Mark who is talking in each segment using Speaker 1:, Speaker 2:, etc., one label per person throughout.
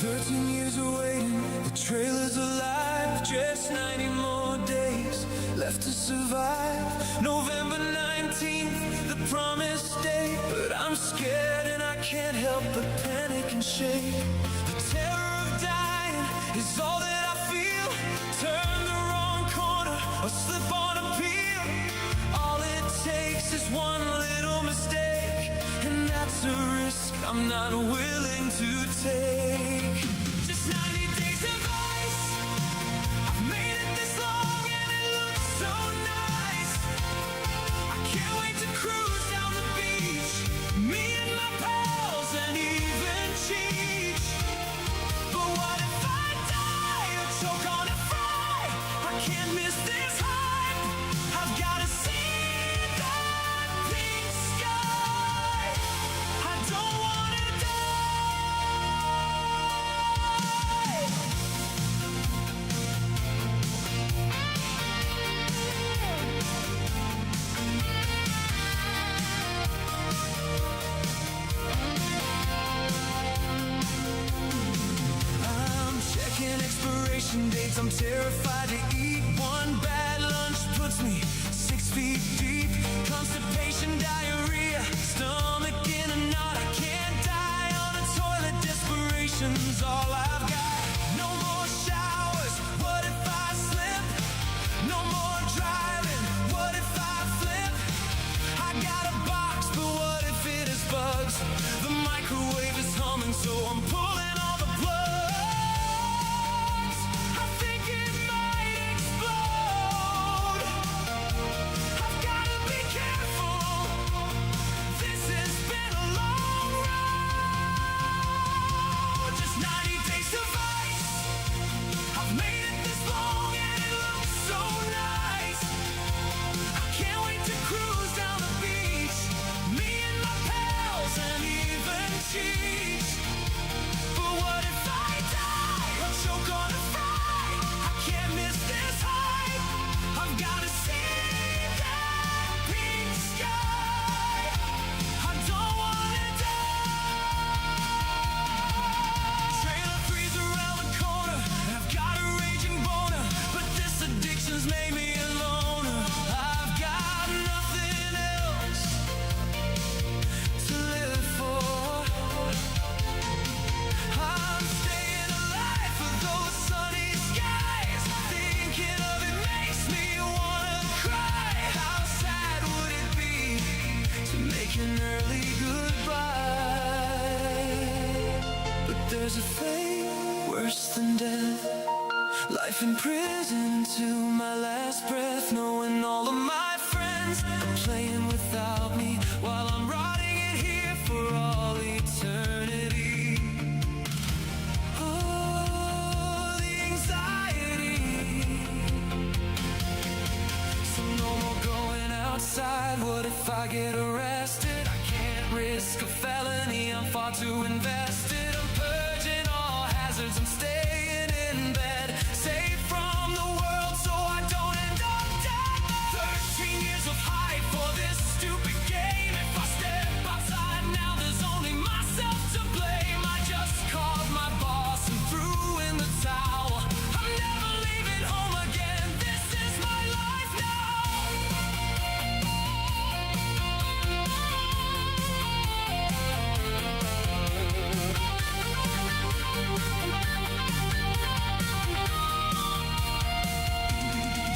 Speaker 1: 13 years of waiting, the trailer's alive. Just 90 more days left to survive. November 19th, the promised date. But I'm scared and I can't help but panic and shake. The terror of dying is all that I feel. Turn the wrong corner or slip on a peel. All it takes is one little mistake, and that's a risk I'm not willing to take. Just 90 days of ice. I've made it this long and it looks so nice. I can't wait to cruise down the beach, me and my pals and even Cheech. But what if I die or choke on a fry? I can't miss this hype. I've gotta see that pink sky. I don't wanna die. I'm checking expiration dates. I'm terrified to eat. One bad lunch puts me 6 feet deep. Constipation, diarrhea, stomach in a knot. I can't die on a toilet. Desperation's all I've got. No more showers. What if I slip? No more driving. What if I flip? I got a box, but what if it is bugs? The microwave is humming, so I'm pulling all the plugs. I think it might explode. I've gotta be careful. This has been a long road. Just 90 days of ice. I've made it this long and it looks so nice. I can't wait to cruise down the beach, me and my pals and even Cheech. But what if I die or choke on a fry? I can't miss this hype. I've gotta see that pink sky. I don't wanna die. Trailer 3's around the corner, and I've got a raging boner. But this addiction's made me a loner. I've got nothing else to live for. I'm staying alive for those sunny skies. Thinking of it makes me wanna cry. How sad would it be to make an early goodbye? But there's a fate worse than death. Life in prison to my last breath, knowing all of my friends are playing without me, while I'm rotting in here for all eternity. Oh, the anxiety. So no more going outside. What if I get arrested? I can't risk a felony. I'm far too invested. I'm purging all hazards. I'm staying in bed, safe from the world so I don't end up dead. 13 years of hype for this stupid game. If I step outside now, there's only myself to blame. I just called my boss and threw in the towel. I'm never leaving home again. This is my life now.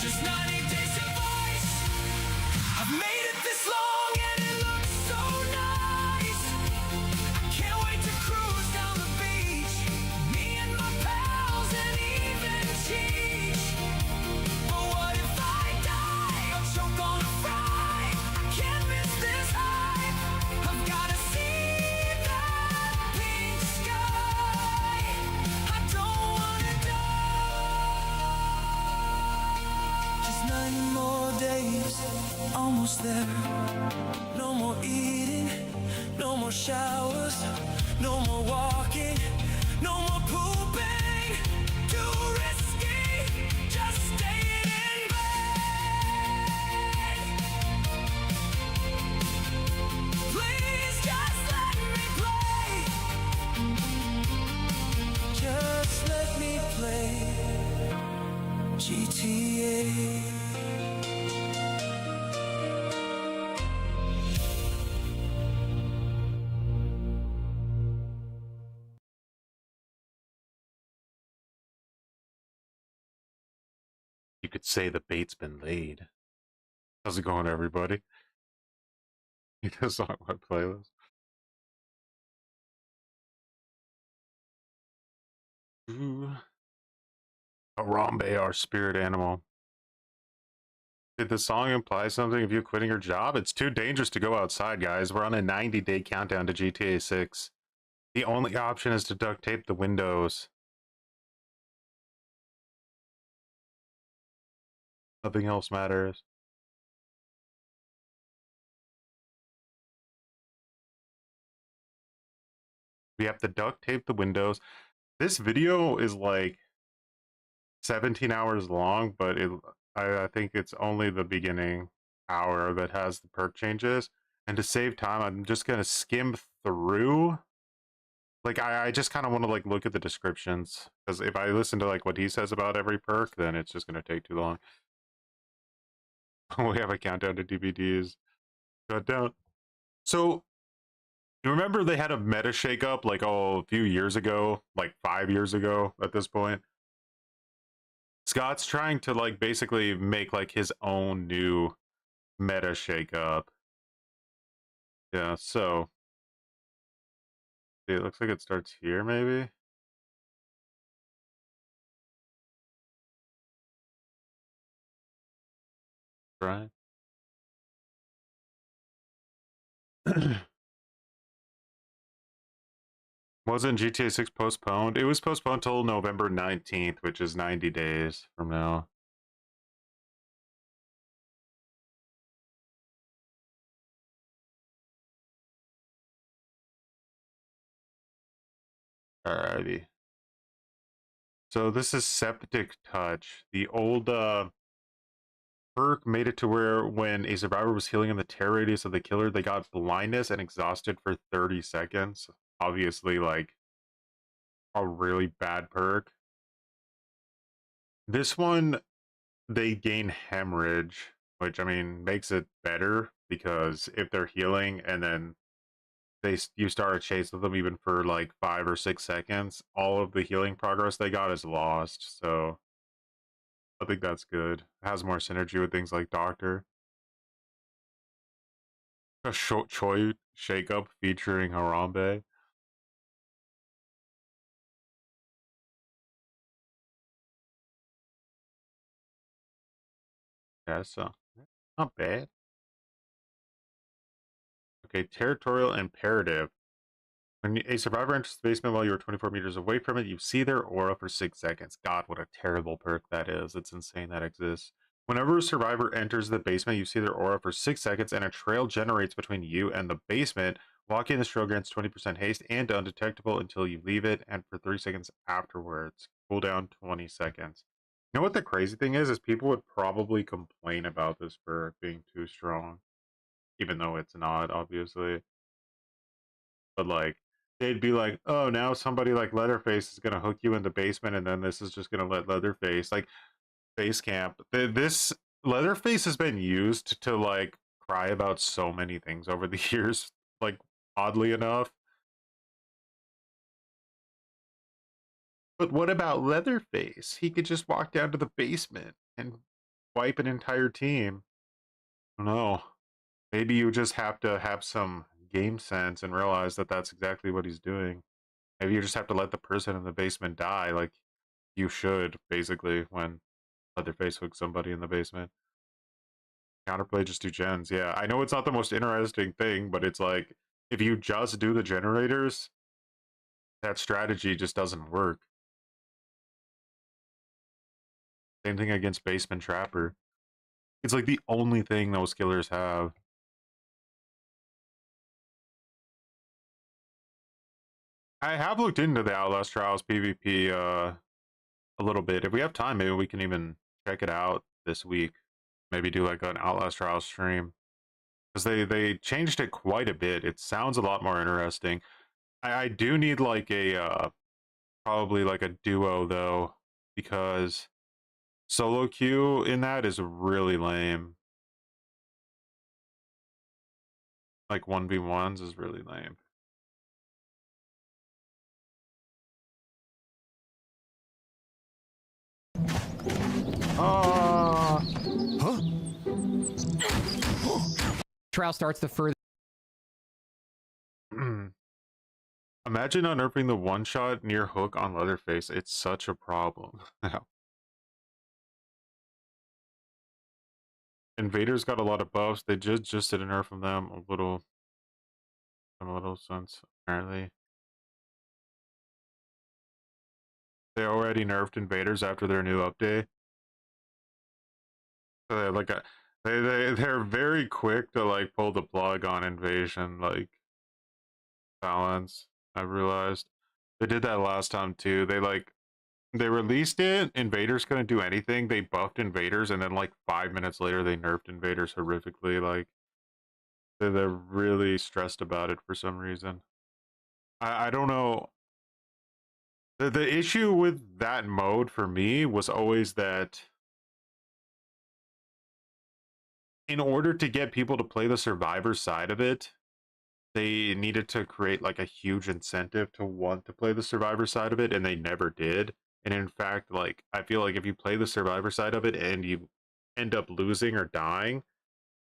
Speaker 1: Just 90 days of ice. I've made it this long and it looks so nice. I can't wait to cruise down the beach, me and my pals and even Cheech. But what if I die or choke on a fry? I can't miss this hype. I've gotta see that pink sky. I don't wanna die. Just 90 more days, almost there. No more eating, no more showers, no more walking, no more pooping. Too risky, just staying in bed. Please just let me play.
Speaker 2: You could say the bait's been laid. How's it going, everybody? You just on my playlist. Ooh. Harambe, our spirit animal. Did the song imply something of you quitting your job? It's too dangerous to go outside, guys. We're on a 90-day countdown to GTA 6. The only option is to duct tape the windows. Nothing else matters. We have to duct tape the windows. This video is like 17 hours long, but I think it's only the beginning hour that has the perk changes. And to save time, I'm just gonna skim through. Like I just kind of want to like look at the descriptions, because if I listen to like what he says about every perk, then it's just gonna take too long. We have a countdown to DVDs. Countdown. So you remember they had a meta shakeup like a few years ago, like 5 years ago at this point. Scott's trying to like basically make like his own new meta shakeup. Yeah, so it looks like it starts here maybe. Right. Wasn't GTA 6 postponed? It was postponed till November 19th, which is 90 days from now. Alrighty. So this is Septic Touch. The old perk made it to where when a survivor was healing in the terror radius of the killer, they got blindness and exhausted for 30 seconds. Obviously, like, a really bad perk. This one, they gain hemorrhage, which, I mean, makes it better, because if they're healing and then you start a chase with them even for like 5 or 6 seconds, all of the healing progress they got is lost. So I think that's good. It has more synergy with things like Doctor. A short Choi shakeup featuring Harambe. Yeah, so not bad. Okay, territorial imperative. When a survivor enters the basement while you are 24 meters away from it, you see their aura for 6 seconds. God, what a terrible perk that is. It's insane that exists. Whenever a survivor enters the basement, you see their aura for 6 seconds, and a trail generates between you and the basement. Walking this trail grants 20% haste and undetectable until you leave it, and for 3 seconds afterwards. Cooldown 20 seconds. You know what the crazy thing is people would probably complain about this perk being too strong. Even though it's not, obviously. But like, they'd be like, oh, now somebody like Leatherface is gonna hook you in the basement, and then this is just gonna let Leatherface, like, base camp. This Leatherface has been used to like cry about so many things over the years, like, oddly enough. But what about Leatherface? He could just walk down to the basement and wipe an entire team. No, maybe you just have to have some game sense and realize that that's exactly what he's doing. Maybe you just have to let the person in the basement die, like you should, basically, when Leatherface hooks somebody in the basement. Counterplay, just do gens. Yeah, I know it's not the most interesting thing, but it's like, if you just do the generators, that strategy just doesn't work. Same thing against Basement Trapper. It's like the only thing those killers have. I have looked into the Outlast Trials PvP a little bit. If we have time, maybe we can even check it out this week. Maybe do like an Outlast Trials stream. Because they changed it quite a bit. It sounds a lot more interesting. I do need like a probably like a duo though, because solo queue in that is really lame. Like 1v1s is really lame. Oh.
Speaker 1: Huh?
Speaker 3: Trial starts the further.
Speaker 2: Imagine unearthing the one-shot near hook on Leatherface. It's such a problem. Invaders got a lot of buffs. They just did a nerf from them a little sense, apparently. They already nerfed invaders after their new update. So they're very quick to like pull the plug on invasion like balance. I realized they did that last time too. They released it. Invaders couldn't do anything. They buffed invaders, and then like 5 minutes later, they nerfed invaders horrifically. Like they're really stressed about it for some reason. I don't know. The issue with that mode for me was always that in order to get people to play the survivor side of it, they needed to create like a huge incentive to want to play the survivor side of it, and they never did. And in fact, like I feel like if you play the survivor side of it and you end up losing or dying,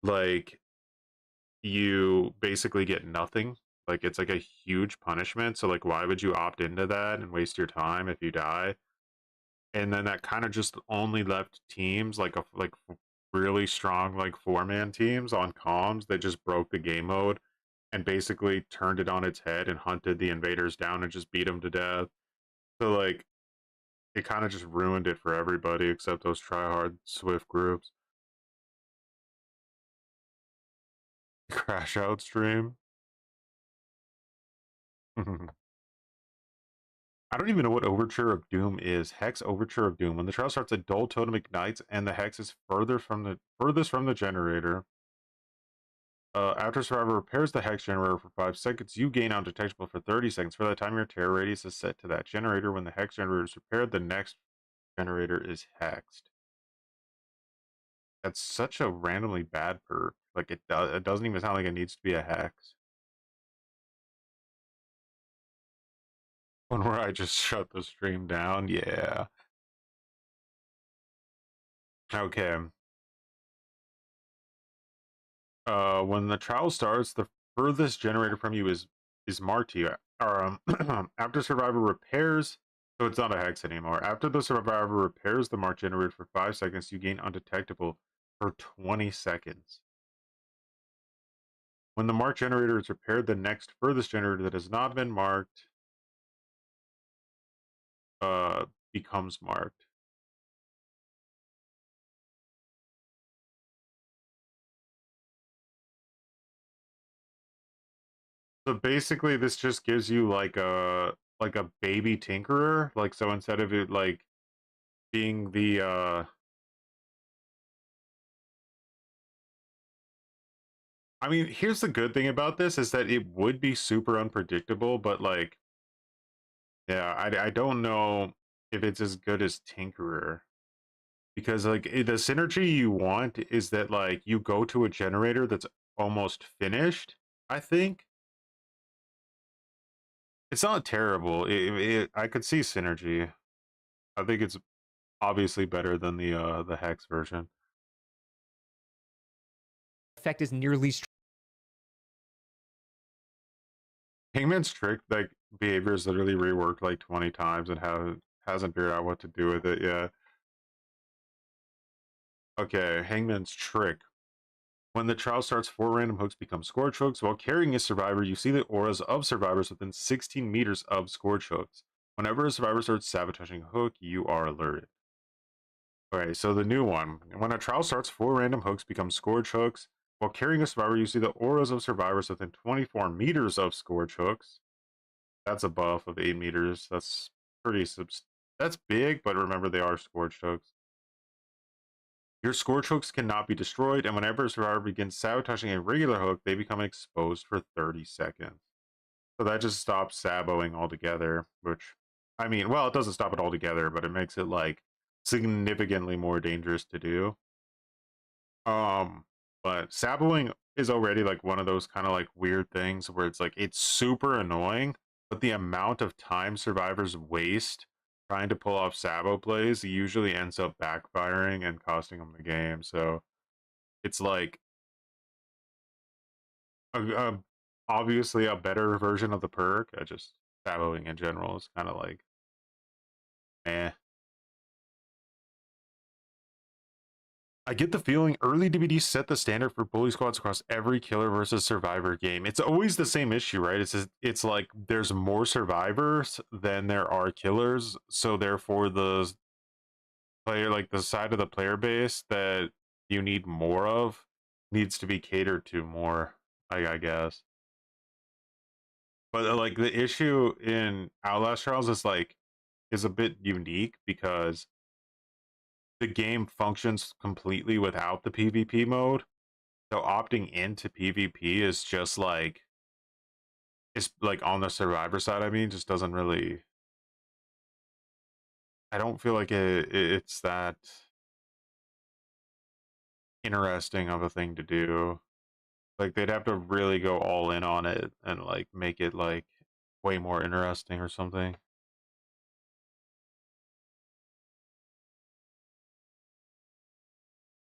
Speaker 2: like you basically get nothing. Like it's like a huge punishment. So like why would you opt into that and waste your time if you die? And then that kind of just only left teams like really strong like 4-man teams on comms that just broke the game mode and basically turned it on its head and hunted the invaders down and just beat them to death. So like it kind of just ruined it for everybody except those tryhard Swift groups. Crash out stream. I don't even know what Overture of Doom is. Hex Overture of Doom. When the trial starts, a dull totem ignites, and the hex is furthest from the generator. After Survivor repairs the hex generator for 5 seconds, you gain undetectable for 30 seconds. For that time, your terror radius is set to that generator. When the hex generator is repaired, the next generator is hexed. That's such a randomly bad perk. Like it doesn't even sound like it needs to be a hex. One where I just shut the stream down. Yeah. Okay. When the trial starts, the furthest generator from you is marked to you. After Survivor repairs, so it's not a hex anymore. After the Survivor repairs the marked generator for 5 seconds, you gain undetectable for 20 seconds. When the marked generator is repaired, the next furthest generator that has not been marked becomes marked. So basically this just gives you like a baby tinkerer. Like so instead of it like being the I mean, here's the good thing about this is that it would be super unpredictable, but like yeah, I don't know if it's as good as Tinkerer. Because like the synergy you want is that like you go to a generator that's almost finished, I think. It's not terrible. I could see synergy. I think it's obviously better than the Hex version.
Speaker 3: Effect is nearly.
Speaker 2: Hangman's trick like behavior is literally reworked like 20 times and hasn't figured out what to do with it yet. Okay, Hangman's trick. When the trial starts, 4 random hooks become scorch hooks. While carrying a survivor, you see the auras of survivors within 16 meters of scorch hooks. Whenever a survivor starts sabotaging a hook, you are alerted. Okay, so the new one. When a trial starts, 4 random hooks become scorch hooks. While carrying a survivor, you see the auras of survivors within 24 meters of scorch hooks. That's a buff of 8 meters. That's that's big, but remember they are scorched hooks. Your scorch hooks cannot be destroyed, and whenever a survivor begins sabotaging a regular hook, they become exposed for 30 seconds. So that just stops saboing altogether, which, I mean, well, it doesn't stop it altogether, but it makes it, like, significantly more dangerous to do. But saboing is already, like, one of those kind of, like, weird things where it's, like, it's super annoying, but the amount of time survivors waste trying to pull off Sabo plays usually ends up backfiring and costing them the game. So it's like obviously a better version of the perk. I just Saboing in general is kind of like eh. I get the feeling early DBD set the standard for bully squads across every killer versus survivor game. It's always the same issue, right? It's like there's more survivors than there are killers, so therefore the player, like the side of the player base that you need more of, needs to be catered to more, I guess. But like the issue in Outlast Trials is a bit unique because the game functions completely without the PvP mode. So opting into PvP is just like, it's like on the survivor side, I mean, just doesn't really, I don't feel like it's that interesting of a thing to do. Like they'd have to really go all in on it and like make it like way more interesting or something.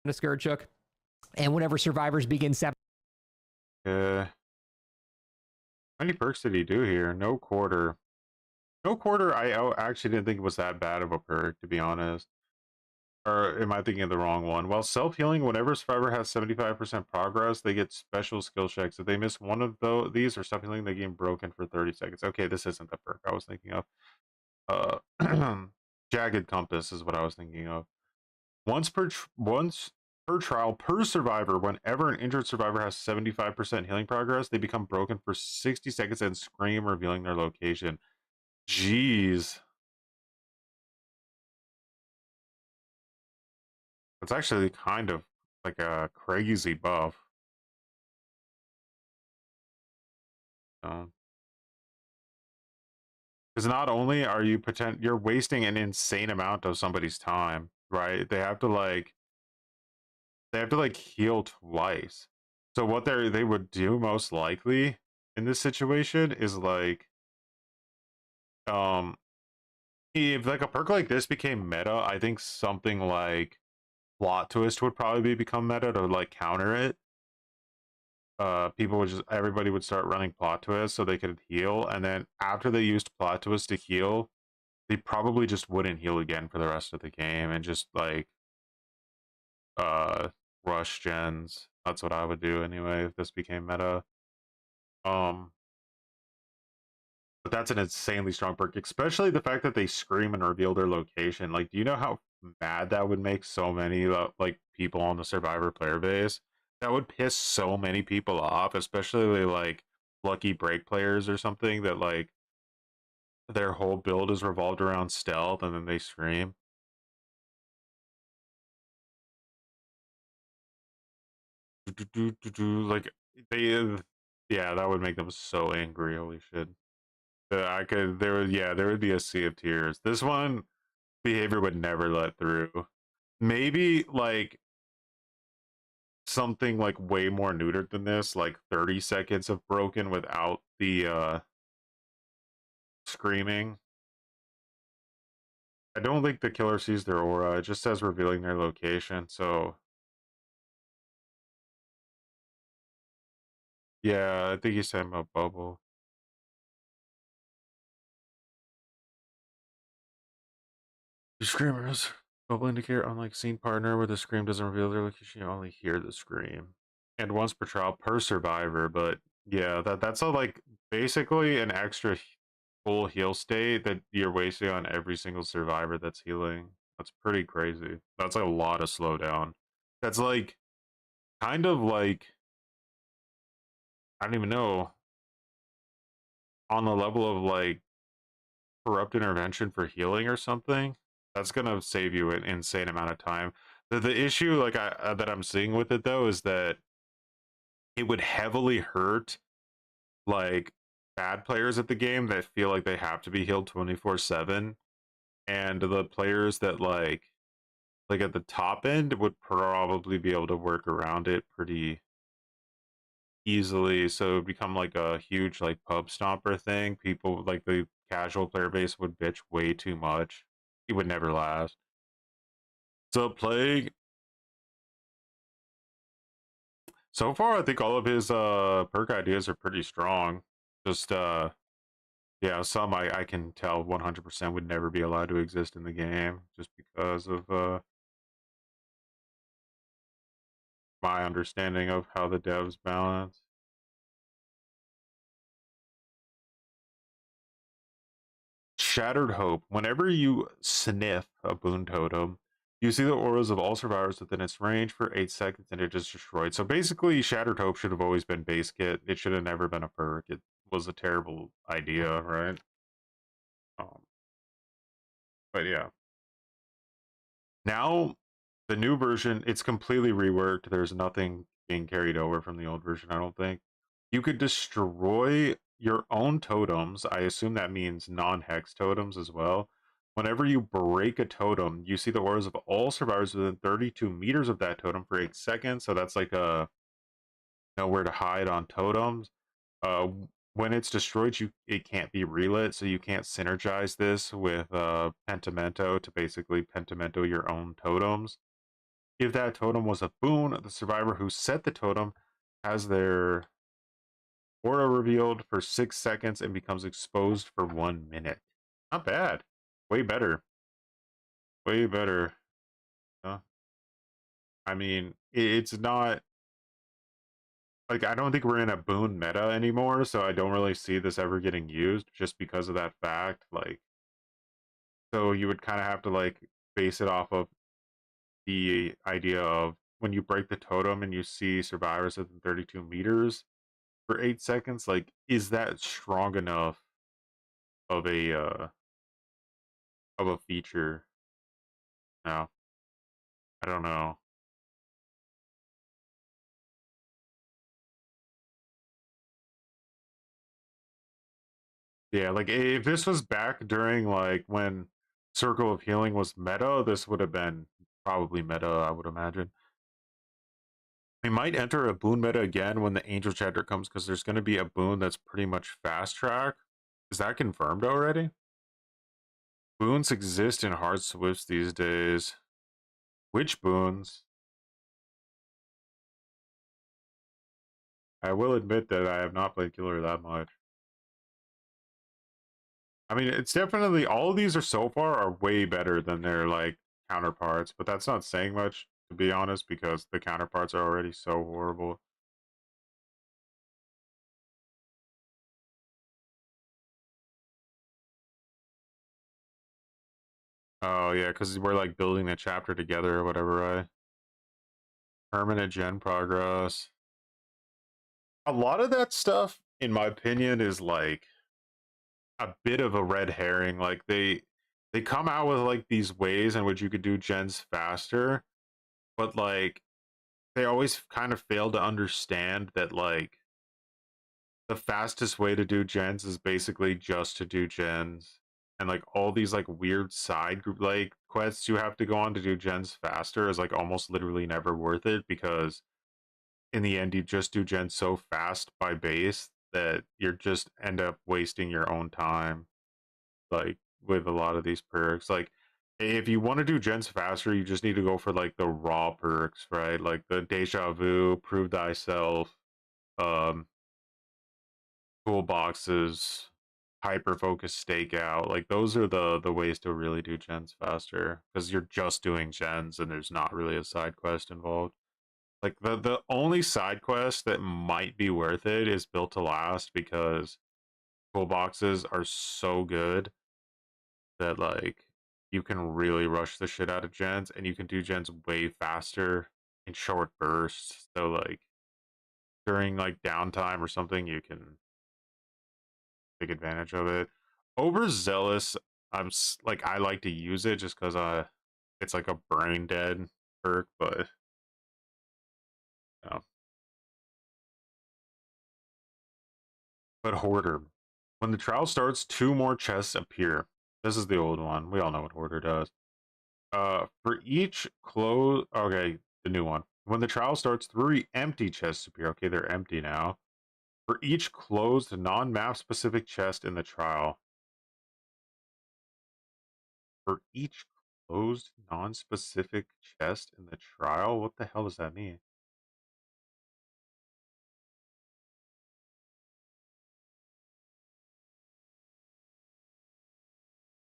Speaker 3: A Scourgehook. And whenever survivors begin
Speaker 2: How many perks did he do here? No quarter. No quarter, I actually didn't think it was that bad of a perk, to be honest. Or am I thinking of the wrong one? Well, self-healing, whenever a survivor has 75% progress, they get special skill checks. If they miss one of these or stop healing, they get broken for 30 seconds. Okay, this isn't the perk I was thinking of. Jagged Compass is what I was thinking of. Once per trial per survivor, whenever an injured survivor has 75% healing progress, they become broken for 60 seconds and scream, revealing their location. Jeez. It's actually kind of like a crazy buff. Because not only are you're wasting an insane amount of somebody's time, right? They have to like heal twice. So what they would do most likely in this situation is like if like a perk like this became meta, I think something like plot twist would probably become meta to like counter it. Everybody would start running plot twist so they could heal, and then after they used plot twist to heal, they probably just wouldn't heal again for the rest of the game and just like rush gens. That's what I would do anyway if this became meta. But that's an insanely strong perk, especially the fact that they scream and reveal their location. Like, do you know how mad that would make so many like people on the survivor player base? That would piss so many people off, especially like lucky break players or something that like their whole build is revolved around stealth and then they scream. Like yeah, that would make them so angry. Holy shit. There would be a sea of tears. This one behavior would never let through. Maybe like something like way more neutered than this, like 30 seconds of broken without the screaming. I don't think the killer sees their aura. It just says revealing their location. So yeah, I think he's talking about bubble. The screamers. Bubble indicator, unlike scene partner, where the scream doesn't reveal their location, you only hear the scream. And once per trial per survivor, but yeah, that's a like basically an extra full heal state that you're wasting on every single survivor that's healing. That's pretty crazy. That's like a lot of slowdown. That's like kind of like, I don't even know, on the level of like corrupt intervention for healing or something. That's gonna save you an insane amount of time. The issue like that I'm seeing with it though is that it would heavily hurt like bad players at the game that feel like they have to be healed 24/7, and the players that like at the top end would probably be able to work around it pretty easily. So it would become like a huge like pub stomper thing. People like the casual player base would bitch way too much. It would never last. So Plague. So far, I think all of his perk ideas are pretty strong. Just yeah, some I can tell 100% would never be allowed to exist in the game just because of my understanding of how the devs balance. Shattered Hope. Whenever you sniff a boon totem, you see the auras of all survivors within its range for 8 seconds and it is destroyed. So basically, Shattered Hope should have always been base kit. It should have never been a perk. It was a terrible idea, right? But yeah. Now, the new version, it's completely reworked. There's nothing being carried over from the old version, I don't think. You could destroy your own totems. I assume that means non-hex totems as well. Whenever you break a totem, you see the auras of all survivors within 32 meters of that totem for 8 seconds. So that's like a nowhere to hide on totems. When it's destroyed, it can't be relit, so you can't synergize this with Pentimento to basically Pentimento your own totems. If that totem was a boon, the survivor who set the totem has their aura revealed for 6 seconds and becomes exposed for 1 minute. Not bad. Way better. Way better. I mean, it's not... Like, I don't think we're in a boon meta anymore, so I don't really see this ever getting used just because of that fact. Like, so you would kind of have to, like, base it off of the idea of when you break the totem and you see survivors within 32 meters for 8 seconds, like, is that strong enough of a feature? No. I don't know. Yeah, like, if this was back during, like, when Circle of Healing was meta, this would have been probably meta, I would imagine. We might enter a boon meta again when the Angel Chapter comes, because there's going to be a boon that's pretty much fast track. Is that confirmed already? Boons exist in Hard Swifts these days. Which boons? I will admit that I have not played Killer that much. I mean, it's definitely, all of these are so far are way better than their, like, counterparts, but that's not saying much, to be honest, because the counterparts are already so horrible. Oh, yeah, because we're, like, building the chapter together or whatever, right? Permanent gen progress. A lot of that stuff, in my opinion, is, like, a bit of a red herring. Like, they come out with, like, these ways in which you could do gens faster, but, like, they always kind of fail to understand that, like, the fastest way to do gens is basically just to do gens, and, like, all these, like, weird side group, like, quests you have to go on to do gens faster is, like, almost literally never worth it, because in the end you just do gens so fast by base that you're just end up wasting your own time, like, with a lot of these perks. Like, if you want to do gens faster, you just need to go for, like, the raw perks, right? Like the Deja Vu, Prove Thyself, toolboxes, hyper focus stakeout. Like, those are the ways to really do gens faster, because you're just doing gens and there's not really a side quest involved. Like, the only side quest that might be worth it is Built to Last, because toolboxes are so good that, like, you can really rush the shit out of gens, and you can do gens way faster in short bursts. So, like, during, like, downtime or something, you can take advantage of it. Overzealous, like, I like to use it just because it's like a brain dead perk, but no. But Hoarder, when the trial starts, 2 more chests appear. This is the old one. We all know what Hoarder does. For each close, okay, the new one. When the trial starts, 3 empty chests appear. Okay, they're empty now. For each closed non-map specific chest in the trial. For each closed, non-specific chest in the trial? What the hell does that mean?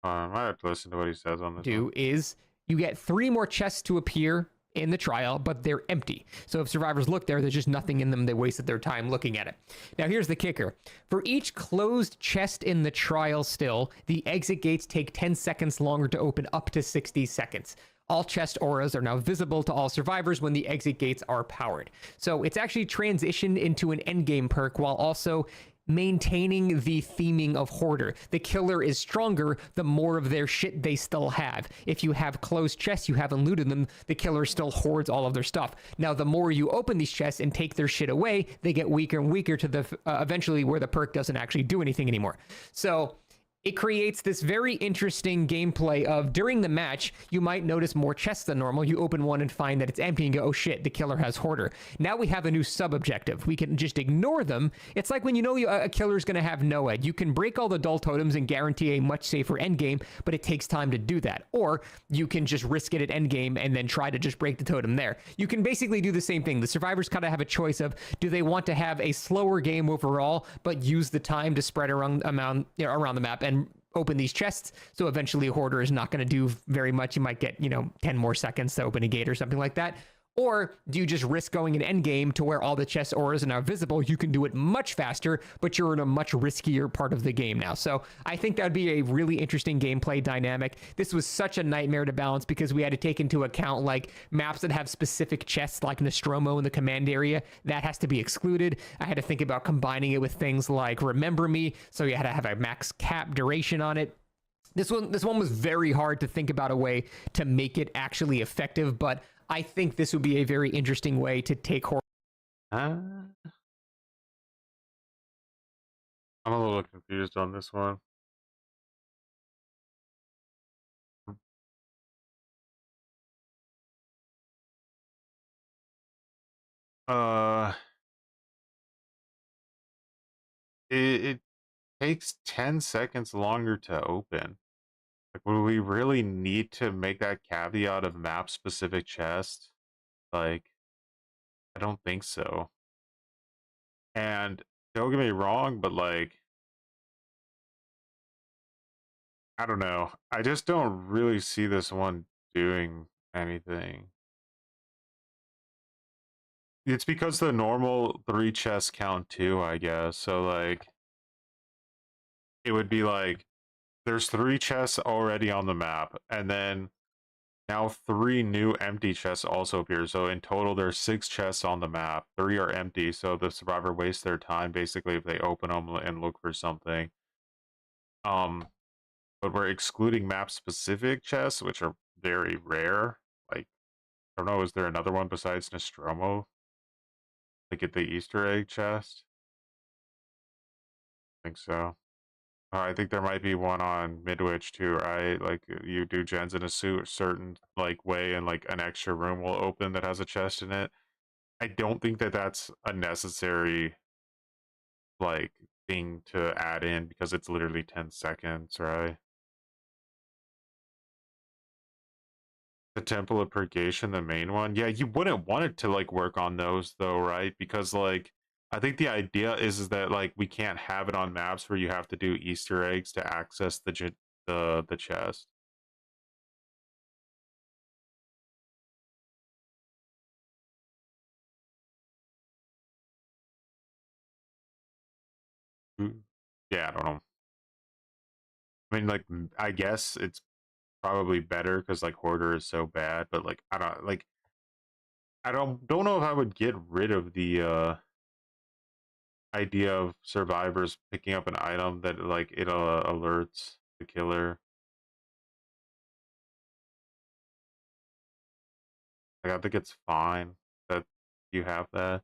Speaker 2: I might have to listen to what he says on this one.
Speaker 3: Is you get 3 more chests to appear in the trial, but they're empty. So if survivors look there, there's just nothing in them. They wasted their time looking at it. Now here's the kicker. For each closed chest in the trial still, the exit gates take 10 seconds longer to open, up to 60 seconds. All chest auras are now visible to all survivors when the exit gates are powered. So it's actually transitioned into an endgame perk while also maintaining the theming of Hoarder. The killer is stronger the more of their shit they still have. If you have closed chests, you haven't looted them, the killer still hoards all of their stuff. Now, the more you open these chests and take their shit away, they get weaker and weaker to the eventually where the perk doesn't actually do anything anymore. So it creates this very interesting gameplay of during the match, you might notice more chests than normal. You open one and find that it's empty and go, oh shit, the killer has Hoarder. Now we have a new sub-objective. We can just ignore them. It's like when you know a killer's going to have Noed. You can break all the dull totems and guarantee a much safer endgame, but it takes time to do that. Or you can just risk it at endgame and then try to just break the totem there. You can basically do the same thing. The survivors kind of have a choice of, do they want to have a slower game overall, but use the time to spread around the map and open these chests, so eventually a Hoarder is not going to do very much. You might get 10 more seconds to open a gate or something like that. Or do you just risk going an end game to where all the chest auras are now visible? You can do it much faster, but you're in a much riskier part of the game now. So I think that would be a really interesting gameplay dynamic. This was such a nightmare to balance because we had to take into account like maps that have specific chests like Nostromo in the command area. That has to be excluded. I had to think about combining it with things like Remember Me, so you had to have a max cap duration on it. This one was very hard to think about a way to make it actually effective, but I think this would be a very interesting way to take horror.
Speaker 2: I'm a little confused on this one. It takes 10 seconds longer to open. Like, would we really need to make that caveat of map-specific chest? Like, I don't think so. And don't get me wrong, but like, I don't know. I just don't really see this one doing anything. It's because the normal 3 chests count too, I guess. So like, it would be like, there's 3 chests already on the map, and then now 3 new empty chests also appear. So in total, there's 6 chests on the map. 3 are empty, so the survivor wastes their time basically if they open them and look for something. But we're excluding map-specific chests, which are very rare. Like, I don't know, is there another one besides Nostromo? Like at the Easter egg chest? I think so. I think there might be one on Midwich too, right? Like you do gens in a certain like way, and like an extra room will open that has a chest in it. I don't think that that's a necessary like thing to add in because it's literally 10 seconds, right? The Temple of Purgation, the main one. Yeah, you wouldn't want it to like work on those though, right? Because like I think the idea is that like we can't have it on maps where you have to do Easter eggs to access the chest. Yeah, I don't know. I mean, like, I guess it's probably better because like Hoarder is so bad, but like I don't know if I would get rid of the idea of survivors picking up an item that like it alerts the killer. Like, I think it's fine that you have that.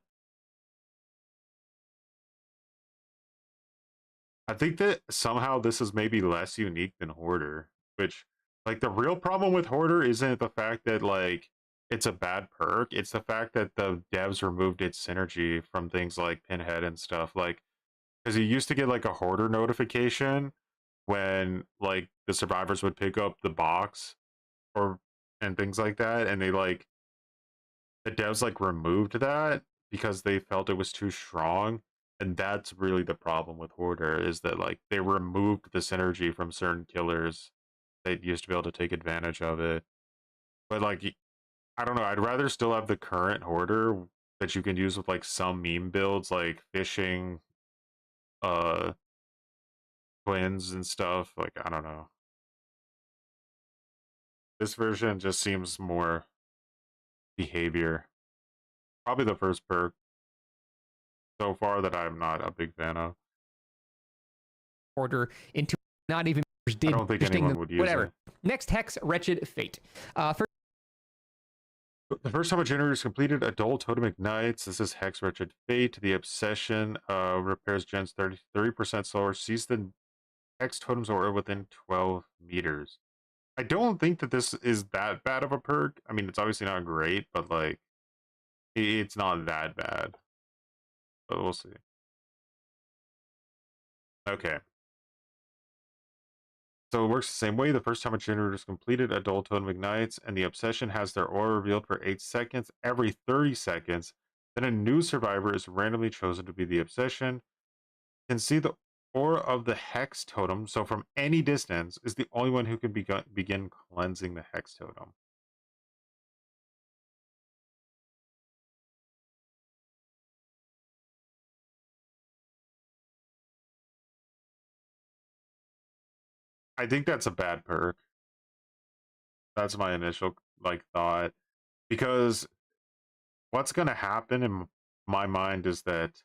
Speaker 2: I think that somehow this is maybe less unique than Hoarder, which like the real problem with Hoarder isn't the fact that like it's a bad perk, it's the fact that the devs removed its synergy from things like Pinhead and stuff. Like, because you used to get like a Hoarder notification when like the survivors would pick up the box or and things like that, and they like the devs like removed that because they felt it was too strong. And that's really the problem with Hoarder, is that like they removed the synergy from certain killers that used to be able to take advantage of it. But like I don't know, I'd rather still have the current Hoarder that you can use with like some meme builds like fishing, uh twins and stuff. Like I don't know. This version just seems more behavior. Probably the first perk so far that I'm not a big fan of.
Speaker 3: Order into not even
Speaker 2: I
Speaker 3: did
Speaker 2: don't think
Speaker 3: interesting
Speaker 2: anyone
Speaker 3: them,
Speaker 2: would use
Speaker 3: whatever.
Speaker 2: it.
Speaker 3: Next, Hex Wretched Fate. First,
Speaker 2: The first time a generator is completed, a dull totem ignites. This is Hex Wretched Fate. The obsession repairs gens 30% slower. Sees the Hex totems aura within 12 meters. I don't think that this is that bad of a perk. I mean, it's obviously not great, but like, it's not that bad. But we'll see. Okay. So it works the same way. The first time a generator is completed, a dull totem ignites, and the obsession has their aura revealed for 8 seconds. Every 30 seconds, then a new survivor is randomly chosen to be the obsession. You can see the aura of the Hex totem, so from any distance, is the only one who can begin cleansing the Hex totem. I think that's a bad perk. That's my initial like thought, because what's going to happen in my mind is that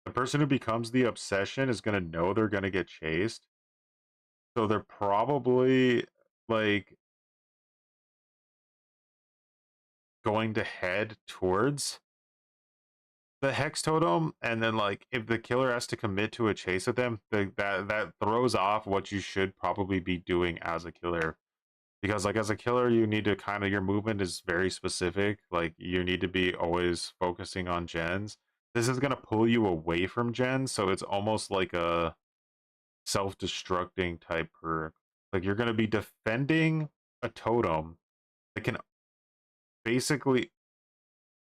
Speaker 2: the person who becomes the obsession is going to know they're going to get chased. So they're probably like going to head towards the Hex totem, and then like if the killer has to commit to a chase with them, that throws off what you should probably be doing as a killer. Because like as a killer, you need to kind of, your movement is very specific. Like you need to be always focusing on gens. This is gonna pull you away from gens, so it's almost like a self-destructing type perk. Like you're gonna be defending a totem that can basically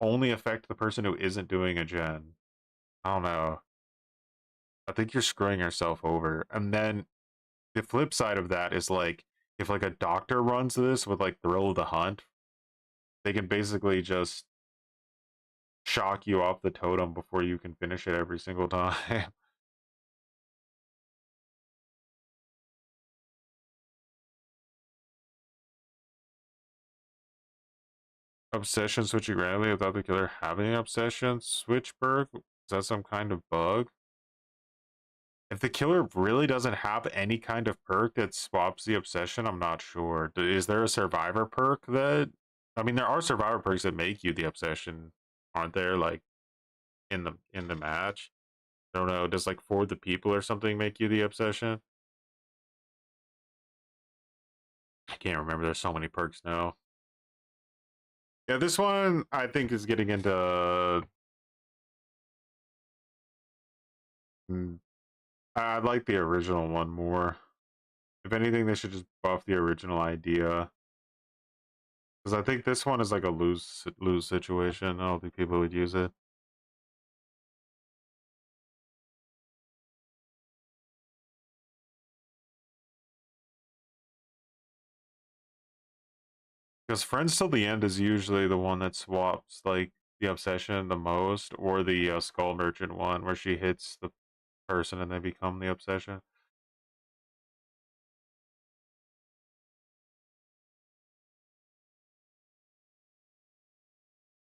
Speaker 2: only affect the person who isn't doing a gen. I don't know. I think you're screwing yourself over. And then the flip side of that is like if like a doctor runs this with like Thrill of the Hunt, they can basically just shock you off the totem before you can finish it every single time. Obsession switching randomly without the killer having an obsession switch perk? Is that some kind of bug? If the killer really doesn't have any kind of perk that swaps the obsession, I'm not sure. Is there a survivor perk that... I mean, there are survivor perks that make you the obsession, aren't there? Like, in the match? I don't know, does like For the People or something make you the obsession? I can't remember, there's so many perks now. Yeah, this one I think is getting into... I like the original one more. If anything, they should just buff the original idea. Because I think this one is like a lose situation. I don't think people would use it. Because Friends Till the End is usually the one that swaps like the obsession the most, or the Skull Merchant one where she hits the person and they become the obsession.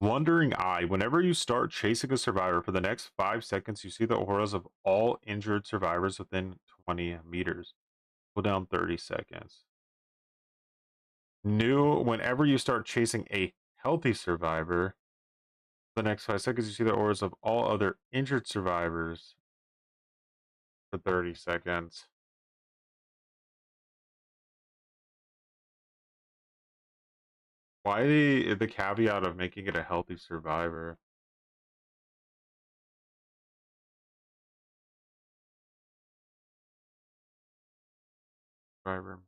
Speaker 2: Wandering Eye. Whenever you start chasing a survivor for the next 5 seconds, you see the auras of all injured survivors within 20 meters. Cool down 30 seconds. New, whenever you start chasing a healthy survivor, for the next 5 seconds, you see the auras of all other injured survivors for 30 seconds. Why the caveat of making it a healthy survivor? Survivor.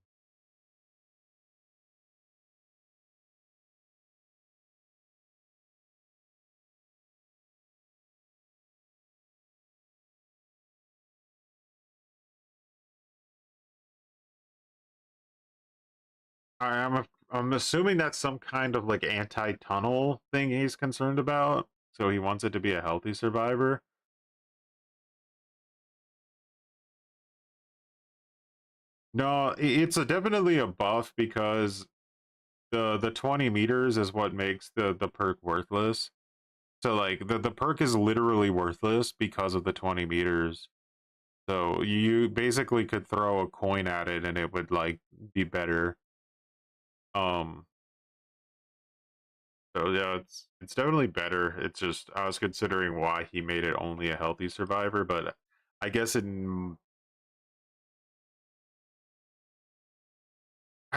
Speaker 2: I'm assuming that's some kind of like anti-tunnel thing he's concerned about. So he wants it to be a healthy survivor. No, it's definitely a buff because the 20 meters is what makes the perk worthless. So like the perk is literally worthless because of the 20 meters. So you basically could throw a coin at it and it would like be better. So yeah, it's definitely better. It's just I was considering why he made it only a healthy survivor, but I guess I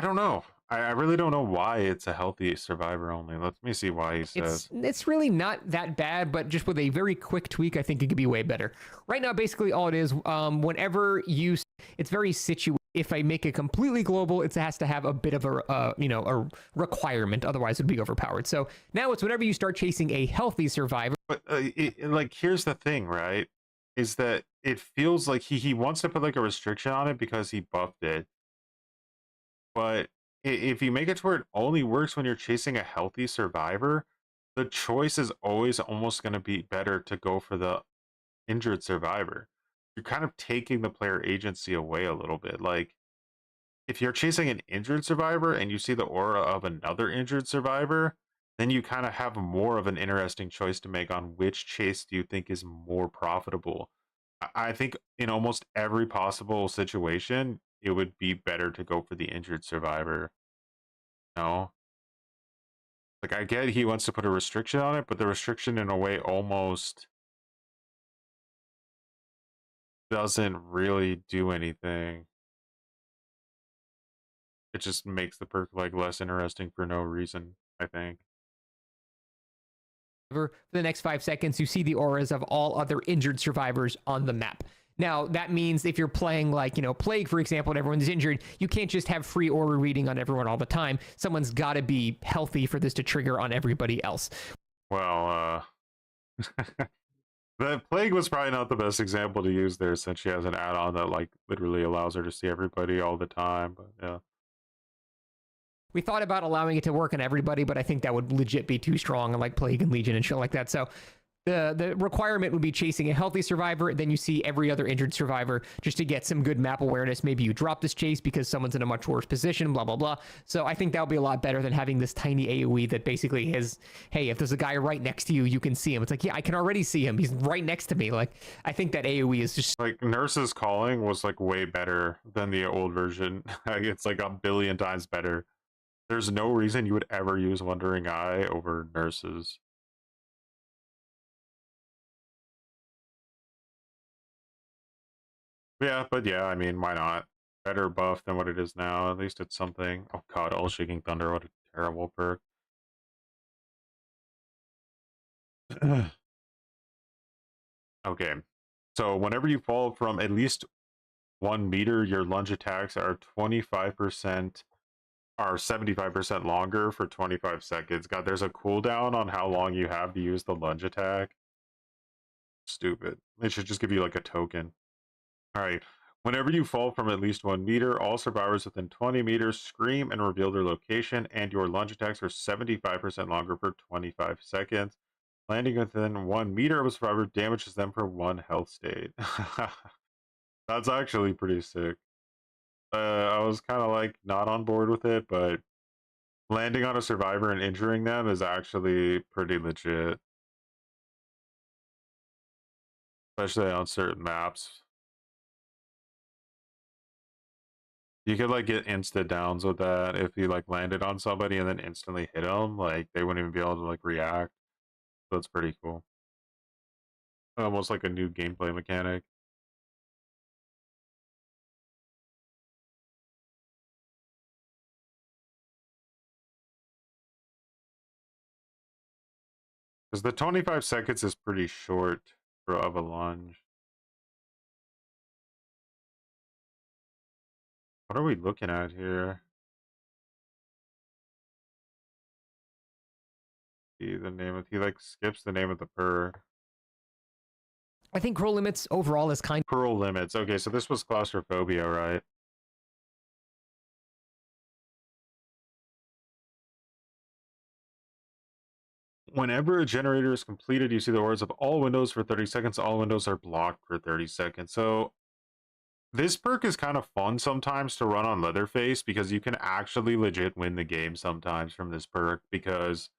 Speaker 2: don't know. I really don't know why it's a healthy survivor only. Let me see why he says.
Speaker 3: It's really not that bad, but just with a very quick tweak, I think it could be way better. Right now, basically all it is, whenever you, it's very situated. If I make it completely global, it has to have a bit of a a requirement. Otherwise, it'd be overpowered. So now it's whenever you start chasing a healthy survivor.
Speaker 2: But like here's the thing, right? Is that it feels like he wants to put like a restriction on it because he buffed it. But if you make it to where it only works when you're chasing a healthy survivor, the choice is always almost going to be better to go for the injured survivor. You're kind of taking the player agency away a little bit. Like, if you're chasing an injured survivor and you see the aura of another injured survivor, then you kind of have more of an interesting choice to make on which chase do you think is more profitable. I think in almost every possible situation, it would be better to go for the injured survivor. No? Like, I get he wants to put a restriction on it, but the restriction in a way almost doesn't really do anything. It just makes the perk like less interesting for no reason, I think.
Speaker 3: For the next 5 seconds, you see the auras of all other injured survivors on the map. Now, that means if you're playing like, Plague, for example, and everyone's injured, you can't just have free aura reading on everyone all the time. Someone's got to be healthy for this to trigger on everybody else.
Speaker 2: Well, the Plague was probably not the best example to use there since she has an add-on that like literally allows her to see everybody all the time, but yeah.
Speaker 3: We thought about allowing it to work on everybody, but I think that would legit be too strong on like Plague and Legion and shit like that. So the requirement would be chasing a healthy survivor, then you see every other injured survivor just to get some good map awareness. Maybe you drop this chase because someone's in a much worse position, blah, blah, blah. So I think that would be a lot better than having this tiny AoE that basically is, hey, if there's a guy right next to you, you can see him. It's like, yeah, I can already see him. He's right next to me. Like, I think that AoE is just...
Speaker 2: Like, Nurse's calling was like way better than the old version. It's like a billion times better. There's no reason you would ever use Wandering Eye over Nurses. Yeah, but yeah, I mean, why not? Better buff than what it is now. At least it's something. Oh god, All Shaking Thunder, what a terrible perk. Okay, so whenever you fall from at least 1 meter, your lunge attacks are 25%, are 75% longer for 25 seconds. God, there's a cooldown on how long you have to use the lunge attack. Stupid. It should just give you like a token. Alright. Whenever you fall from at least 1 meter, all survivors within 20 meters scream and reveal their location, and your lunge attacks are 75% longer for 25 seconds. Landing within 1 meter of a survivor damages them for 1 health state. That's actually pretty sick. I was kind of like not on board with it, but landing on a survivor and injuring them is actually pretty legit. Especially on certain maps. You could like get insta downs with that if you like landed on somebody and then instantly hit them. Like they wouldn't even be able to like react. So it's pretty cool. Almost like a new gameplay mechanic. Because the 25 seconds is pretty short for of a lunge. What are we looking at here? See the name of, he like skips the name of the perk.
Speaker 3: I think Grow Limits overall is kind
Speaker 2: Cruel Limits. Okay, so this was claustrophobia, right? Whenever a generator is completed, you see the auras of all windows for 30 seconds. All windows are blocked for 30 seconds. So this perk is kind of fun sometimes to run on Leatherface because you can actually legit win the game sometimes from this perk because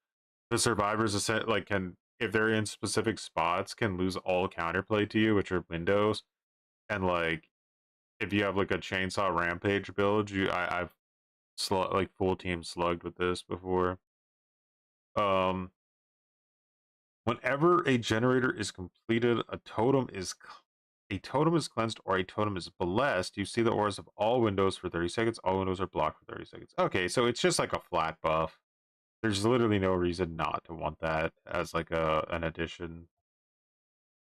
Speaker 2: the survivors like can, if they're in specific spots, can lose all counterplay to you, which are windows. And like if you have like a chainsaw rampage build, I've like full team slugged with this before. Whenever a generator is completed, a totem is cleansed or a totem is blessed. You see the auras of all windows for 30 seconds. All windows are blocked for 30 seconds. Okay, so it's just like a flat buff. There's literally no reason not to want that as like an addition.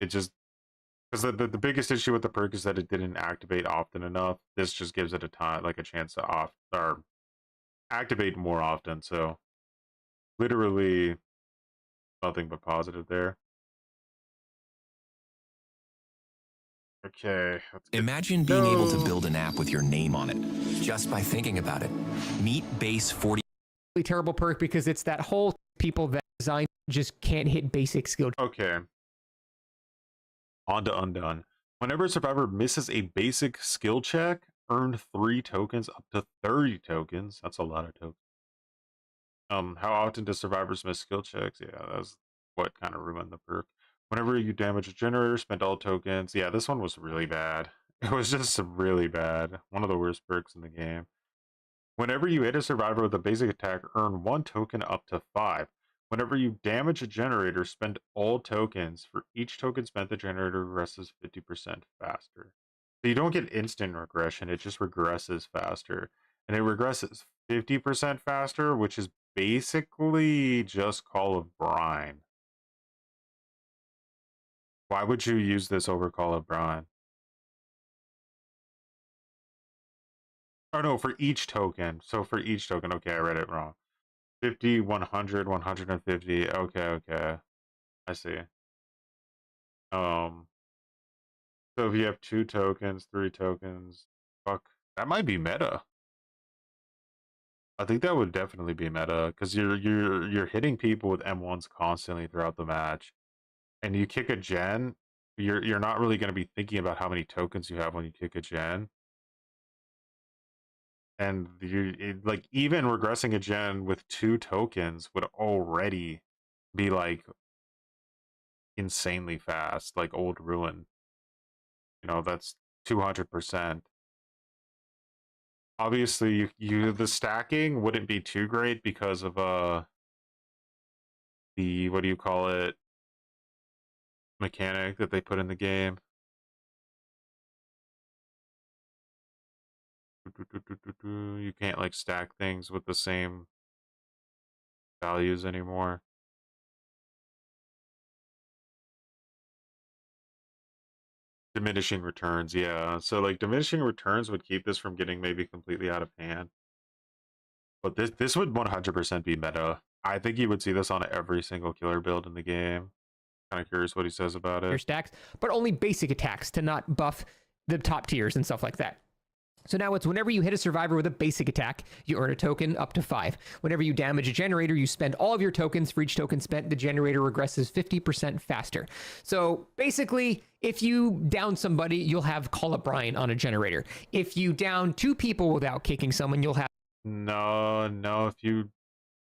Speaker 2: It just, because the biggest issue with the perk is that it didn't activate often enough. This just gives it a time, like a chance to or activate more often. So literally nothing but positive there. Okay.
Speaker 4: Imagine being able to build an app with your name on it just by thinking about it. Meet Base 40.
Speaker 3: terrible perk because it's that whole people that design just can't hit basic skill.
Speaker 2: Okay. On to Undone. Whenever a survivor misses a basic skill check, earn 3 tokens up to 30 tokens. That's a lot of tokens. How often do survivors miss skill checks? Yeah, that's what kind of ruined the perk. Whenever you damage a generator, spend all tokens. Yeah, this one was really bad. It was just really bad. One of the worst perks in the game. Whenever you hit a survivor with a basic attack, earn 1 token up to 5. Whenever you damage a generator, spend all tokens. For each token spent, the generator regresses 50% faster. So you don't get instant regression, it just regresses faster. And it regresses 50% faster, which is basically just Call of Brine. Why would you use this over Call of Brine? Oh no, for each token. So for each token, okay, I read it wrong. 50, 100, 150. Okay. I see. So if you have 2 tokens, 3 tokens, fuck, that might be meta. I think that would definitely be meta because you're hitting people with M1s constantly throughout the match, and you kick a gen. You're not really going to be thinking about how many tokens you have when you kick a gen, and like even regressing a gen with 2 tokens would already be like insanely fast, like Old Ruin. You know, that's 200%. Obviously, the stacking wouldn't be too great because of the, what do you call it, mechanic that they put in the game. You can't like stack things with the same values anymore. Diminishing returns, yeah. So like diminishing returns would keep this from getting maybe completely out of hand. But this would 100% be meta. I think you would see this on every single killer build in the game. Kind of curious what he says about
Speaker 3: Your
Speaker 2: it.
Speaker 3: stacks, but only basic attacks to not buff the top tiers and stuff like that. So now it's whenever you hit a survivor with a basic attack, you earn a token up to 5. Whenever you damage a generator, you spend all of your tokens. For each token spent, the generator regresses 50% faster. So basically, if you down somebody, you'll have Call of Brine on a generator. If you down 2 people without kicking someone, you'll have...
Speaker 2: No. If you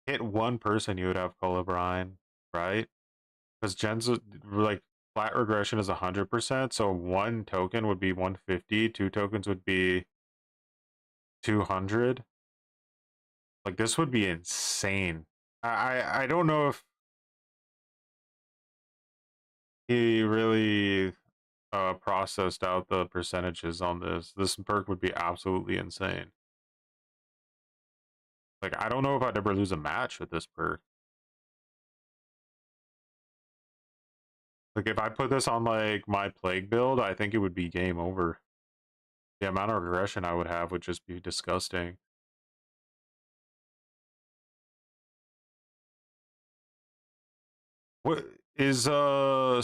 Speaker 2: hit 1 person, you would have Call of Brine, right? Because gens, like, flat regression is 100%, so 1 token would be 150, 2 tokens would be 200. Like, this would be insane. I don't know if he really processed out the percentages on this. This perk would be absolutely insane. Like, I don't know if I'd ever lose a match with this perk. Like, if I put this on, like, my Plague build, I think it would be game over. The amount of regression I would have would just be disgusting. What is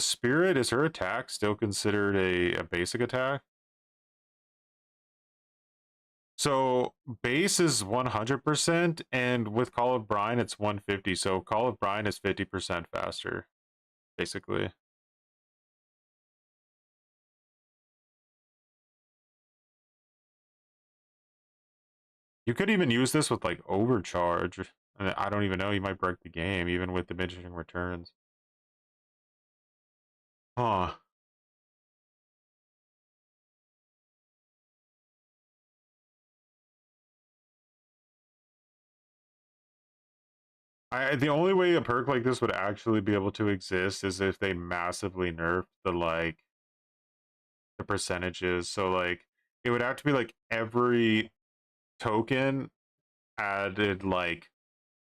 Speaker 2: Spirit? Is her attack still considered a basic attack? So base is 100%, and with Call of Brine it's 150. So Call of Brine is 50% faster, basically. You could even use this with like overcharge. I don't even know, you might break the game even with diminishing returns. Huh. The only way a perk like this would actually be able to exist is if they massively nerf the like the percentages. So like it would have to be like every token added like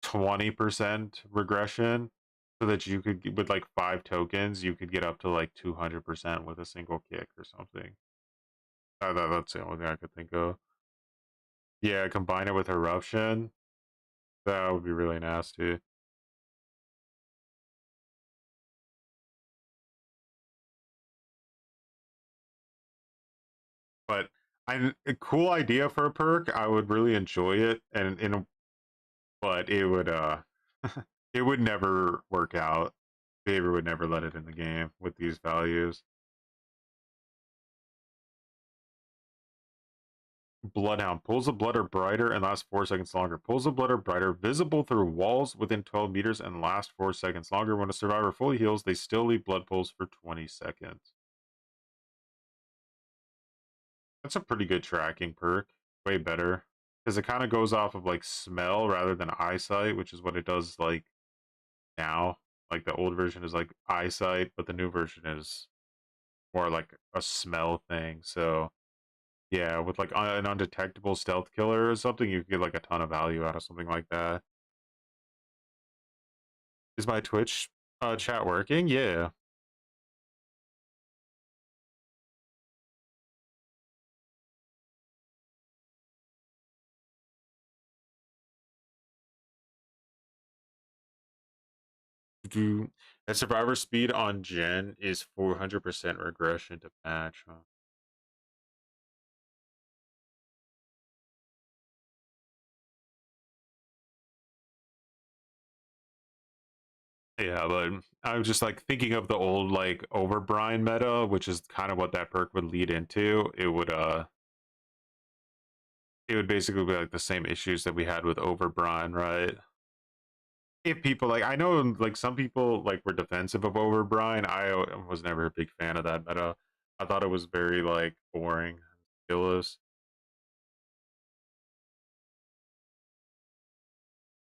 Speaker 2: 20% regression, so that you could, with like 5 tokens, you could get up to like 200% with a single kick or something. That's the only thing I could think of. Yeah, combine it with Eruption. That would be really nasty. But a cool idea for a perk. I would really enjoy it, and but it would it would never work out. Favor would never let it in the game with these values. Bloodhound. Pools of blood are brighter and last 4 seconds longer. Pools of blood are brighter, visible through walls within 12 meters and last 4 seconds longer. When a survivor fully heals, they still leave blood pools for 20 seconds. That's a pretty good tracking perk. Way better. Because it kind of goes off of like smell rather than eyesight, which is what it does like now. Like the old version is like eyesight, but the new version is more like a smell thing. So yeah, with like an undetectable stealth killer or something, you could get like a ton of value out of something like that. Is my Twitch chat working? Yeah. The survivor speed on Gen is 400% regression to patch, huh? Yeah, but I was just like thinking of the old like Overbrine meta, which is kind of what that perk would lead into. It would basically be like the same issues that we had with Overbrine, right? If people like, I know like some people like were defensive of Overbrine. I was never a big fan of that meta. I thought it was very like boring, skillless.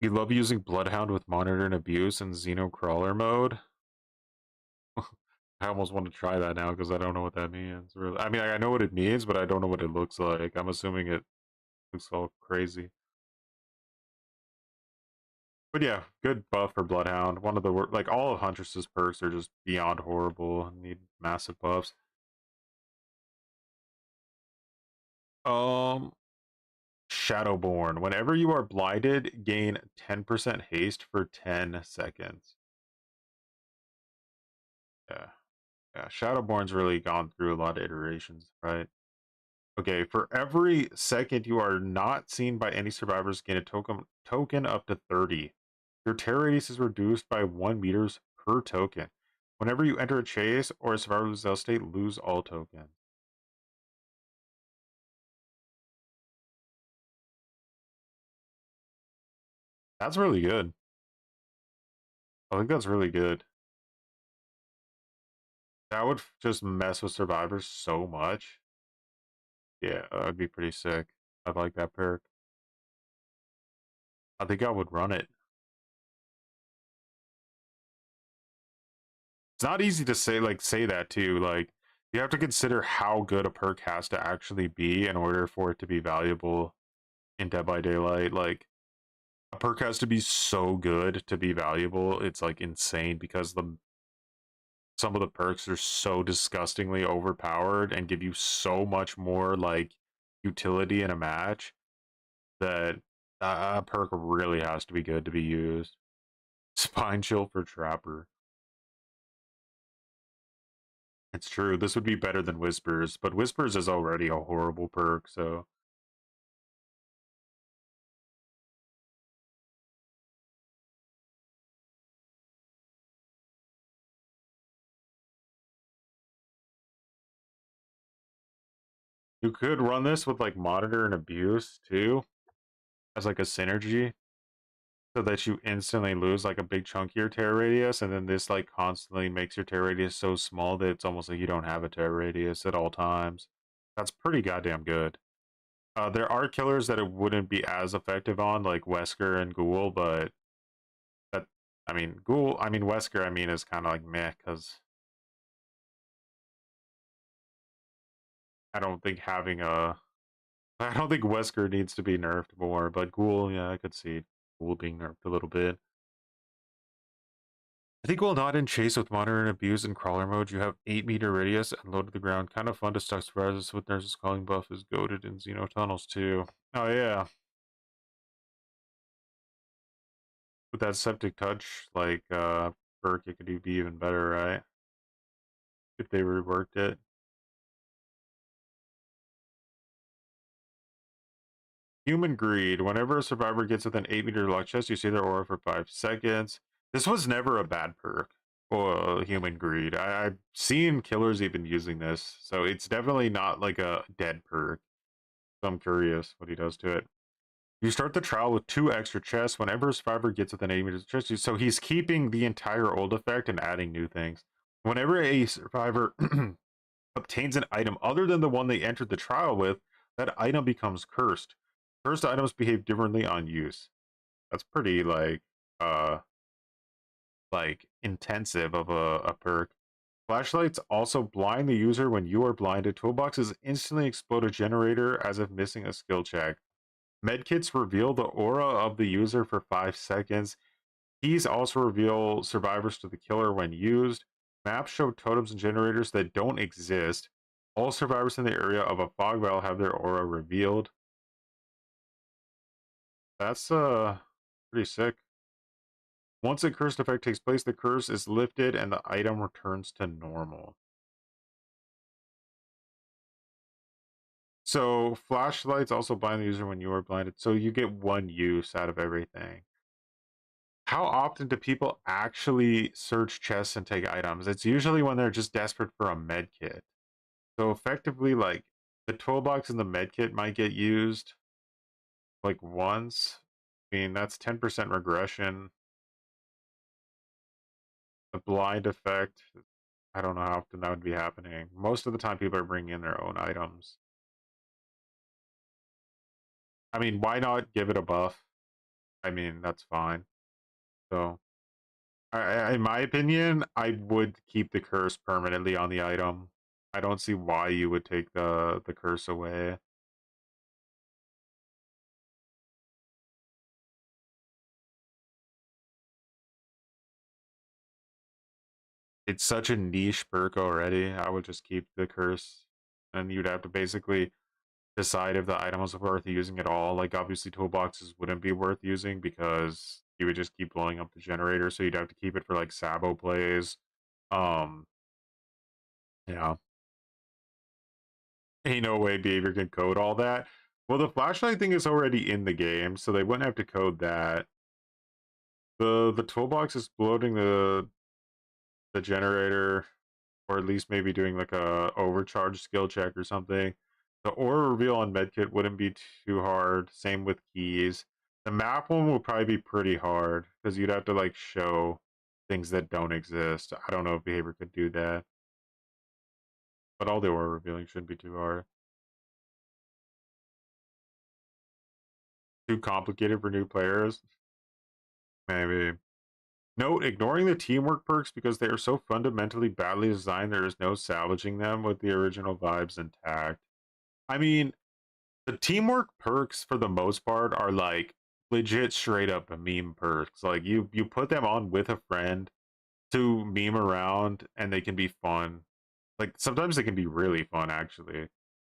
Speaker 2: You love using Bloodhound with Monitor and Abuse and Xeno Crawler mode. I almost want to try that now because I don't know what that means. Really, I mean, I know what it means, but I don't know what it looks like. I'm assuming it looks all crazy. But yeah, good buff for Bloodhound. One of the like all of Huntress's perks are just beyond horrible and need massive buffs. Shadowborn. Whenever you are blinded, gain 10% haste for 10 seconds. Yeah. Yeah, Shadowborn's really gone through a lot of iterations, right? Okay, for every second you are not seen by any survivors, gain a token up to 30. Your terror radius is reduced by 1 meters per token. Whenever you enter a chase or a survivor loses state, lose all tokens. That's really good. I think that's really good. That would just mess with survivors so much. Yeah, that'd be pretty sick. I'd like that perk. I think I would run it. It's not easy to say that too. Like, you have to consider how good a perk has to actually be in order for it to be valuable in Dead by Daylight. Like, a perk has to be so good to be valuable. It's like insane because some of the perks are so disgustingly overpowered and give you so much more like utility in a match, that perk really has to be good to be used. Spine chill for Trapper. It's true. This would be better than Whispers, but Whispers is already a horrible perk, so. You could run this with like Monitor and Abuse too, as like a synergy, so that you instantly lose like a big chunk of your tear radius, and then this like constantly makes your tear radius so small that it's almost like you don't have a tear radius at all times. That's pretty goddamn good. There are killers that it wouldn't be as effective on, like Wesker and Ghoul, but that, I mean, Wesker, I mean, is kind of like meh, because I don't think I don't think Wesker needs to be nerfed more, but Ghoul, yeah, I could see Ghoul being nerfed a little bit. I think while not in chase with monitor and abuse in crawler mode, you have 8-meter radius and low to the ground. Kind of fun to stuck surprises with nurses calling buff is goated in Xeno tunnels too. Oh yeah. With that septic touch, like perk, it could be even better, right? If they reworked it. Human Greed. Whenever a survivor gets within 8-meter luck chest, you see their aura for 5 seconds. This was never a bad perk. Or Human Greed. I've seen killers even using this, so it's definitely not like a dead perk. So I'm curious what he does to it. You start the trial with 2 extra chests whenever a survivor gets within 8 meters of chest. So he's keeping the entire old effect and adding new things. Whenever a survivor obtains an item other than the one they entered the trial with, that item becomes cursed. Cursed items behave differently on use. That's pretty like intensive of a perk. Flashlights also blind the user when you are blinded. Toolboxes instantly explode a generator as if missing a skill check. Medkits reveal the aura of the user for 5 seconds. Keys also reveal survivors to the killer when used. Maps show totems and generators that don't exist. All survivors in the area of a fog veil have their aura revealed. That's pretty sick. Once a cursed effect takes place, the curse is lifted and the item returns to normal. So flashlights also blind the user when you are blinded, so you get 1 use out of everything. How often do people actually search chests and take items? It's usually when they're just desperate for a med kit. So effectively, like, the toolbox and the med kit might get used like once. I mean, that's 10% regression. The blind effect, I don't know how often that would be happening. Most of the time people are bringing in their own items. I mean, why not give it a buff? I mean, that's fine. So, in my opinion, I would keep the curse permanently on the item. I don't see why you would take the curse away. It's such a niche perk already. I would just keep the curse, and you'd have to basically decide if the item was worth using at all. Like, obviously toolboxes wouldn't be worth using because you would just keep blowing up the generator, so you'd have to keep it for like Sabo plays. Yeah. Ain't no way behavior can code all that. Well, the flashlight thing is already in the game, so they wouldn't have to code that. The toolbox is bloating the generator, or at least maybe doing like a overcharge skill check or something. The aura reveal on medkit wouldn't be too hard. Same with keys. The map one will probably be pretty hard because you'd have to like show things that don't exist. I don't know if behavior could do that, but all the aura revealing shouldn't be too hard. Too complicated for new players? Maybe. Note, ignoring the teamwork perks because they are so fundamentally badly designed, there is no salvaging them with the original vibes intact. I mean, the teamwork perks for the most part are like legit straight up meme perks. Like you put them on with a friend to meme around and they can be fun. Like sometimes they can be really fun actually.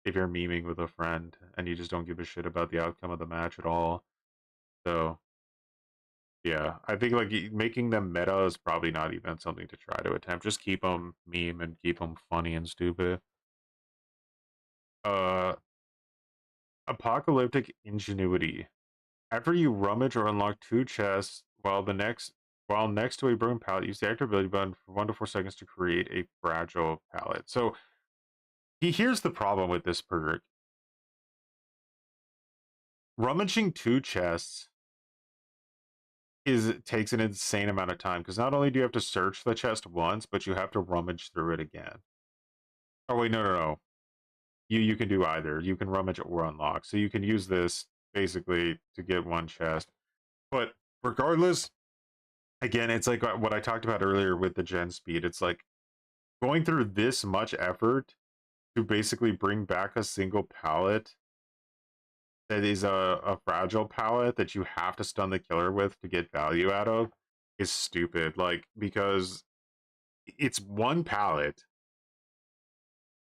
Speaker 2: if you're memeing with a friend and you just don't give a shit about the outcome of the match at all. So yeah, I think like making them meta is probably not even something to try to attempt. Just keep them meme and keep them funny and stupid. Apocalyptic Ingenuity. After you rummage or unlock 2 chests while next to a broken pallet, use the active ability button for 1 to 4 seconds to create a fragile pallet. So here's the problem with this perk. Rummaging 2 chests takes an insane amount of time, because not only do you have to search the chest once, but you have to rummage through it again. Oh wait, no. You can do either. You can rummage or unlock. So you can use this basically to get 1 chest. But regardless, again, it's like what I talked about earlier with the gen speed. It's like going through this much effort to basically bring back a single pallet that is a fragile pallet that you have to stun the killer with to get value out of is stupid. Like, because it's 1 pallet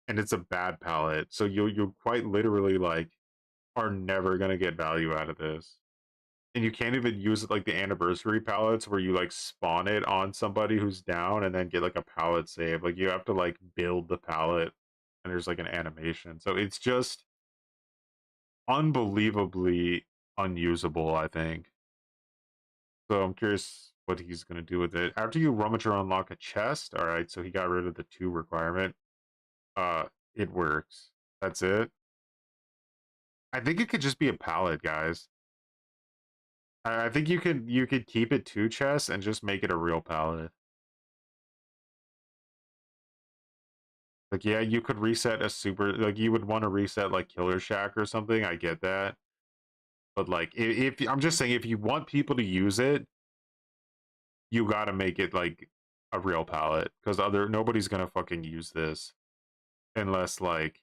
Speaker 2: and it's a bad pallet, so you quite literally like are never gonna get value out of this. And you can't even use it like the anniversary pallets where you like spawn it on somebody who's down and then get like a pallet save. Like you have to like build the pallet and there's like an animation. So it's just unbelievably unusable, I think. So I'm curious what he's going to do with it. After you rummage or unlock a chest, all right, so he got rid of the 2 requirement. It works. That's it. I think it could just be a pallet, guys. I think you could keep it 2 chests and just make it a real pallet. Like, yeah, you could reset a super, like you would want to reset like Killer Shack or something. I get that. But like, if I'm just saying, if you want people to use it, you got to make it like a real pallet, because nobody's going to fucking use this unless they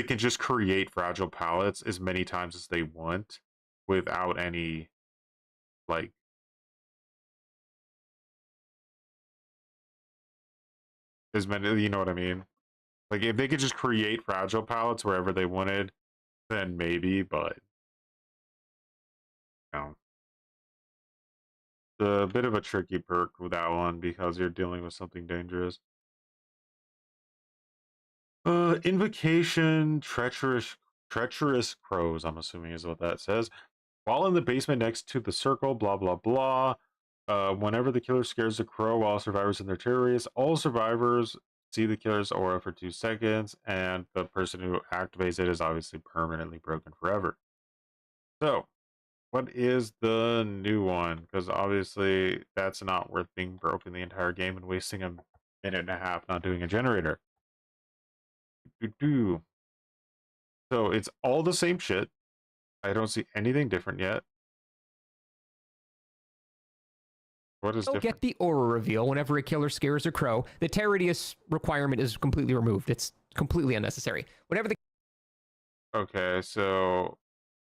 Speaker 2: can just create fragile pallets as many times as they want without any like as many, you know what I mean? Like if they could just create fragile pallets wherever they wanted, then maybe, but no. It's a bit of a tricky perk with that one because you're dealing with something dangerous. Invocation, treacherous crows, I'm assuming is what that says. While in the basement next to the circle, blah blah blah. Whenever the killer scares a crow while survivors in their territories, all survivors see the killer's aura for 2 seconds, and the person who activates it is obviously permanently broken forever. So, what is the new one? Because obviously that's not worth being broken the entire game and wasting a minute and a half not doing a generator. So it's all the same shit. I don't see anything different yet. What is different?
Speaker 3: Get the aura reveal whenever a killer scares a crow. The Terradius requirement is completely removed. It's completely unnecessary. Whenever the
Speaker 2: Okay, so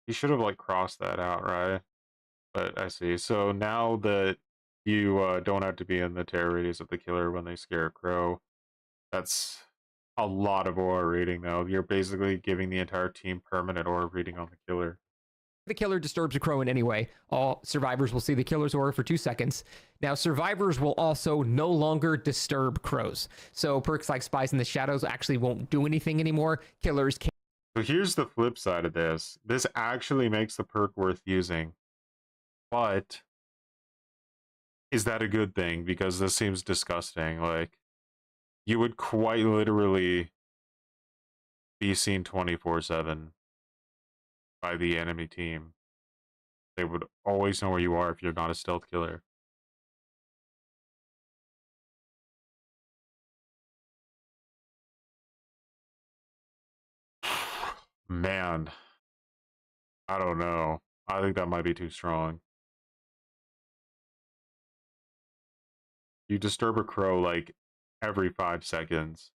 Speaker 2: you should have like crossed that out, right? But I see. So now that you don't have to be in the terror radius of the killer when they scare a crow, that's a lot of aura reading though. You're basically giving the entire team permanent aura reading on the killer.
Speaker 3: the killer disturbs a crow in any way, all survivors will see the killer's aura for 2 seconds. Now, survivors will also no longer disturb crows. So perks like Spies in the Shadows actually won't do anything anymore. Killers can't.
Speaker 2: So here's the flip side of this. This actually makes the perk worth using. But is that a good thing? Because this seems disgusting. Like, you would quite literally be seen 24/7 by the enemy team. They would always know where you are if you're not a stealth killer. Man, I don't know. I think that might be too strong. You disturb a crow like every 5 seconds.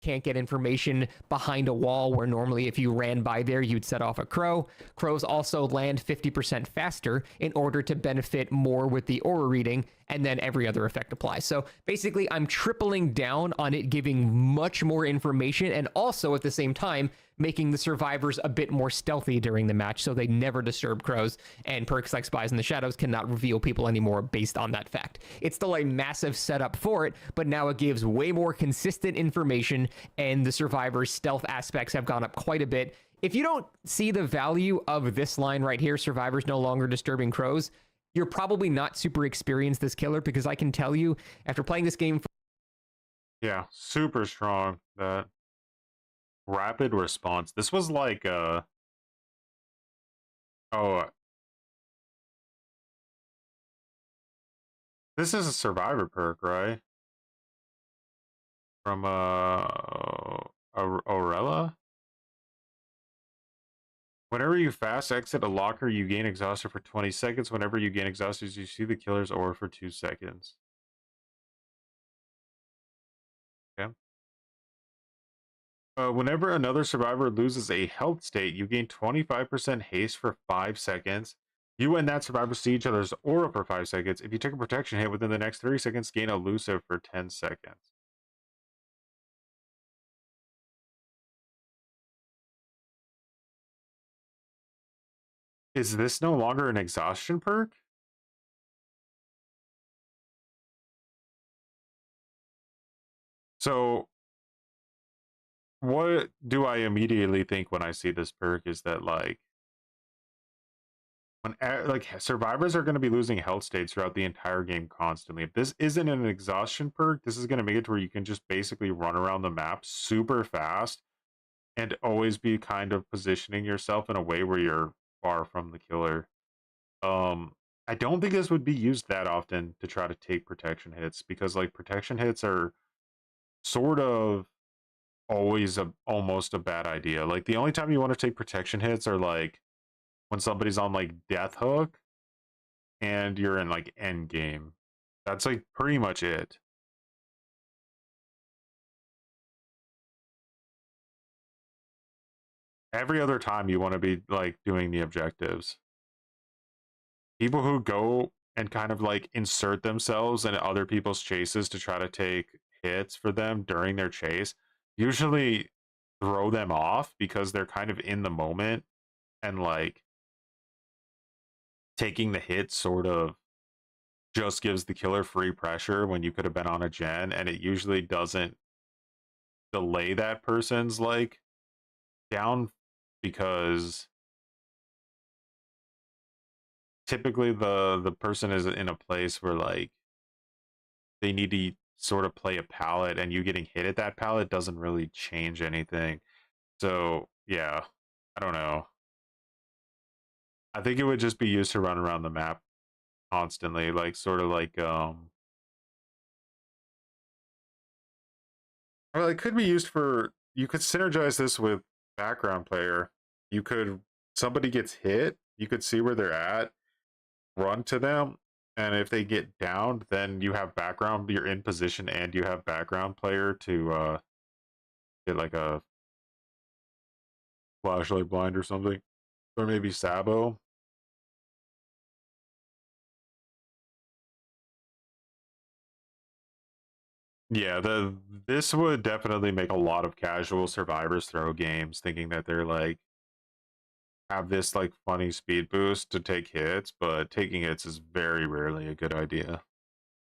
Speaker 3: Can't get information behind a wall where normally if you ran by there you'd set off a crow. Crows also land 50% faster in order to benefit more with the aura reading, and then every other effect applies. So basically, I'm tripling down on it giving much more information, and also at the same time, making the survivors a bit more stealthy during the match so they never disturb crows, and perks like Spies in the Shadows cannot reveal people anymore based on that fact. It's still a massive setup for it, but now it gives way more consistent information, and the survivors' stealth aspects have gone up quite a bit. If you don't see the value of this line right here, survivors no longer disturbing crows, you're probably not super experienced as killer, because I can tell you, after playing this game...
Speaker 2: Yeah, super strong. That rapid response. This was like, this is a survivor perk, right? From, Aurella? Whenever you fast exit a locker, you gain exhausted for 20 seconds. Whenever you gain exhausted, you see the killer's aura for 2 seconds. Okay. Whenever another survivor loses a health state, you gain 25% haste for 5 seconds. You and that survivor see each other's aura for 5 seconds. If you take a protection hit within the next 30 seconds, gain elusive for 10 seconds. Is this no longer an exhaustion perk? So, what do I immediately think when I see this perk is that, like, when survivors are going to be losing health states throughout the entire game constantly. If this isn't an exhaustion perk, this is going to make it to where you can just basically run around the map super fast and always be kind of positioning yourself in a way where you're far from the killer. I don't think this would be used that often to try to take protection hits, because like protection hits are sort of always almost a bad idea. Like the only time you want to take protection hits are like when somebody's on like death hook and you're in like end game. That's like pretty much it. Every other time you want to be like doing the objectives. People who go and kind of like insert themselves in other people's chases to try to take hits for them during their chase usually throw them off, because they're kind of in the moment, and like taking the hit sort of just gives the killer free pressure when you could have been on a gen, and it usually doesn't delay that person's like down, because typically the person is in a place where like they need to sort of play a pallet, and you getting hit at that pallet doesn't really change anything. So yeah, I don't know. I think it would just be used to run around the map constantly, like sort of like well, it could be used for, you could synergize this with background player. You could, somebody gets hit, you could see where they're at, run to them, and if they get downed, then you have background, you're in position, and you have background player to get like a flashlight blind or something, or maybe Sabo. Yeah, this would definitely make a lot of casual survivors throw games thinking that they're like have this like funny speed boost to take hits, but taking hits is very rarely a good idea.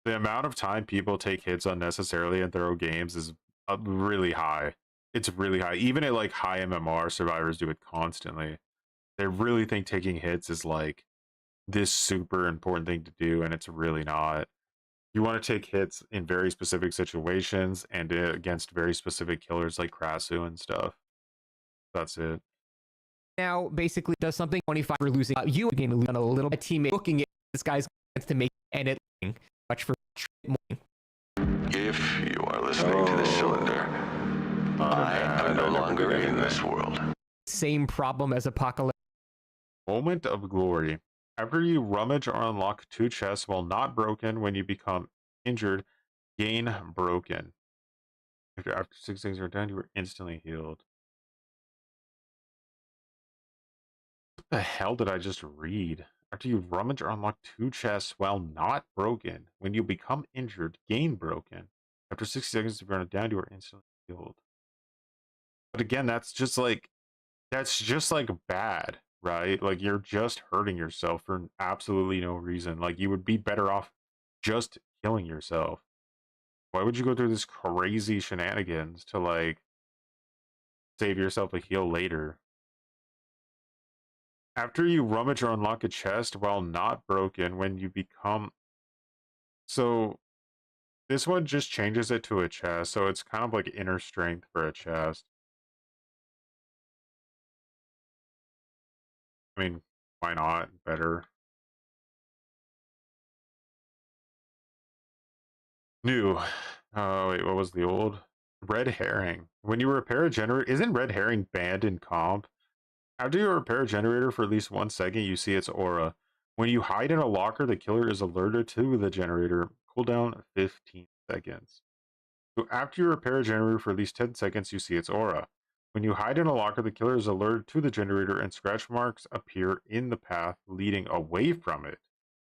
Speaker 2: The amount of time people take hits unnecessarily and throw games is really high. It's really high. Even at like high MMR, survivors do it constantly. They really think taking hits is like this super important thing to do, and it's really not. You want to take hits in very specific situations and against very specific killers like Krasu and stuff. That's it.
Speaker 3: Now, basically, does something 25 for losing. You again on a little bit. Teammate looking at this guy's chance to make, and it much for
Speaker 5: If you are listening to the cylinder, I am no longer in this world.
Speaker 3: Same problem as Apocalypse.
Speaker 2: Moment of glory. After you rummage or unlock 2 chests while not broken, when you become injured, gain broken. After 6 things are done, you are instantly healed. What the hell did I just read? After you rummage or unlock 2 chests while not broken, when you become injured, gain broken. After 60 seconds to burn it down, you are instantly healed. But again, that's just like bad, right? Like you're just hurting yourself for absolutely no reason. Like you would be better off just killing yourself. Why would you go through this crazy shenanigans to like save yourself a heal later? After you rummage or unlock a chest while not broken, when you become... So this one just changes it to a chest, so it's kind of like inner strength for a chest. I mean, why not? Better. New. Oh, wait, what was the old? Red herring. When you repair a generator... Isn't red herring banned in comp? After you repair a generator for at least 1 second, you see its aura. When you hide in a locker, the killer is alerted to the generator. Cooldown 15 seconds. So after you repair a generator for at least 10 seconds, you see its aura. When you hide in a locker, the killer is alerted to the generator and scratch marks appear in the path leading away from it.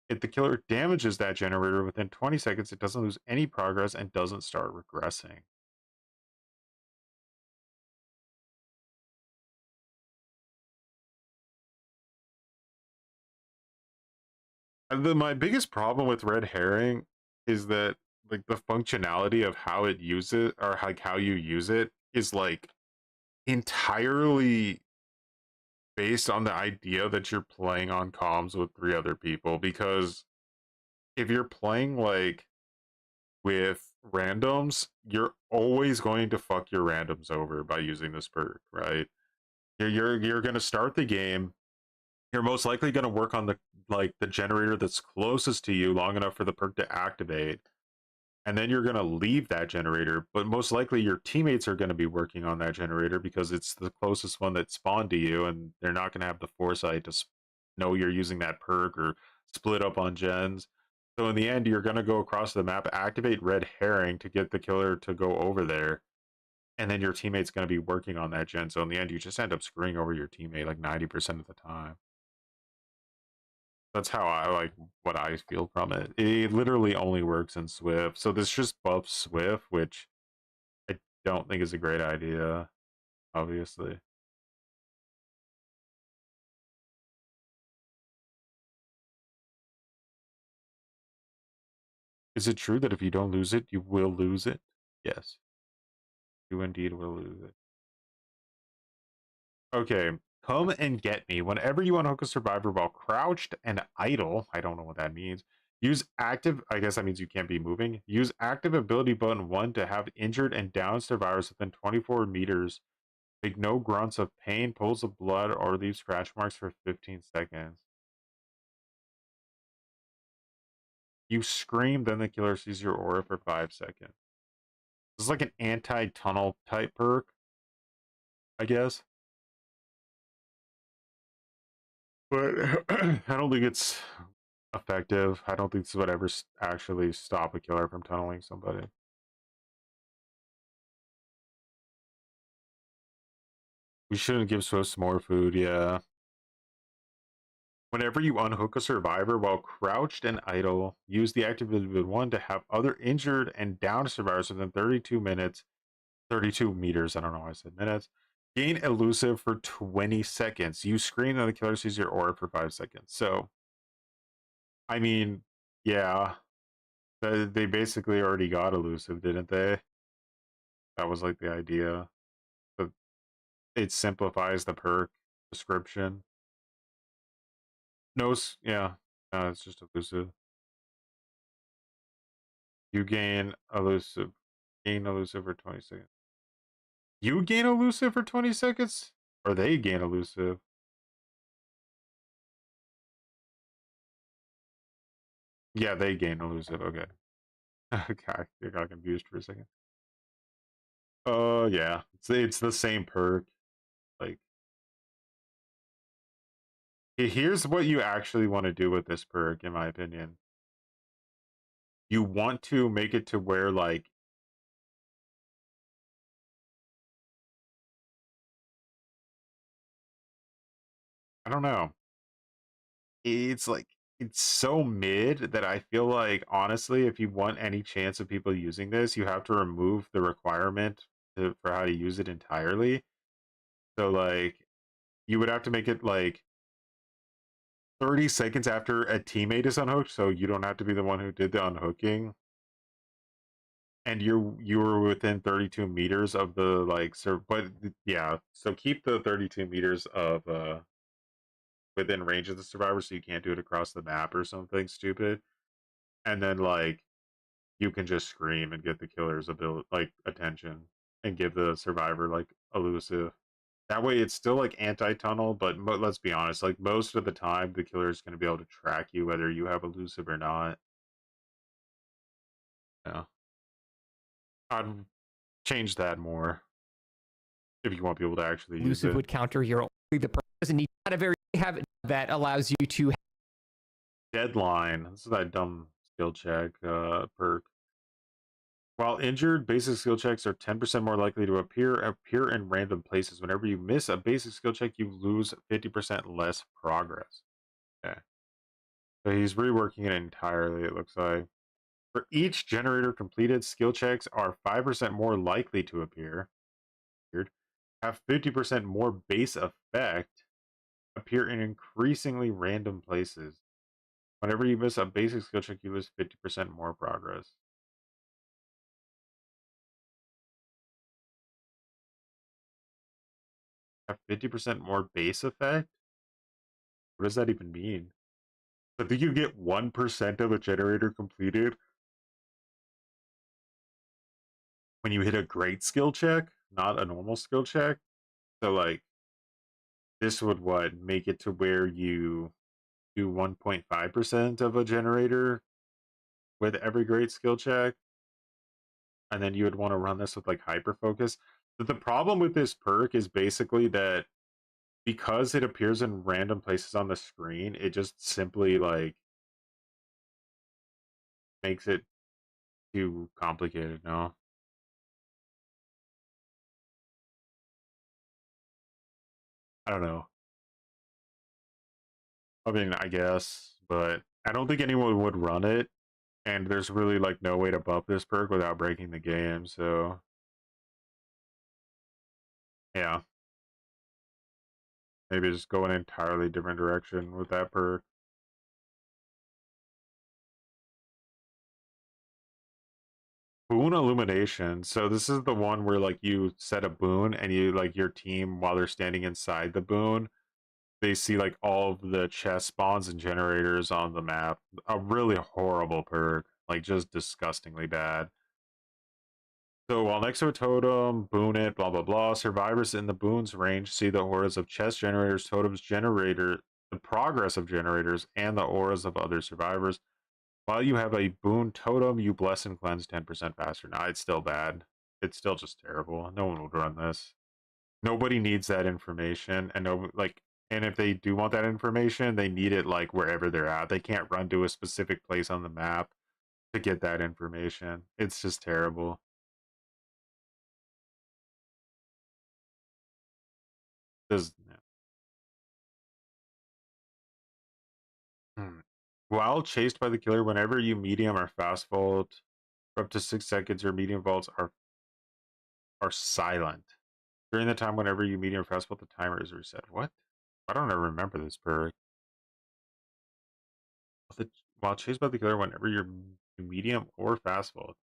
Speaker 2: If the killer damages that generator within 20 seconds, it doesn't lose any progress and doesn't start regressing. My biggest problem with red herring is that like the functionality of how it uses or like how you use it is like entirely based on the idea that you're playing on comms with 3 other people, because if you're playing like with randoms, you're always going to fuck your randoms over by using this perk, right? You're going to start the game. You're most likely going to work on the generator that's closest to you long enough for the perk to activate, and then you're going to leave that generator, but most likely your teammates are going to be working on that generator because it's the closest one that spawned to you, and they're not going to have the foresight to know you're using that perk or split up on gens. So in the end, you're going to go across the map, activate red herring to get the killer to go over there, and then your teammate's going to be working on that gen. So in the end, you just end up screwing over your teammate like 90% of the time. That's how I like what I feel from it. It literally only works in Swift. So this just buffs Swift, which I don't think is a great idea, obviously. Is it true that if you don't lose it, you will lose it? Yes. You indeed will lose it. Okay. Come and get me. Whenever you unhook a survivor while crouched and idle, I don't know what that means. Use active, I guess that means you can't be moving. Use active ability button 1 to have injured and downed survivors within 24 meters. Make no grunts of pain, pulls of blood, or leave scratch marks for 15 seconds. You scream, then the killer sees your aura for 5 seconds. This is like an anti-tunnel type perk, I guess. But I don't think it's effective. I don't think this would ever actually stop a killer from tunneling somebody. We shouldn't give Swiss more food, yeah. Whenever you unhook a survivor while crouched and idle, use the activity 1 to have other injured and downed survivors within 32 minutes, 32 meters, I don't know why I said minutes. Gain elusive for 20 seconds. You scream and the killer sees your aura for 5 seconds. So, I mean, yeah, they basically already got elusive, didn't they? That was like the idea. But it simplifies the perk description. No, yeah, no, it's just elusive. You gain elusive for 20 seconds. You gain elusive for 20 seconds? Or they gain elusive? Yeah, they gain elusive, okay. Okay, I got confused for a second. Oh, yeah. It's the same perk. Like, here's what you actually want to do with this perk, in my opinion. You want to make it to where, like, I don't know. it's like it's so mid that I feel like honestly, if you want any chance of people using this, you have to remove the requirement for how to use it entirely. So like you would have to make it like 30 seconds after a teammate is unhooked, so you don't have to be the one who did the unhooking. And you were within 32 meters of the like but yeah, so keep the 32 meters of within range of the survivor, so you can't do it across the map or something stupid. And then like you can just scream and get the killer's ability like attention and give the survivor like elusive. That way it's still like anti-tunnel, but let's be honest, like most of the time the killer is going to be able to track you whether you have elusive or not. Yeah. I'd change that more if you want people to actually use
Speaker 3: Elusive
Speaker 2: it.
Speaker 3: would counter your only the person doesn't need not a very have it that allows you to
Speaker 2: Deadline. This is that dumb skill check perk. While injured, basic skill checks are 10% more likely to appear in random places. Whenever you miss a basic skill check, you lose 50% less progress. Okay. So he's reworking it entirely, it looks like. For each generator completed, skill checks are 5% more likely to appear. Have 50% more base effect, appear in increasingly random places. Whenever you miss a basic skill check, you lose 50% more progress. Have 50% more base effect? What does that even mean? I think you get 1% of a generator completed when you hit a great skill check, not a normal skill check. So like this would make it to where you do 1.5% of a generator with every great skill check. And then you would want to run this with like hyper focus. But the problem with this perk is basically that because it appears in random places on the screen, it just simply like makes it too complicated. No, I don't know. I mean, I guess, but I don't think anyone would run it, and there's really like no way to buff this perk without breaking the game. So yeah, maybe just go an entirely different direction with that perk. Boon illumination. So this is the one where like you set a boon and you like your team while they're standing inside the boon, they see like all of the chest spawns and generators on the map. A really horrible perk, like just disgustingly bad. So while next to a totem, boon it, blah blah blah. Survivors in the boon's range see the auras of chest generators, totems, the progress of generators, and the auras of other survivors. While you have a boon totem, you bless and cleanse 10% faster. Nah, it's still bad. It's still just terrible. No one would run this. Nobody needs that information, and no, like, and if they do want that information, they need it like wherever they're at. They can't run to a specific place on the map to get that information. It's just terrible. Does While chased by the killer, whenever you medium or fast vault for up to 6 seconds, your medium vaults are silent. During the time whenever you medium or fast vault, the timer is reset. What? I don't ever remember this perk. While chased by the killer, whenever you're medium or fast vault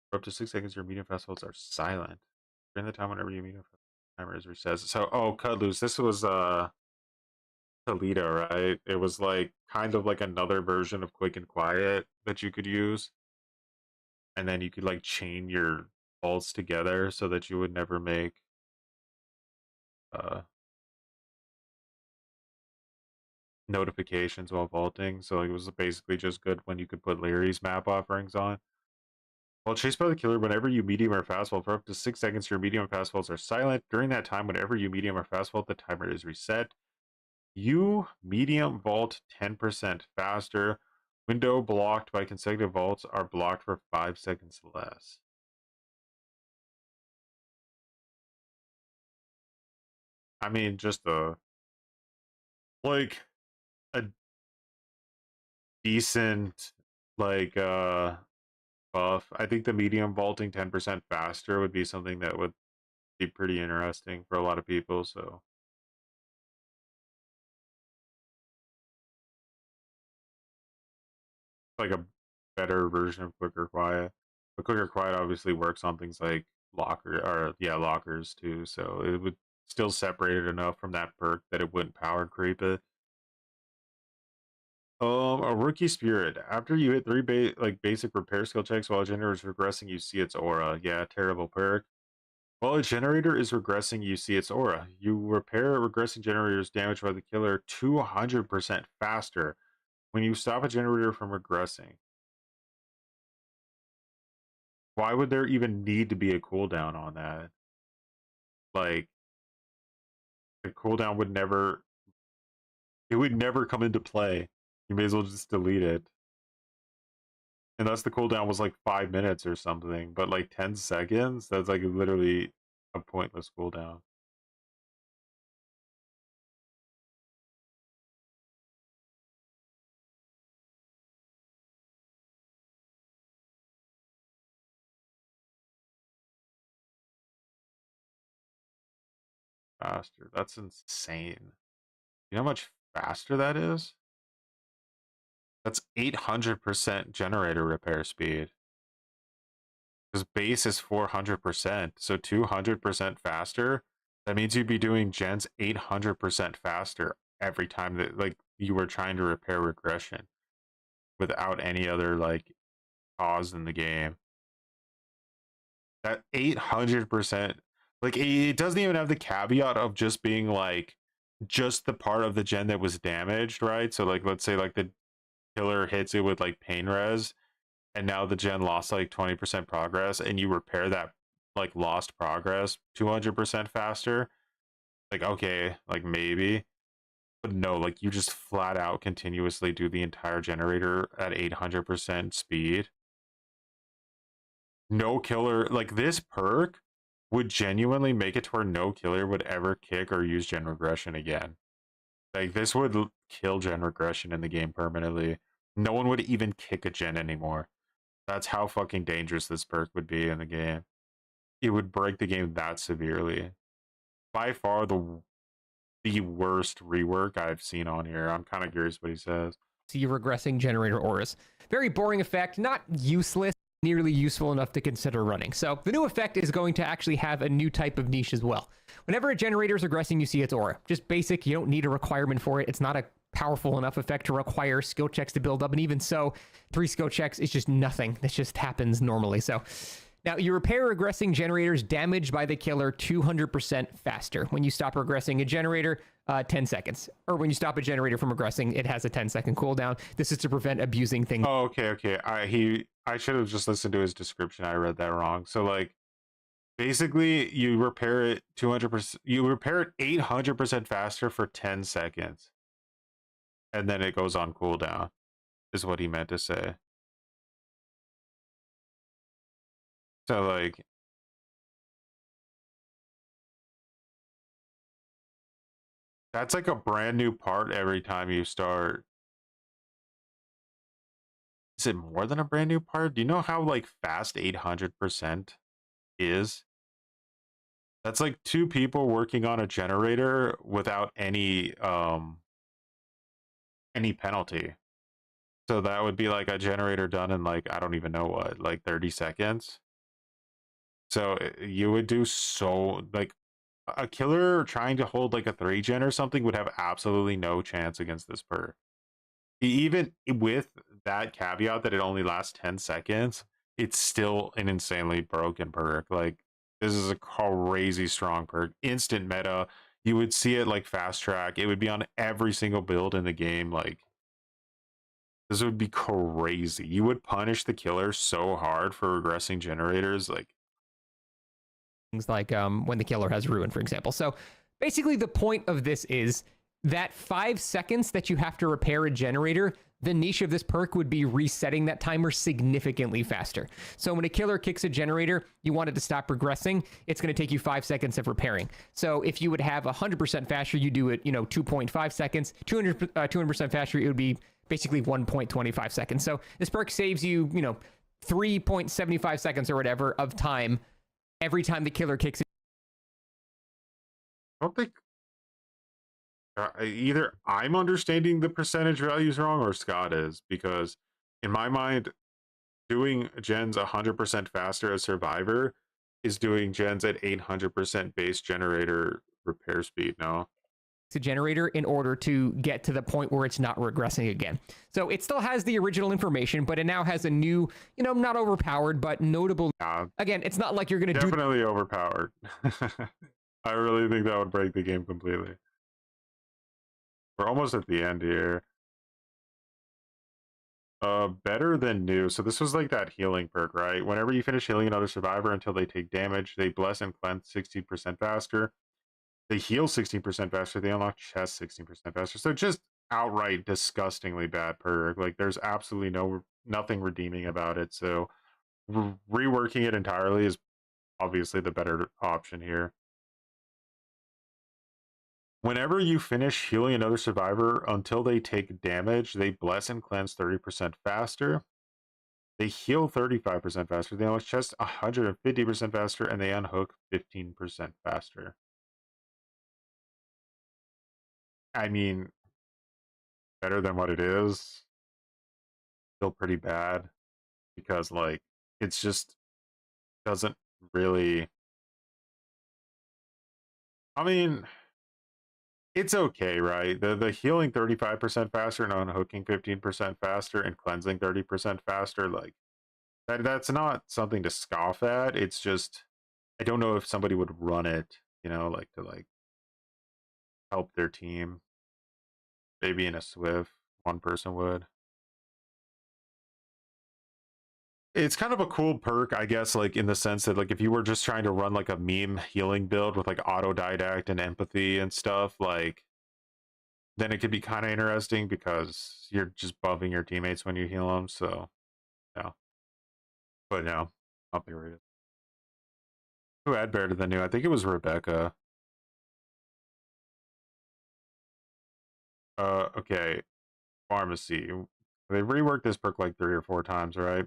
Speaker 2: for up to 6 seconds, your medium fast vaults are silent. During the time whenever you medium timer is reset. So cut loose. This was Toledo, right? It was like kind of like another version of Quick and Quiet that you could use. And then you could like chain your vaults together so that you would never make notifications while vaulting. So like, it was basically just good when you could put Larry's map offerings on. While chased by the killer, whenever you medium or fast vault for up to 6 seconds, your medium and fast vaults are silent. During that time, whenever you medium or fast vault, the timer is reset. You medium vault 10% faster. Window blocked by consecutive vaults are blocked for 5 seconds less. I mean, just a decent like buff. I think the medium vaulting 10% faster would be something that would be pretty interesting for a lot of people. So like a better version of quicker quiet. But quicker quiet obviously works on things like lockers too. So it would still separate it enough from that perk that it wouldn't power creep it. A rookie spirit. After you hit 3 basic repair skill checks while a generator is regressing, you see its aura. Yeah, terrible perk. While a generator is regressing, you see its aura. You repair a regressing generator's damage by the killer 200% faster when you stop a generator from regressing. Why would there even need to be a cooldown on that? Like, the cooldown would never come into play. You may as well just delete it. Unless the cooldown was like 5 minutes or something, but like 10 seconds, that's like literally a pointless cooldown. Faster. That's insane. You know how much faster that is? That's 800% generator repair speed. Because base is 400%, so 200% faster. That means you'd be doing gens 800% faster every time that like you were trying to repair regression without any other like cause in the game. That 800%, like it doesn't even have the caveat of just being like just the part of the gen that was damaged, right? So like let's say like the killer hits it with like pain res and now the gen lost like 20% progress and you repair that like lost progress 200% faster. Like okay, like maybe, but no, like you just flat out continuously do the entire generator at 800% speed. No killer, like this perk would genuinely make it to where no killer would ever kick or use gen regression again. Like this would kill gen regression in the game permanently. No one would even kick a gen anymore. That's how fucking dangerous this perk would be in the game. It would break the game that severely. By far the worst rework I've seen on here. I'm kind of curious what he says.
Speaker 3: See regressing generator auras. Very boring effect, not useless, nearly useful enough to consider running. So the new effect is going to actually have a new type of niche as well. Whenever a generator is regressing, you see its aura. Just basic, you don't need a requirement for it. It's not a powerful enough effect to require skill checks to build up, and even so, 3 skill checks is just nothing. That just happens normally. So now you repair regressing generators damaged by the killer 200% faster. When you stop regressing a generator, 10 seconds. Or when you stop a generator from regressing, it has a 10-second cooldown. This is to prevent abusing things.
Speaker 2: Oh, okay. I should have just listened to his description. I read that wrong. So like basically you repair it 200%, you repair it 800% faster for 10 seconds. And then it goes on cooldown, is what he meant to say. So like that's like a brand new part every time you start. Is it more than a brand new part? Do you know how like fast 800% is? That's like 2 people working on a generator without any penalty. So that would be like a generator done in like, I don't even know what, like 30 seconds. So you would do so like a killer trying to hold like a 3 gen or something would have absolutely no chance against this perk. Even with that caveat that it only lasts 10 seconds, it's still an insanely broken perk. Like this is a crazy strong perk. Instant meta. You would see it like fast track. It would be on every single build in the game. Like this would be crazy. You would punish the killer so hard for regressing generators. Like
Speaker 3: things like when the killer has ruin, for example. So basically the point of this is that 5 seconds that you have to repair a generator, the niche of this perk would be resetting that timer significantly faster. So when a killer kicks a generator, you want it to stop regressing, it's going to take you 5 seconds of repairing. So if you would have 100% faster, you do it, 2.5 seconds. 200% faster, it would be basically 1.25 seconds. So this perk saves you, 3.75 seconds or whatever of time every time the killer kicks in.
Speaker 2: I don't think either I'm understanding the percentage values wrong or Scott is, because in my mind, doing gens 100% faster as Survivor is doing gens at 800% base generator repair speed. No.
Speaker 3: A generator in order to get to the point where it's not regressing again. So it still has the original information, but it now has a new, not overpowered, but notable.
Speaker 2: Yeah,
Speaker 3: Again, it's not like you're going to do.
Speaker 2: definitely overpowered. I really think that would break the game completely. We're almost at the end here. Better than new. So this was like that healing perk, right? Whenever you finish healing another survivor until they take damage, they bless and cleanse 16% faster. They heal 16% faster. They unlock chest 16% faster. So just outright disgustingly bad perk. Like there's absolutely nothing redeeming about it. So reworking it entirely is obviously the better option here. Whenever you finish healing another survivor until they take damage, they bless and cleanse 30% faster. They heal 35% faster. They unlock chest 150% faster, and they unhook 15% faster. I mean, better than what it is. Still pretty bad because, like, it's just doesn't really. I mean, it's okay, right? The healing 35% faster and unhooking 15% faster and cleansing 30% faster, like that's not something to scoff at. It's just I don't know if somebody would run it, like to help their team. Maybe in a Swift, one person would. It's kind of a cool perk, I guess, like in the sense that like if you were just trying to run like a meme healing build with like autodidact and empathy and stuff, like then it could be kind of interesting because you're just buffing your teammates when you heal them. So, yeah. But no, I'll be read it. Who had better than new? I think it was Rebecca. Okay. Pharmacy. They reworked this perk like 3 or 4 times, right?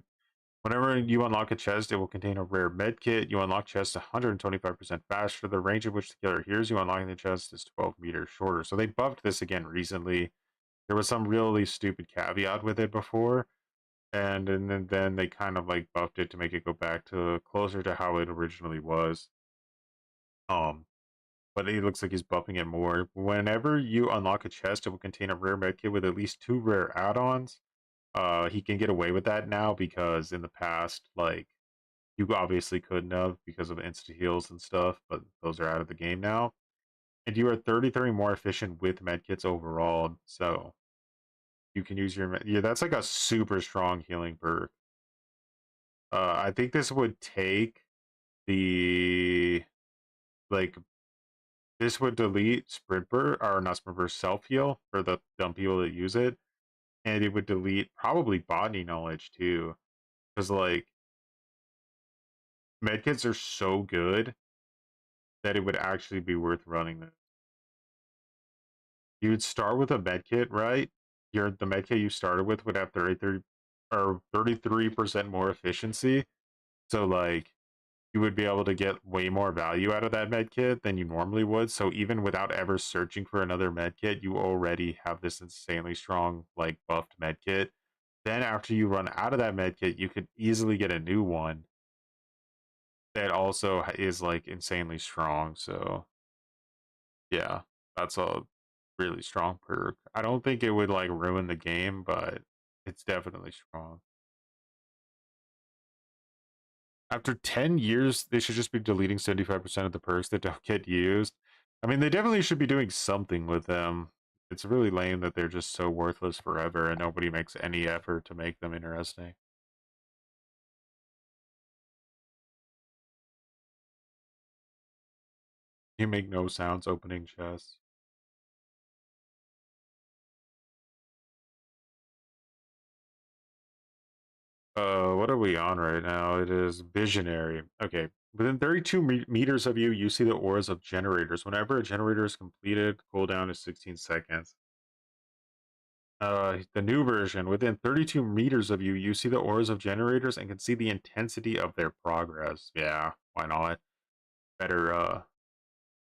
Speaker 2: Whenever you unlock a chest, it will contain a rare med kit. You unlock chests 125% faster. The range at which the killer hears you unlocking the chest is 12 meters shorter. So they buffed this again recently. There was some really stupid caveat with it before, and then they kind of like buffed it to make it go back to closer to how it originally was. But it looks like he's buffing it more. Whenever you unlock a chest, it will contain a rare med kit with at least 2 rare add-ons. He can get away with that now because in the past, like, you obviously couldn't have because of insta heals and stuff, but those are out of the game now. And you are 33 more efficient with medkits overall, so you can use your yeah, that's like a super strong healing perk. I think this would take the this would delete sprint burst, or not sprint burst, self heal for the dumb people that use it. And it would delete probably botany knowledge too, because like medkits are so good that it would actually be worth running this. You would start with a medkit, right? The medkit you started with would have 33% more efficiency. So like you would be able to get way more value out of that medkit than you normally would. So even without ever searching for another medkit, you already have this insanely strong, like, buffed medkit. Then after you run out of that medkit, you could easily get a new one that also is like insanely strong. So yeah, that's a really strong perk. I don't think it would like ruin the game, but it's definitely strong. After 10 years, they should just be deleting 75% of the perks that don't get used. I mean, they definitely should be doing something with them. It's really lame that they're just so worthless forever and nobody makes any effort to make them interesting. You make no sounds opening chests. What are we on right now? It is visionary. Okay. Within 32 meters of you, you see the auras of generators. Whenever a generator is completed, cooldown is 16 seconds. The new version, within 32 meters of you, you see the auras of generators and can see the intensity of their progress. Yeah, why not? Better,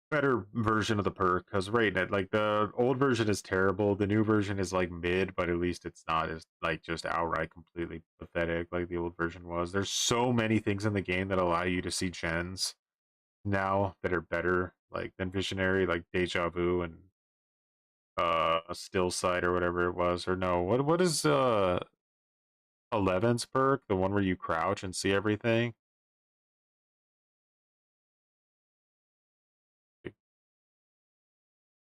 Speaker 2: better version of the perk, because right, like the old version is terrible. The new version is like mid, but at least it's not as like just outright completely pathetic like the old version was. There's so many things in the game that allow you to see gens now that are better, like than Visionary, like Deja Vu and a Still Sight or whatever it was. Or no, what is 11's perk, the one where you crouch and see everything?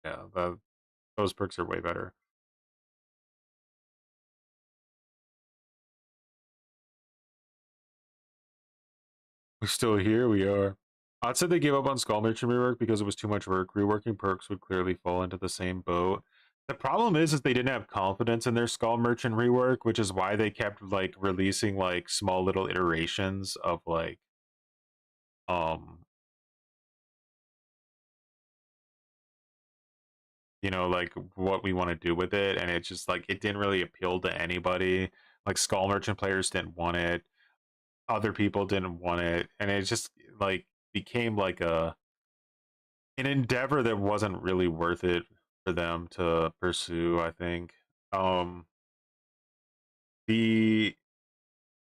Speaker 2: Yeah, those perks are way better. We're still here, we are. I'd say they gave up on Skull Merchant rework because it was too much work. Reworking perks would clearly fall into the same boat. The problem is they didn't have confidence in their Skull Merchant rework, which is why they kept like releasing like small little iterations of like you know, like what we want to do with it, and it just like it didn't really appeal to anybody. Like Skull Merchant players didn't want it, other people didn't want it, and it just like became like an endeavor that wasn't really worth it for them to pursue, I think. Um the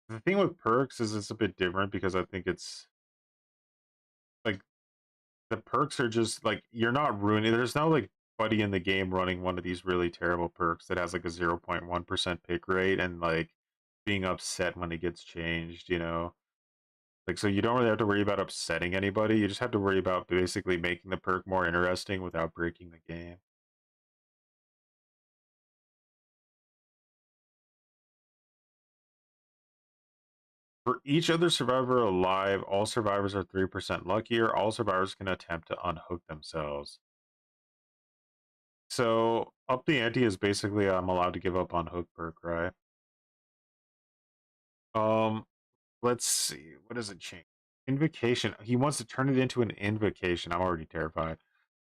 Speaker 2: the thing with perks is it's a bit different because I think it's like the perks are just like you're not ruining. There's no like buddy in the game running one of these really terrible perks that has like a 0.1% pick rate and like being upset when it gets changed, you know? Like, so you don't really have to worry about upsetting anybody. You just have to worry about basically making the perk more interesting without breaking the game. For each other survivor alive, all survivors are 3% luckier. All survivors can attempt to unhook themselves. So, up the ante is basically I'm allowed to give up on hook perk, right? Let's see. What does it change? Invocation. He wants to turn it into an invocation. I'm already terrified.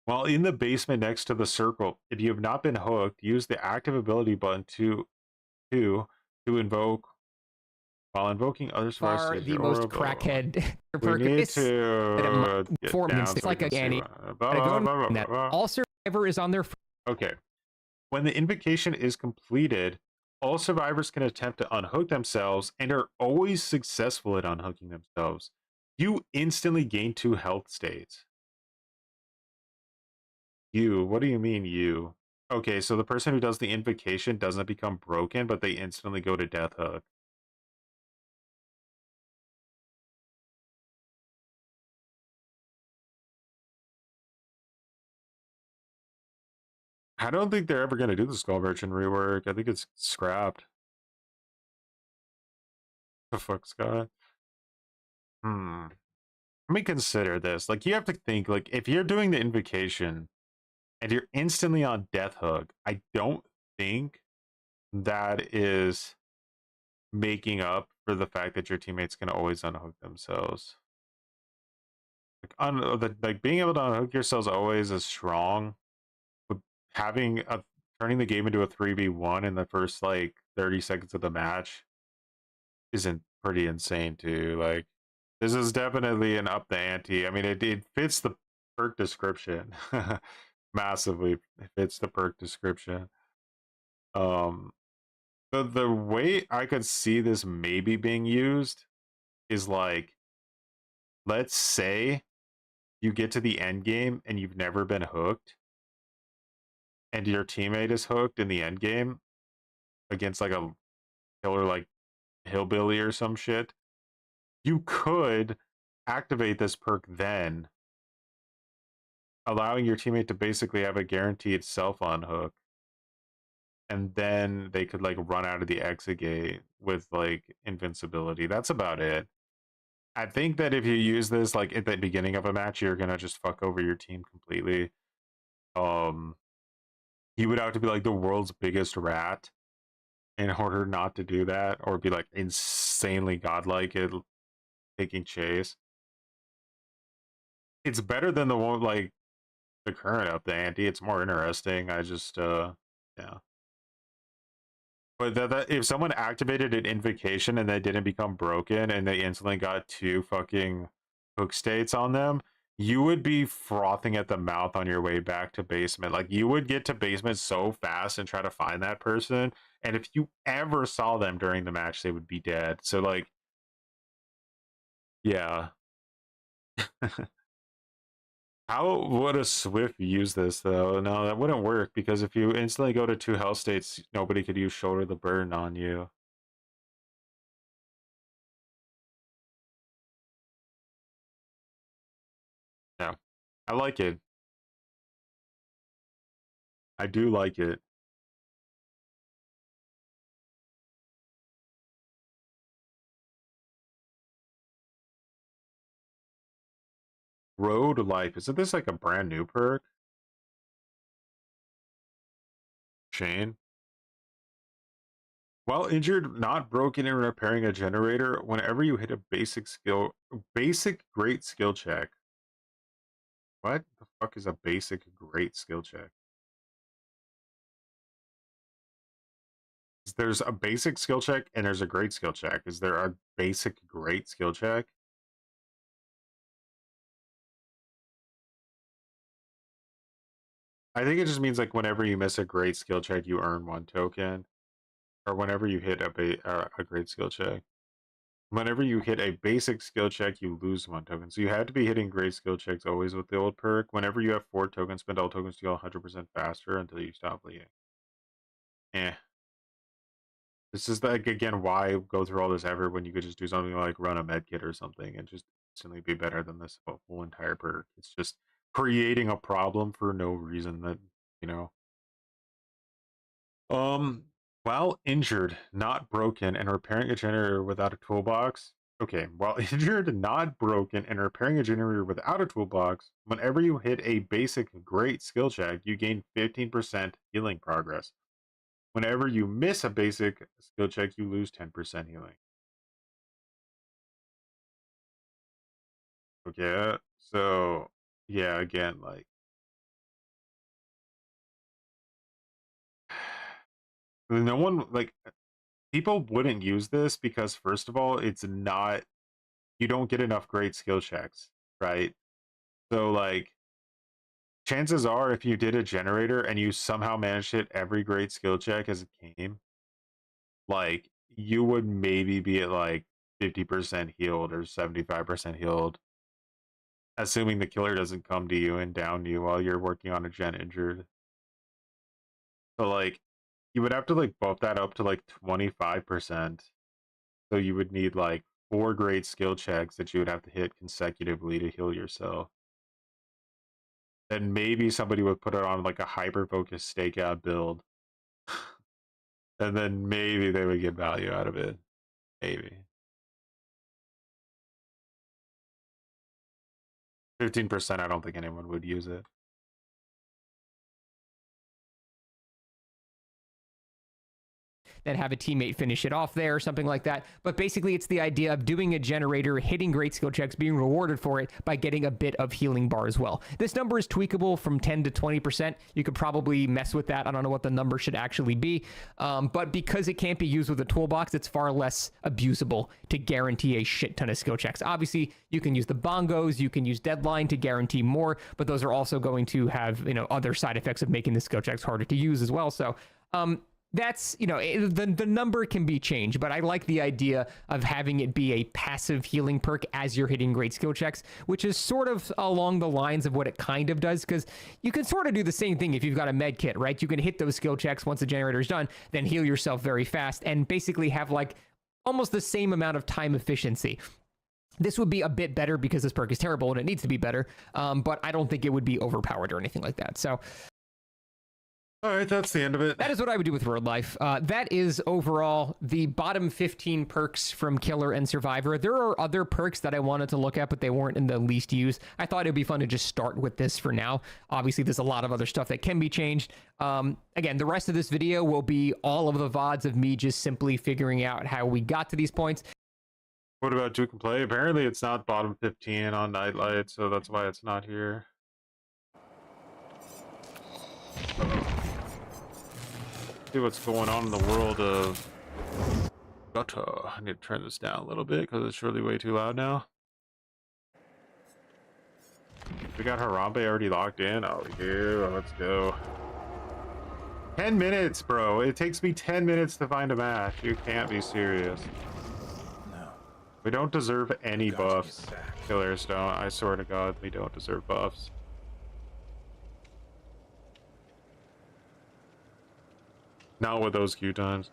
Speaker 2: While in the basement next to the circle, if you have not been hooked, use the active ability button to invoke. While invoking other survivors,
Speaker 3: Far
Speaker 2: use
Speaker 3: the
Speaker 2: your
Speaker 3: most
Speaker 2: aura, blah, blah, blah.
Speaker 3: crackhead
Speaker 2: We
Speaker 3: perk
Speaker 2: need
Speaker 3: is that it
Speaker 2: to
Speaker 3: might
Speaker 2: get
Speaker 3: form
Speaker 2: down
Speaker 3: instant.
Speaker 2: so we
Speaker 3: Like a
Speaker 2: can see
Speaker 3: Annie.
Speaker 2: what- blah, blah, blah, blah,
Speaker 3: That
Speaker 2: blah.
Speaker 3: all survivor is on their
Speaker 2: Okay. When the invocation is completed, all survivors can attempt to unhook themselves and are always successful at unhooking themselves. You instantly gain 2 health states. You? What do you mean you? Okay, so the person who does the invocation doesn't become broken, but they instantly go to death hook. I don't think they're ever going to do the Skull Merchant rework. I think it's scrapped. The fuck, Scott? Let me consider this. Like, you have to think, like, if you're doing the invocation and you're instantly on death hook, I don't think that is making up for the fact that your teammates can always unhook themselves. Like being able to unhook yourselves always is strong. But turning the game into a 3v1 in the first like 30 seconds of the match isn't pretty insane too. Like, this is definitely an up the ante. I mean, it fits the perk description massively. It fits the perk description. The way I could see this maybe being used is like, let's say you get to the end game and you've never been hooked, and your teammate is hooked in the end game against like a killer like hillbilly or some shit. You could activate this perk then, allowing your teammate to basically have a guaranteed self unhook, and then they could like run out of the exit gate with like invincibility. That's about it. I think that if you use this like at the beginning of a match, you're gonna just fuck over your team completely. You would have to be like the world's biggest rat in order not to do that, or be like insanely godlike at taking chase. It's better than the one like the current up the ante. It's more interesting. I just yeah. But if someone activated an invocation and they didn't become broken and they instantly got 2 fucking hook states on them, you would be frothing at the mouth on your way back to basement. Like, you would get to basement so fast and try to find that person. And if you ever saw them during the match, they would be dead. So, like, yeah. How would a Swift use this, though? No, that wouldn't work, because if you instantly go to 2 health states, nobody could use Shoulder the Burden on you. Yeah. I like it. I do like it. Road Life. Isn't this like a brand new perk? Shane? While injured, not broken, and repairing a generator, whenever you hit a basic great skill check. What the fuck is a basic great skill check? There's a basic skill check and there's a great skill check. Is there a basic great skill check? I think it just means like whenever you miss a great skill check, you earn 1 token. Or whenever you hit a great skill check. Whenever you hit a basic skill check, you lose 1 token. So you have to be hitting great skill checks always with the old perk. Whenever you have 4 tokens, spend all tokens to heal 100% faster until you stop bleeding. Eh. This is like, again, why go through all this effort when you could just do something like run a med kit or something and just instantly be better than this whole entire perk. It's just creating a problem for no reason that, you know. While injured, not broken, and repairing a generator without a toolbox. Okay, while injured, not broken, and repairing a generator without a toolbox, whenever you hit a basic great skill check, you gain 15% healing progress. Whenever you miss a basic skill check, you lose 10% healing. Okay, so yeah, again, like, no one, like, people wouldn't use this because, first of all, it's not, you don't get enough great skill checks, right? So, like, chances are if you did a generator and you somehow managed to hit every great skill check as it came, like, you would maybe be at like 50% healed or 75% healed, assuming the killer doesn't come to you and down you while you're working on a gen injured. So, like, you would have to like bump that up to like 25%. So you would need like 4 great skill checks that you would have to hit consecutively to heal yourself. Then maybe somebody would put it on like a hyper-focused stakeout build. And then maybe they would get value out of it. Maybe. 15%, I don't think anyone would use it.
Speaker 3: Then have a teammate finish it off there or something like that. But basically, it's the idea of doing a generator, hitting great skill checks, being rewarded for it by getting a bit of healing bar as well. This number is tweakable from 10 to 20%. You could probably mess with that. I don't know what the number should actually be. But because it can't be used with a toolbox, it's far less abusable to guarantee a shit ton of skill checks. Obviously, you can use the bongos, you can use deadline to guarantee more, but those are also going to have, you know, other side effects of making the skill checks harder to use as well. So, that's, you know, the number can be changed, but I like the idea of having it be a passive healing perk as you're hitting great skill checks, which is sort of along the lines of what it kind of does, because you can sort of do the same thing if you've got a med kit, right? You can hit those skill checks once the generator is done, then heal yourself very fast and basically have like almost the same amount of time efficiency. This would be a bit better because this perk is terrible and it needs to be better, but I don't think it would be overpowered or anything like that. So
Speaker 2: all right, that's the end of it.
Speaker 3: that is what I would do with Road Life. That is overall the bottom 15 perks from Killer and Survivor. There are other perks that I wanted to look at, but they weren't in the least used. I thought it'd be fun to just start with this for now. Obviously, there's a lot of other stuff that can be changed. Again, the rest of this video will be all of the VODs of me just simply figuring out how we got to these points.
Speaker 2: What about Duke and Play? Apparently it's not bottom 15 on Nightlight, so that's why it's not here. See what's going on in the world of gutter. I need to turn this down a little bit because it's really way too loud now. We got Harambe already locked in. Oh yeah, let's go. 10 minutes, bro. It takes me 10 minutes to find a match. You can't be serious.
Speaker 5: No.
Speaker 2: We don't deserve any
Speaker 5: Got to get
Speaker 2: buffs.
Speaker 5: back.
Speaker 2: Killers don't. I swear to God, we don't deserve buffs. Not with those Q times.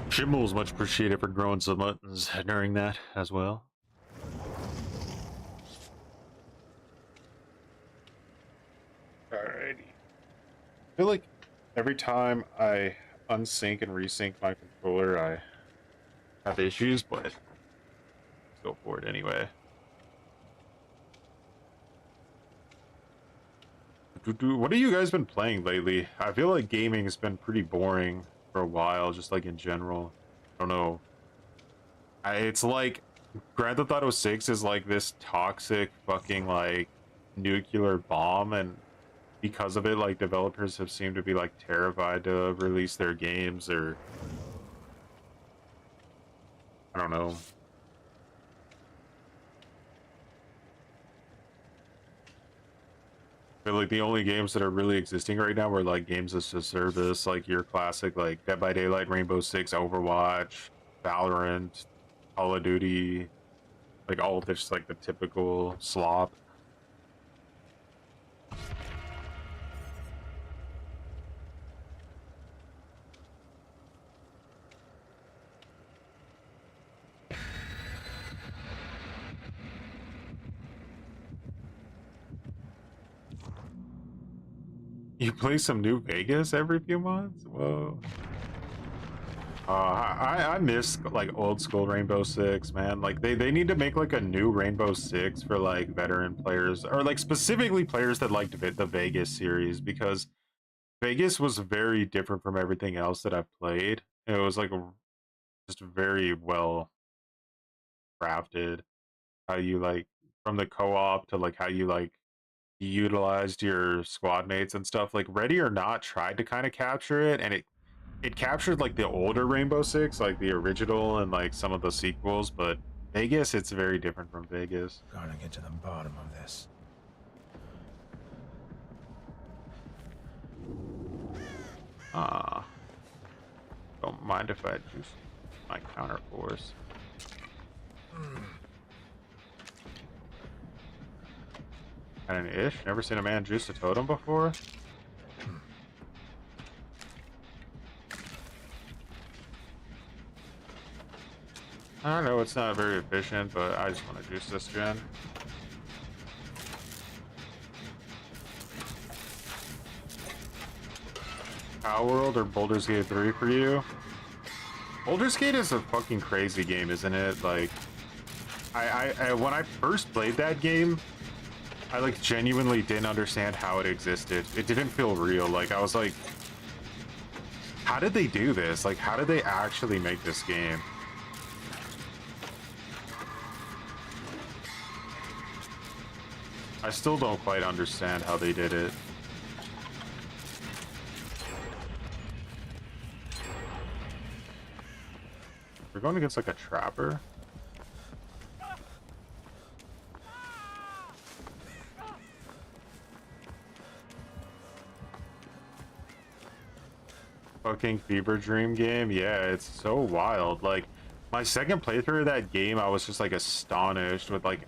Speaker 2: Shimmel's much appreciated for growing some buttons during that as well. Alrighty. I feel like every time I unsync and resync my controller, I have issues, but let's go for it anyway. What have you guys been playing lately? I feel like gaming has been pretty boring for a while, just like in general. I don't know. It's like Grand Theft Auto 6 is like this toxic fucking like nuclear bomb, and because of it, like developers have seemed to be like terrified to release their games, or I don't know. I feel like the only games that are really existing right now are like games as a service, like your classic like Dead by Daylight, Rainbow Six, Overwatch, Valorant, Call of Duty, like all of this, like the typical slop. You play some New Vegas every few months? Whoa. I miss like old school Rainbow Six, man. Like they need to make like a new Rainbow Six for like veteran players, or like specifically players that liked the Vegas series, because Vegas was very different from everything else that I've played. It was like just very well crafted. How you like from the co-op to like how you like utilized your squad mates and stuff. Like Ready or Not tried to kind of capture it, and it captured like the older Rainbow Six, like the original and like some of the sequels, but Vegas, it's very different from Vegas.
Speaker 5: Gotta get to the bottom of this.
Speaker 2: Don't mind if I use my counter force. Got an ish? Never seen a man juice a totem before? I know it's not very efficient, but I just want to juice this gen. Power World or Baldur's Gate 3 for you? Baldur's Gate is a fucking crazy game, isn't it? Like, I when I first played that game, I like genuinely didn't understand how it existed. It didn't feel real. Like I was like, how did they do this? Like, how did they actually make this game? I still don't quite understand how they did it. We're going against like a trapper. Fucking fever dream game. Yeah, it's so wild. Like my second playthrough of that game, I was just like astonished with like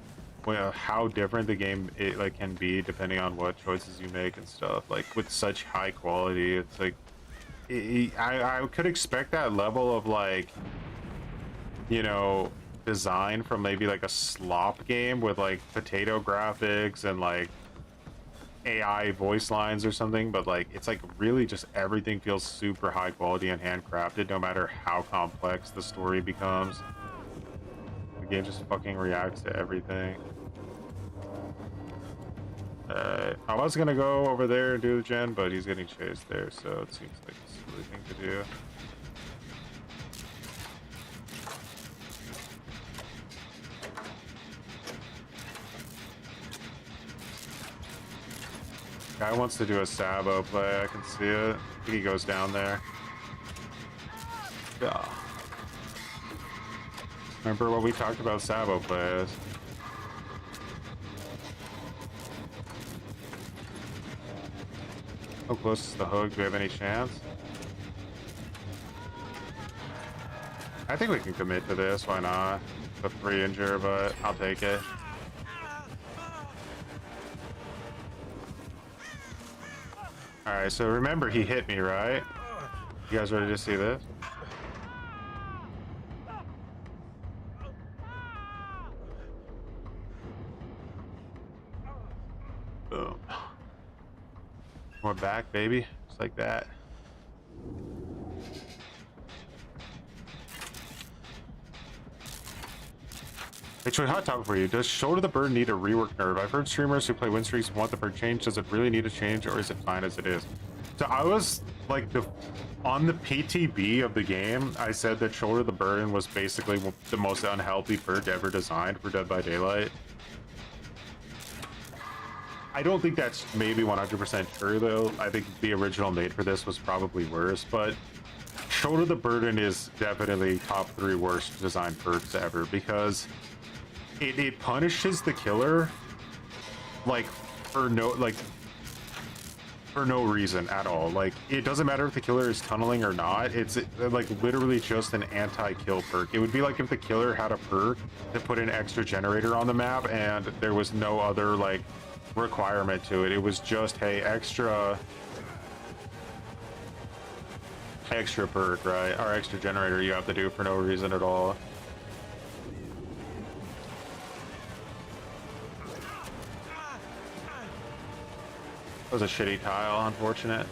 Speaker 2: how different the game like can be depending on what choices you make and stuff. Like with such high quality, it's like I could expect that level of like, you know, design from maybe like a slop game with like potato graphics and like AI voice lines or something, but like it's like really just everything feels super high quality and handcrafted, no matter how complex the story becomes. The game just fucking reacts to everything. I was gonna go over there and do the gen, but he's getting chased there, so it seems like it's a silly thing to do. Guy wants to do a Sabo play. I can see it. I think he goes down there. Yeah. Remember what we talked about Sabo plays? How close is the hook? Do we have any chance? I think we can commit to this. Why not? The 3 injure, but I'll take it. Alright, so remember he hit me, right? You guys ready to see this? Boom. We're back, baby. Just like that. Actually, hot topic for you. Does Shoulder the Bird need a rework nerve? I've heard streamers who play win streaks want the bird changed. Does it really need a change, or is it fine as it is? So I was like, on the PTB of the game, I said that Shoulder the Burden was basically the most unhealthy bird ever designed for Dead by Daylight. I don't think that's maybe 100% true, though. I think the original mate for this was probably worse, but Shoulder the Burden is definitely top 3 worst designed perks ever, because it punishes the killer like for no reason at all. Like, it doesn't matter if the killer is tunneling or not. It's like literally just an anti-kill perk. It would be like if the killer had a perk to put an extra generator on the map and there was no other like requirement to it. It was just, hey, extra perk, right? Or extra generator you have to do for no reason at all. That was a shitty tile, unfortunate.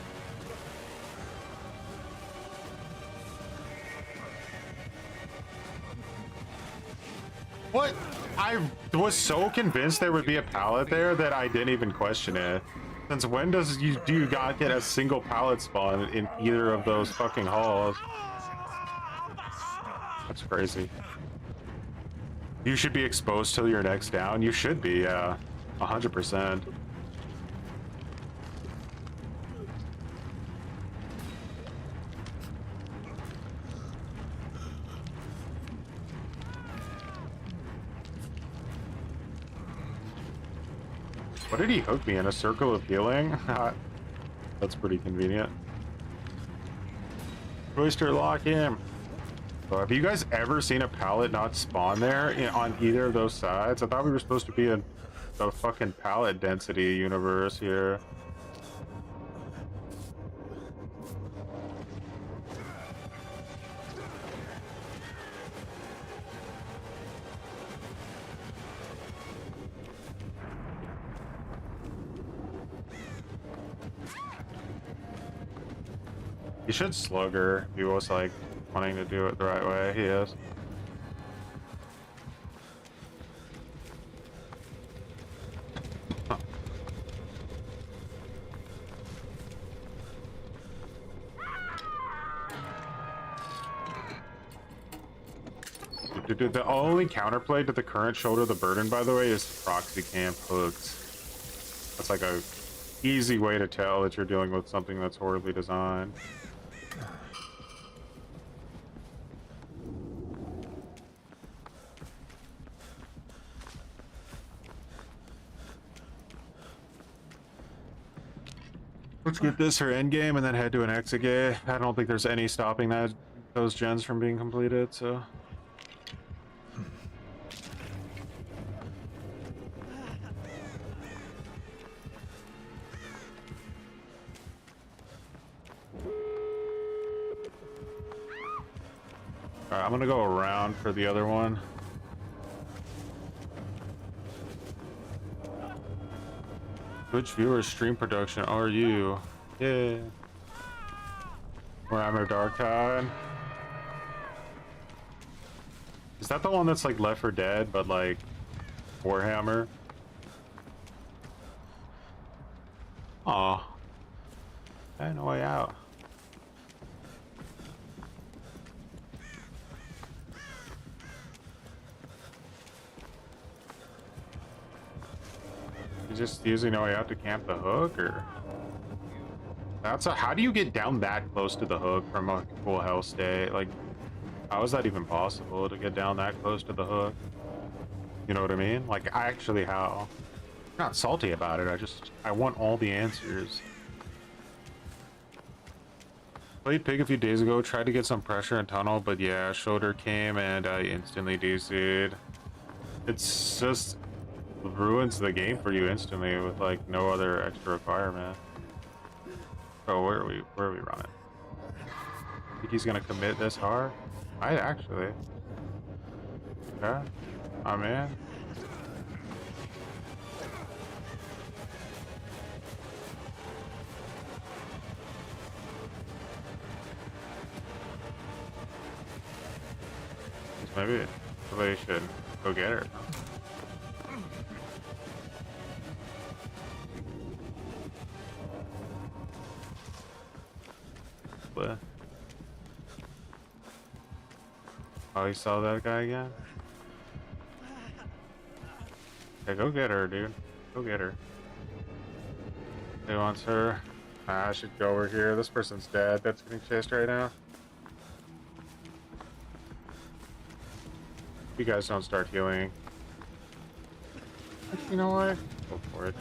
Speaker 2: What? I was so convinced there would be a pallet there that I didn't even question it. Since when do you not get a single pallet spawn in either of those fucking halls? That's crazy. You should be exposed till your next down. You should be, yeah, 100%. What did he hook me in? A circle of healing? That's pretty convenient. Royster, lock him. So have you guys ever seen a pallet not spawn there on either of those sides? I thought we were supposed to be in the fucking pallet density universe here. He should slug her if he was like wanting to do it the right way. He is. Huh. The only counterplay to the current Shoulder the Burden, by the way, is proxy camp hooks. That's like a easy way to tell that you're dealing with something that's horribly designed. Let's get this her end game and then head to an exit gate. I don't think there's any stopping those gens from being completed, so. Alright, I'm gonna go around for the other one. Twitch viewer stream production, are you? Yeah. Warhammer Dark Tide. Is that the one that's like Left 4 Dead, but like Warhammer? Aw. I no way out. Just using no way out to camp the hook, or? How do you get down that close to the hook from a full health state? Like, how is that even possible to get down that close to the hook? You know what I mean? Like, actually, how? I'm not salty about it. I want all the answers. Played Pig a few days ago, tried to get some pressure in tunnel, but yeah, shoulder came and I instantly DC'd. It's just ruins the game for you instantly with like no other extra requirement. Oh, where are we running? Think he's gonna commit this hard? Might actually. Okay. I'm in. Maybe somebody should go get her. What? Oh, you saw that guy again? Hey, go get her, dude. Go get her. He wants her. I should go over here. This person's dead. That's getting chased right now. You guys don't start healing. You know what? Go for it.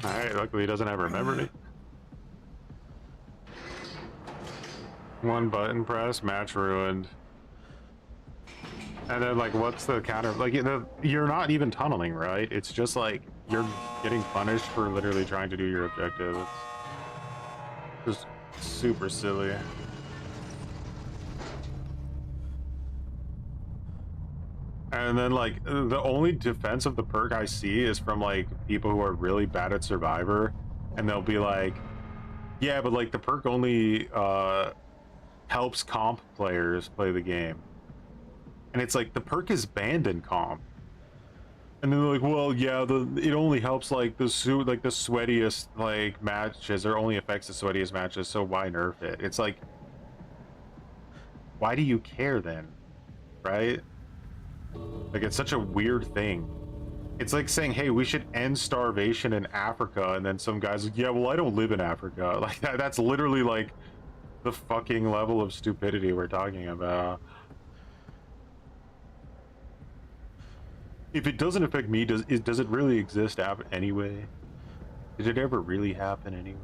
Speaker 2: Alright, luckily he doesn't have remember me. One button press, match ruined. And then, like, what's the counter? Like, you're not even tunneling, right? It's just like you're getting punished for literally trying to do your objective. It's just super silly. And then, like, the only defense of the perk I see is from, like, people who are really bad at Survivor. And they'll be like, yeah, but, like, the perk only helps comp players play the game. And it's like, the perk is banned in comp. And then they're like, well, yeah, it only helps, like, the sweatiest, like, matches, or only affects the sweatiest matches, so why nerf it? It's like, why do you care then? Right? Like, it's such a weird thing. It's like saying, hey, we should end starvation in Africa, and then some guy's like, yeah, well, I don't live in Africa. Like, that's literally, like, the fucking level of stupidity we're talking about. If it doesn't affect me, does it really exist anyway? Did it ever really happen anyway?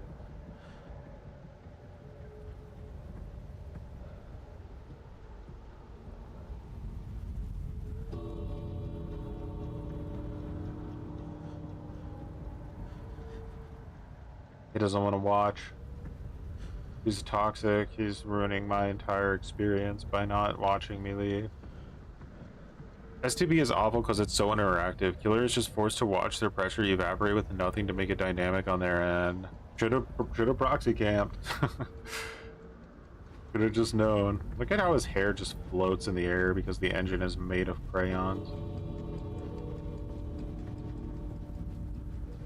Speaker 2: He doesn't want to watch. He's toxic. He's ruining my entire experience by not watching me leave. STB is awful because it's so interactive. Killer is just forced to watch their pressure evaporate with nothing to make it dynamic on their end. Should have proxy camped. Could have just known. Look at how his hair just floats in the air because the engine is made of crayons.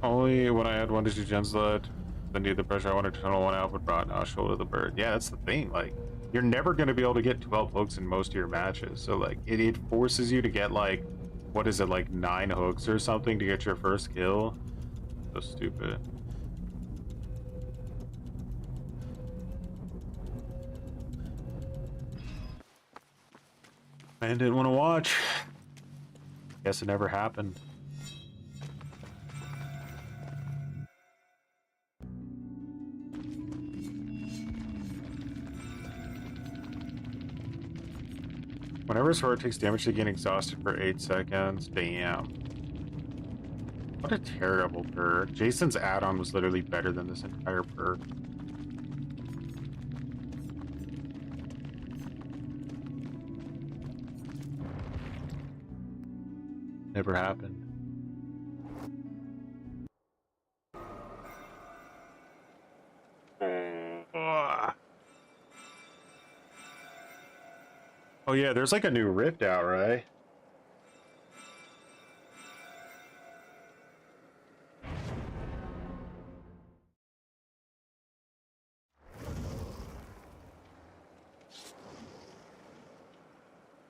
Speaker 2: Only when I had 1 to 2 gens left, then need the pressure I wanted to tunnel one out, but brought now shoulder the bird. Yeah, that's the thing. Like, you're never going to be able to get 12 hooks in most of your matches. So, like, it forces you to get, like, what is it, like 9 hooks or something to get your first kill. So stupid. Man didn't want to watch. Guess it never happened. Whenever sword takes damage, they get exhausted for 8 seconds. Damn. What a terrible perk. Jason's add-on was literally better than this entire perk. Never happened. Oh yeah, there's like a new rift out, right?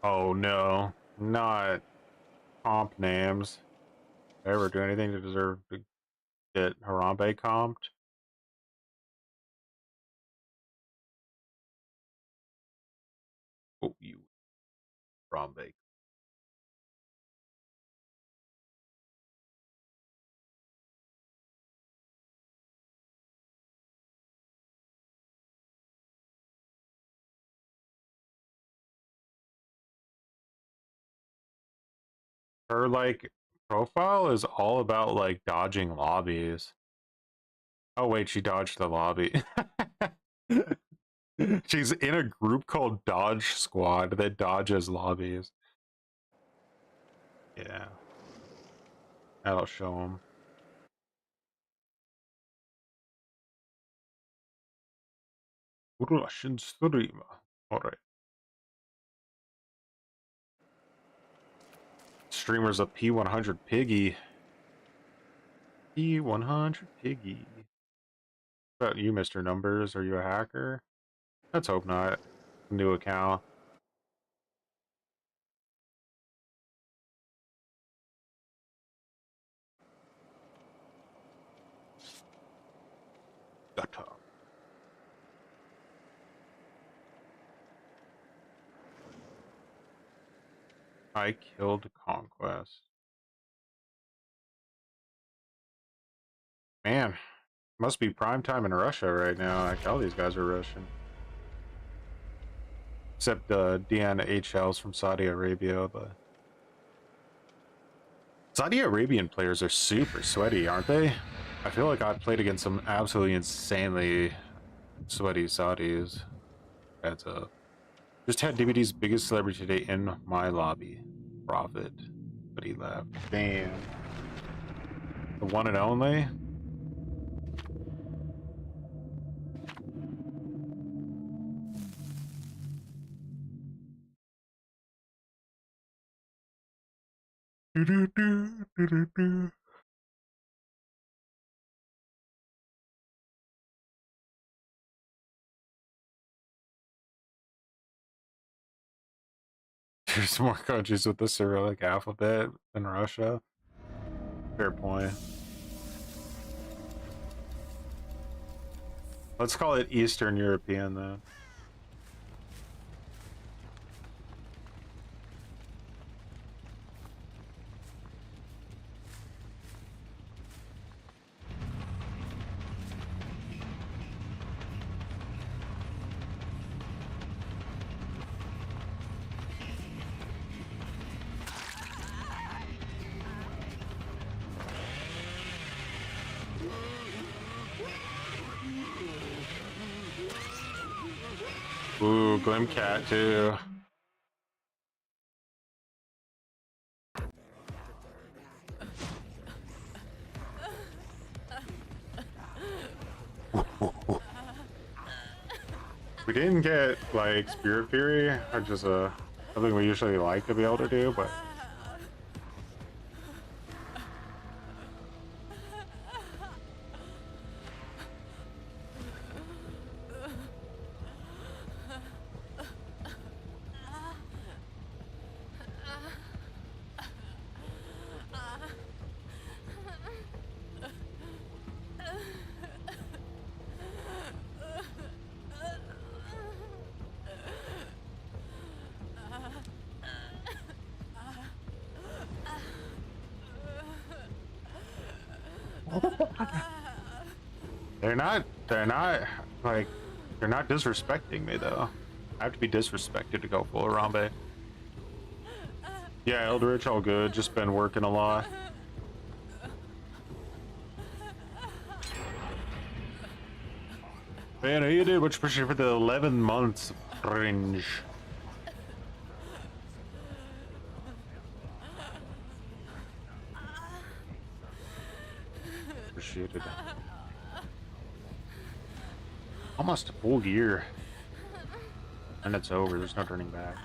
Speaker 2: Oh no, not comp names. Did I ever do anything to deserve to get Harambe comped? Oh, you Harambe. Her like profile is all about like dodging lobbies. Oh wait, she dodged the lobby. She's in a group called Dodge Squad that dodges lobbies. Yeah, that'll show them. Russian streamer. All right. Streamer's a P100 piggy. P100 piggy. What about you, Mr. Numbers? Are you a hacker? Let's hope not. New account. Gotcha. I killed Conquest. Man, must be prime time in Russia right now. Like, all these guys are Russian. Except DNHLs from Saudi Arabia, but Saudi Arabian players are super sweaty, aren't they? I feel like I've played against some absolutely insanely sweaty Saudis. That's just had DVD's biggest celebrity today in my lobby. Profit. But he left. Damn. The one and only? There's more countries with the Cyrillic alphabet than Russia. Fair point. Let's call it Eastern European then. Ooh, Glimcat too. We didn't get like Spirit Fury, which is something we usually like to be able to do, but they're not disrespecting me though. I have to be disrespected to go full Harambe. Yeah, Eldritch, all good. Just been working a lot. Man, how you doing? Much appreciated for the 11 months fringe. Appreciated. Almost a full year. And it's over. There's no turning back.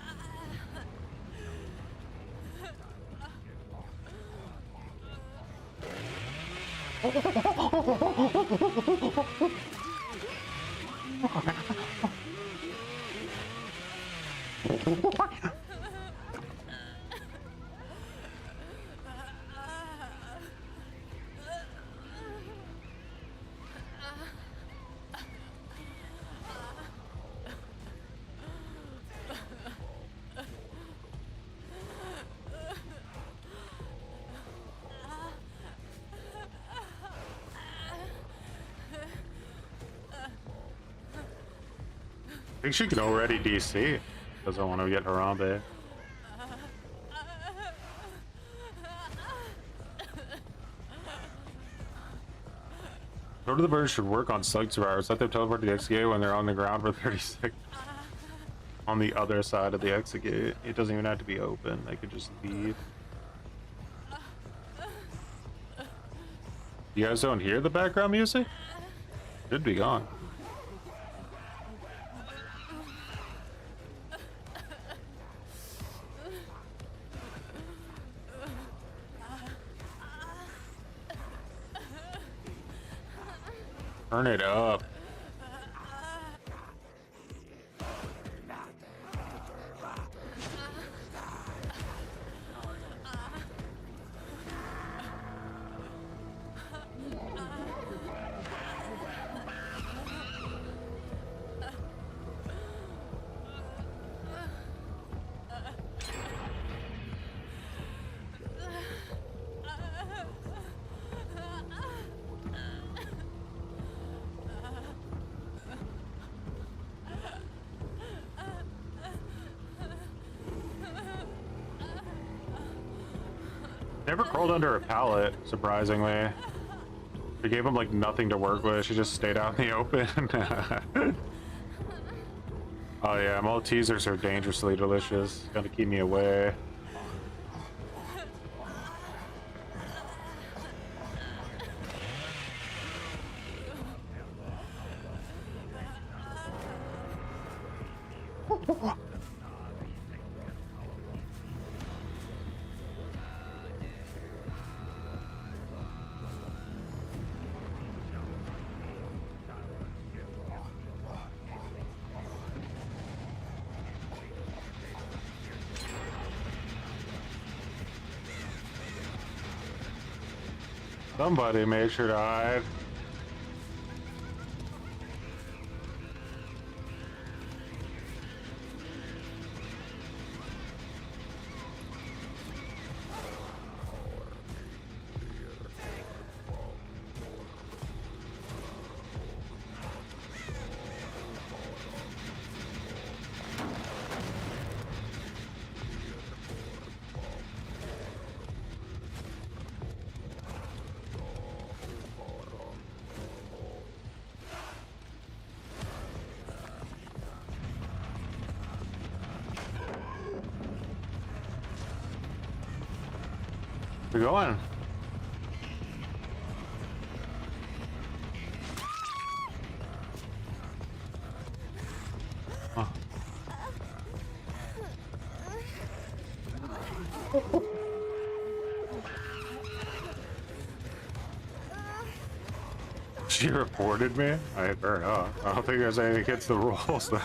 Speaker 2: think she can already DC. Doesn't want to get Harambe. Go to the bird should work on slug survivors. Let them teleport to the exit gate when they're on the ground for 30 seconds. On the other side of the exit gate. It doesn't even have to be open. They could just leave. You guys don't hear the background music? Should be gone. Turn it up. Never crawled under a pallet, surprisingly. They gave him like nothing to work with. She just stayed out in the open. Oh yeah, Maltesers are dangerously delicious. Gotta keep me away. Somebody made sure to hide. We're going. Huh. She reported me? I fair enough. I don't think there's anything against the rules though.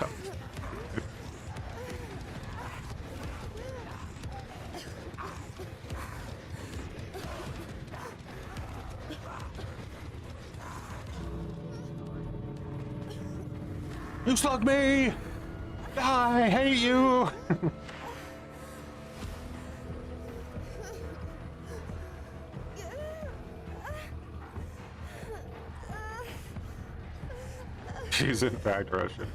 Speaker 2: You slugged me! I hate you! She's in fact Russian.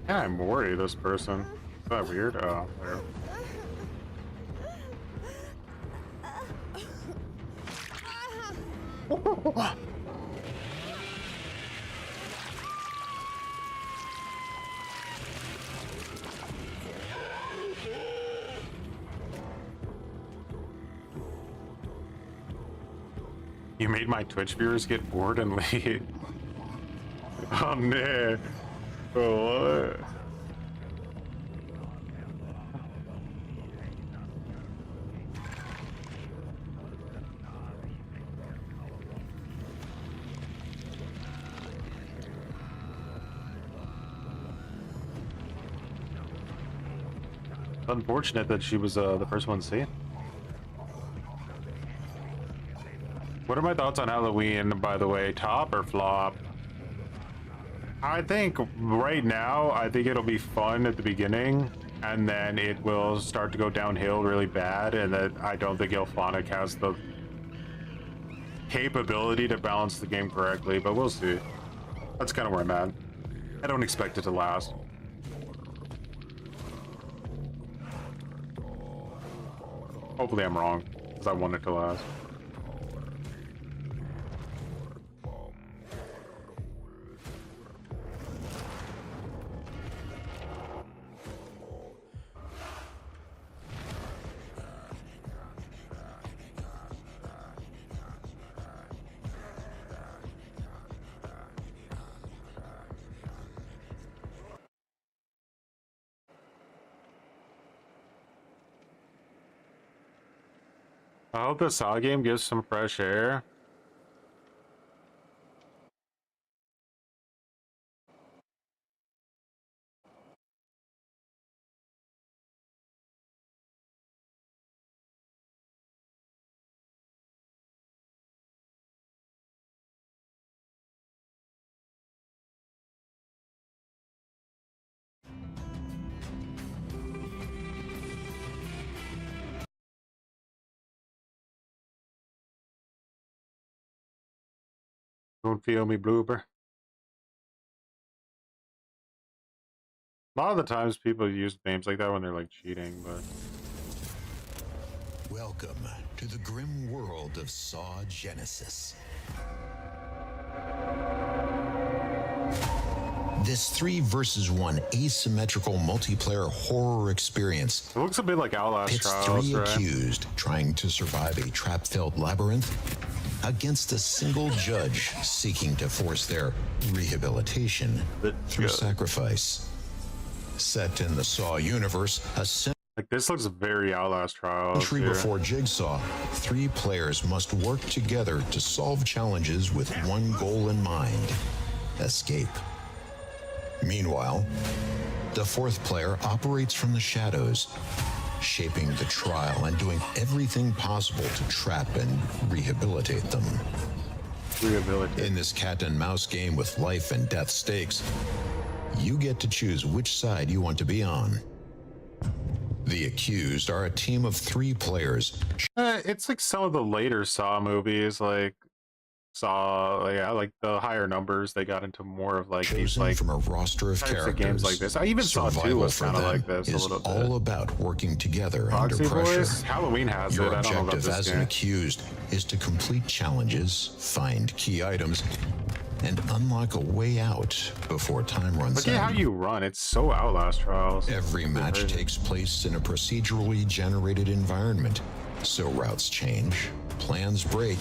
Speaker 2: Yeah, I'm worried this person. Is that weird? Oh, there. You made my Twitch viewers get bored and leave. Oh no. Oh, what? Unfortunate that she was the first one to see it. What are my thoughts on Halloween, by the way? Top or flop? I think right now, I think it'll be fun at the beginning, and then it will start to go downhill really bad, and that I don't think Ilphonic has the capability to balance the game correctly, but we'll see. That's kind of where I'm at. I don't expect it to last. Hopefully I'm wrong, because I want it to last. I hope the Saw game gives some fresh air. Don't feel me, blooper. A lot of the times people use names like that when they're like cheating, but
Speaker 6: Welcome to the grim world of Saw Genesis. This 3 versus 1 asymmetrical multiplayer horror experience
Speaker 2: it looks a bit like Outlast
Speaker 6: pits
Speaker 2: Trials,
Speaker 6: 3
Speaker 2: right?
Speaker 6: accused trying to survive a trap-filled labyrinth against a single judge seeking to force their rehabilitation through sacrifice. Set in the Saw universe, a
Speaker 2: Like this looks very Outlast Trials.
Speaker 6: century
Speaker 2: here.
Speaker 6: before Jigsaw, 3 players must work together to solve challenges with one goal in mind: escape. Meanwhile, the 4th player operates from the shadows, shaping the trial and doing everything possible to trap and rehabilitate them.
Speaker 2: Rehabilitate.
Speaker 6: In this cat and mouse game with life and death stakes, you get to choose which side you want to be on. The accused are a team of 3 players.
Speaker 2: It's like some of the later Saw movies, like Saw, yeah, like the higher numbers. They got into more of like these
Speaker 6: Chosen
Speaker 2: like
Speaker 6: from a roster of
Speaker 2: types
Speaker 6: characters.
Speaker 2: of games like this. I even Saw 2
Speaker 6: Survival
Speaker 2: was
Speaker 6: for
Speaker 2: kind of
Speaker 6: them
Speaker 2: like this a
Speaker 6: is
Speaker 2: little bit.
Speaker 6: all about working together
Speaker 2: Proxy
Speaker 6: under pressure.
Speaker 2: Boys, Halloween has
Speaker 6: Your
Speaker 2: it. I don't know about
Speaker 6: objective
Speaker 2: this
Speaker 6: as an
Speaker 2: game.
Speaker 6: accused is to complete challenges, find key items, and unlock a way out before time runs
Speaker 2: Look at how
Speaker 6: out.
Speaker 2: you run. It's so Outlast Trials.
Speaker 6: Every match
Speaker 2: crazy.
Speaker 6: takes place in a procedurally generated environment, so routes change, plans break,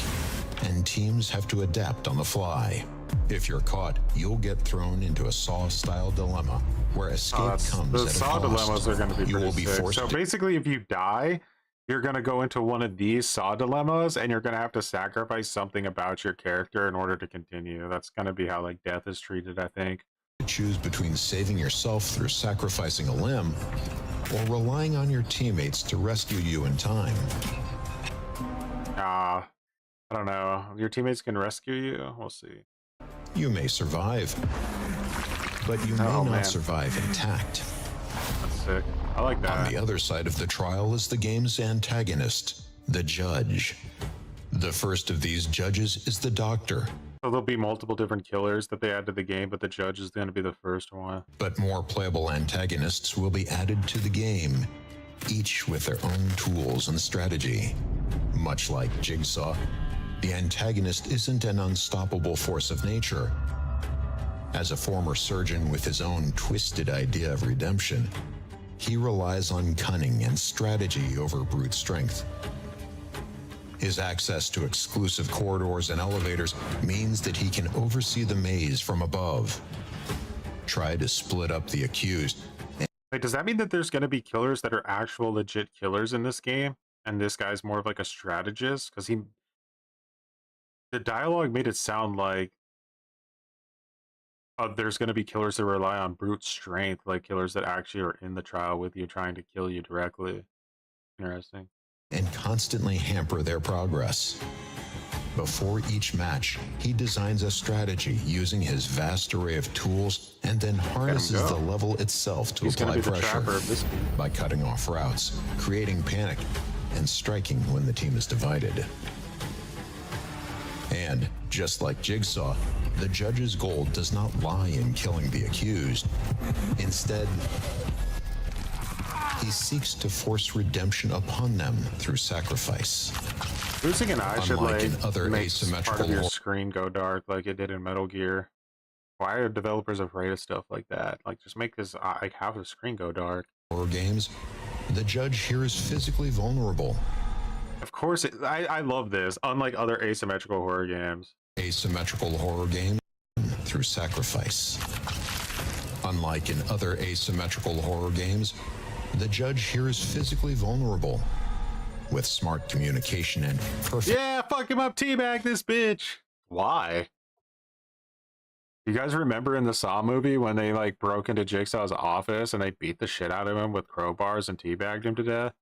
Speaker 6: and teams have to adapt on the fly. If you're caught, you'll get thrown into a Saw-style dilemma where escape comes
Speaker 2: The
Speaker 6: at a
Speaker 2: Saw
Speaker 6: cost.
Speaker 2: dilemmas are going to be
Speaker 6: You
Speaker 2: pretty
Speaker 6: will be
Speaker 2: sick.
Speaker 6: forced
Speaker 2: So
Speaker 6: to
Speaker 2: basically, if you die, you're going to go into one of these Saw dilemmas, and you're going to have to sacrifice something about your character in order to continue. That's going to be how like death is treated, I think.
Speaker 6: choose between saving yourself through sacrificing a limb or relying on your teammates to rescue you in time.
Speaker 2: I don't know. Your teammates can rescue you. We'll see.
Speaker 6: You may survive, but you may
Speaker 2: Oh,
Speaker 6: not
Speaker 2: man.
Speaker 6: survive intact.
Speaker 2: That's sick. I like
Speaker 6: On
Speaker 2: that.
Speaker 6: the other side of the trial is the game's antagonist, the judge. The first of these judges is the doctor,
Speaker 2: So there'll be multiple different killers that they add to the game, but the judge is going to be the first one.
Speaker 6: but more playable antagonists will be added to the game, each with their own tools and strategy. Much like Jigsaw, the antagonist isn't an unstoppable force of nature. As a former surgeon with his own twisted idea of redemption, he relies on cunning and strategy over brute strength. His access to exclusive corridors and elevators means that he can oversee the maze from above, try to split up the accused,
Speaker 2: Wait, does that mean that there's going to be killers that are actual legit killers in this game? And this guy's more of like a strategist? Because the dialogue made it sound like there's going to be killers that rely on brute strength, like killers that actually are in the trial with you trying to kill you directly. Interesting.
Speaker 6: and constantly hamper their progress. Before each match, he designs a strategy using his vast array of tools and then harnesses the level itself to apply pressure by cutting off routes, creating panic, and striking when the team is divided. And, just like Jigsaw, the judge's goal does not lie in killing the accused. Instead, he seeks to force redemption upon them through sacrifice.
Speaker 2: Losing an eye should like
Speaker 6: in other
Speaker 2: make
Speaker 6: asymmetrical
Speaker 2: part of your screen go dark like it did in Metal Gear. Why are developers afraid of stuff like that? Like, just make this like have the screen go dark.
Speaker 6: Horror games, the judge here is physically vulnerable.
Speaker 2: Of course, I love this. Unlike other asymmetrical horror games.
Speaker 6: Asymmetrical horror game through sacrifice. Unlike in other asymmetrical horror games, the judge here is physically vulnerable. With smart communication and perfect...
Speaker 2: Yeah, fuck him up, teabag this bitch! Why? You guys remember in the Saw movie when they like broke into Jigsaw's office and they beat the shit out of him with crowbars and teabagged him to death?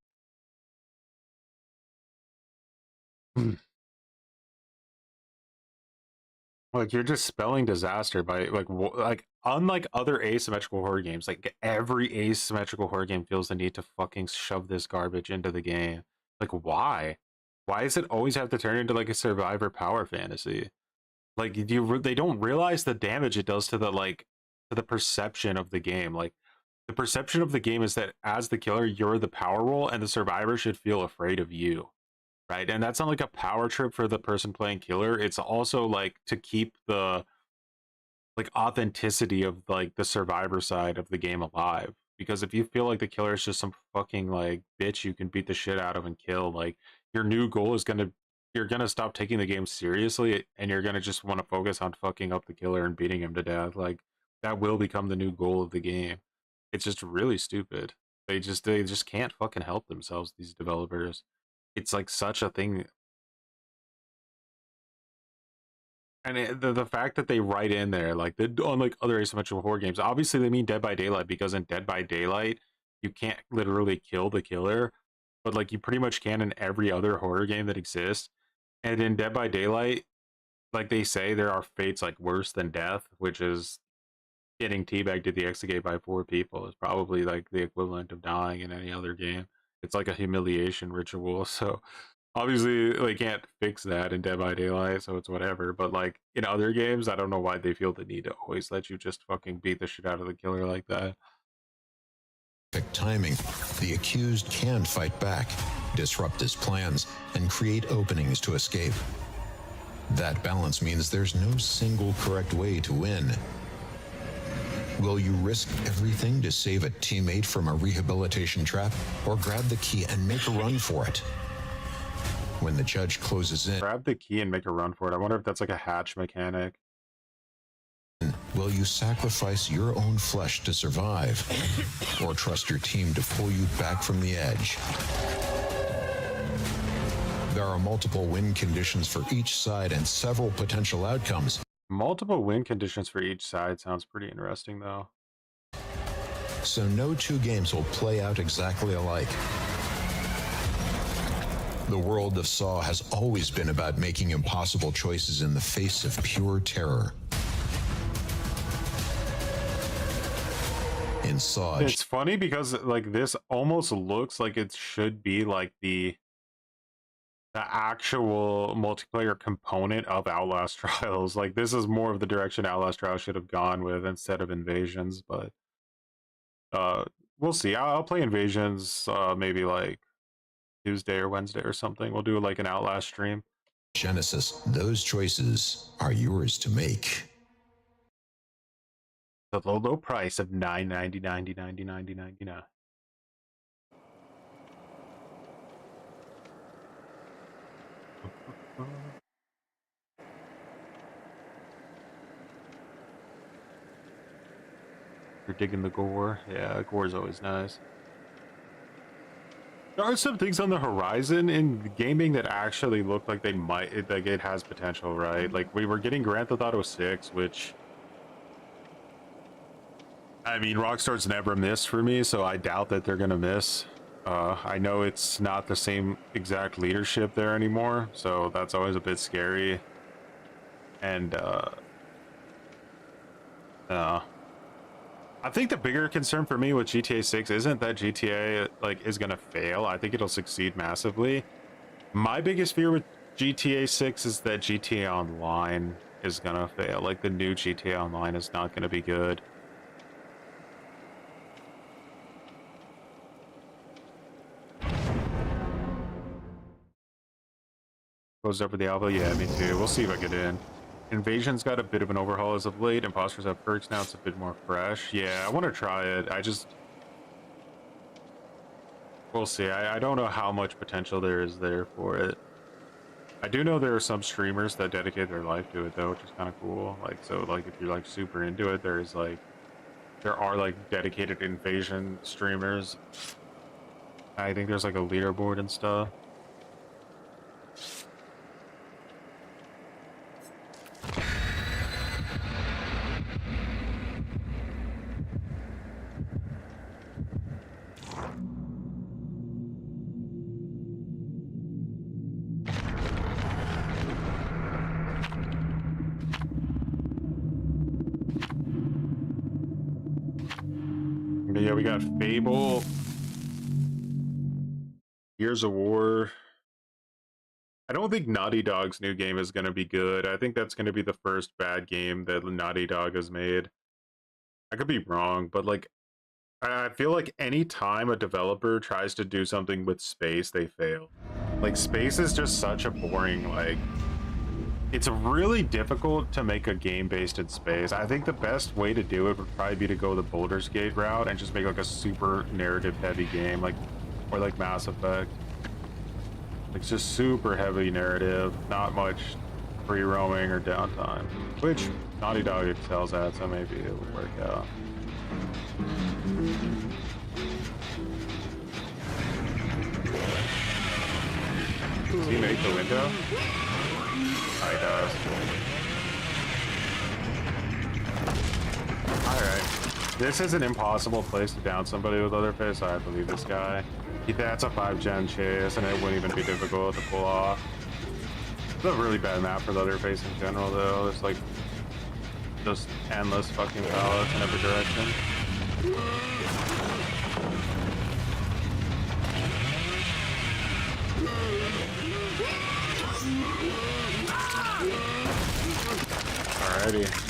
Speaker 2: Like, you're just spelling disaster by like unlike other asymmetrical horror games, like every asymmetrical horror game feels the need to fucking shove this garbage into the game. Like, why does it always have to turn into like a survivor power fantasy? Like, they don't realize the damage it does to the perception of the game. Like, the perception of the game is that as the killer, you're the power role and the survivor should feel afraid of you. Right, and that's not like a power trip for the person playing killer. It's also like to keep the like authenticity of like the survivor side of the game alive. Because if you feel like the killer is just some fucking like bitch you can beat the shit out of and kill, like your new goal is you're gonna stop taking the game seriously and you're gonna just want to focus on fucking up the killer and beating him to death. Like, that will become the new goal of the game. It's just really stupid. They just can't fucking help themselves, these developers. It's like such a thing. And the fact that they write in there, like, unlike other asymmetrical horror games, obviously they mean Dead by Daylight, because in Dead by Daylight, you can't literally kill the killer, but like you pretty much can in every other horror game that exists. And in Dead by Daylight, like they say, there are fates like worse than death, which is getting teabagged to the execute by 4 people is probably like the equivalent of dying in any other game. It's like a humiliation ritual, so obviously they can't fix that in Dead by Daylight, so it's whatever. But like in other games, I don't know why they feel the need to always let you just fucking beat the shit out of the killer like that.
Speaker 6: Perfect timing, the accused can fight back, disrupt his plans, and create openings to escape. That balance means there's no single correct way to win. Will you risk everything to save a teammate from a rehabilitation trap, or grab the key and make a run for it? When the judge closes in,
Speaker 2: Grab the key and make a run for it. I wonder if that's like a hatch mechanic.
Speaker 6: will you sacrifice your own flesh to survive, or trust your team to pull you back from the edge? There are multiple win conditions for each side and several potential outcomes.
Speaker 2: Multiple win conditions for each side sounds pretty interesting, though.
Speaker 6: So no 2 games will play out exactly alike. The world of Saw has always been about making impossible choices in the face of pure terror. In Saw,
Speaker 2: It's funny because like this almost looks like it should be like the actual multiplayer component of Outlast Trials. Like, this is more of the direction Outlast Trials should have gone with instead of Invasions, but we'll see. I'll play Invasions maybe like Tuesday or Wednesday or something. We'll do like an Outlast stream.
Speaker 6: Genesis, those choices are yours to make.
Speaker 2: The low price of $9.99. You're digging the gore. Yeah, gore is always nice. There are some things on the horizon in gaming that actually look like they might, like it has potential, right? Like, we were getting Grand Theft Auto 6, which, I mean, Rockstar's never missed for me, so I doubt that they're gonna miss. I know it's not the same exact leadership there anymore, so that's always a bit scary. And I think the bigger concern for me with GTA 6 isn't that GTA like is gonna fail. I think it'll succeed massively. My biggest fear with GTA 6 is that GTA Online is gonna fail. Like the new GTA Online is not gonna be good. Closed up for Diablo? Yeah, me too. We'll see if I get in. Invasion's got a bit of an overhaul as of late. Imposters have perks now. It's a bit more fresh. Yeah, I want to try it. We'll see. I don't know how much potential there is there for it. I do know there are some streamers that dedicate their life to it, though, which is kind of cool. Like, so, like, if you're, like, super into it, there are, like, dedicated Invasion streamers. I think there's, like, a leaderboard and stuff. Yeah, we got Fable, Gears of War. I don't think Naughty Dog's new game is going to be good. I think that's going to be the first bad game that Naughty Dog has made. I could be wrong, but like, I feel like any time a developer tries to do something with space, they fail. Like, space is just such a boring, like, it's really difficult to make a game based in space. I think the best way to do it would probably be to go the Baldur's Gate route and just make like a super narrative heavy game, like, or like Mass Effect. Like, just super heavy narrative, not much free roaming or downtime, which Naughty Dog excels at, so maybe it will work out. Does he make the window? He does. Alright. This is an impossible place to down somebody with Leatherface, so I believe this guy. That's a 5-gen chase, and it wouldn't even be difficult to pull off. It's a really bad map for Leatherface in general, though. There's like just endless fucking pallets in every direction. Alrighty.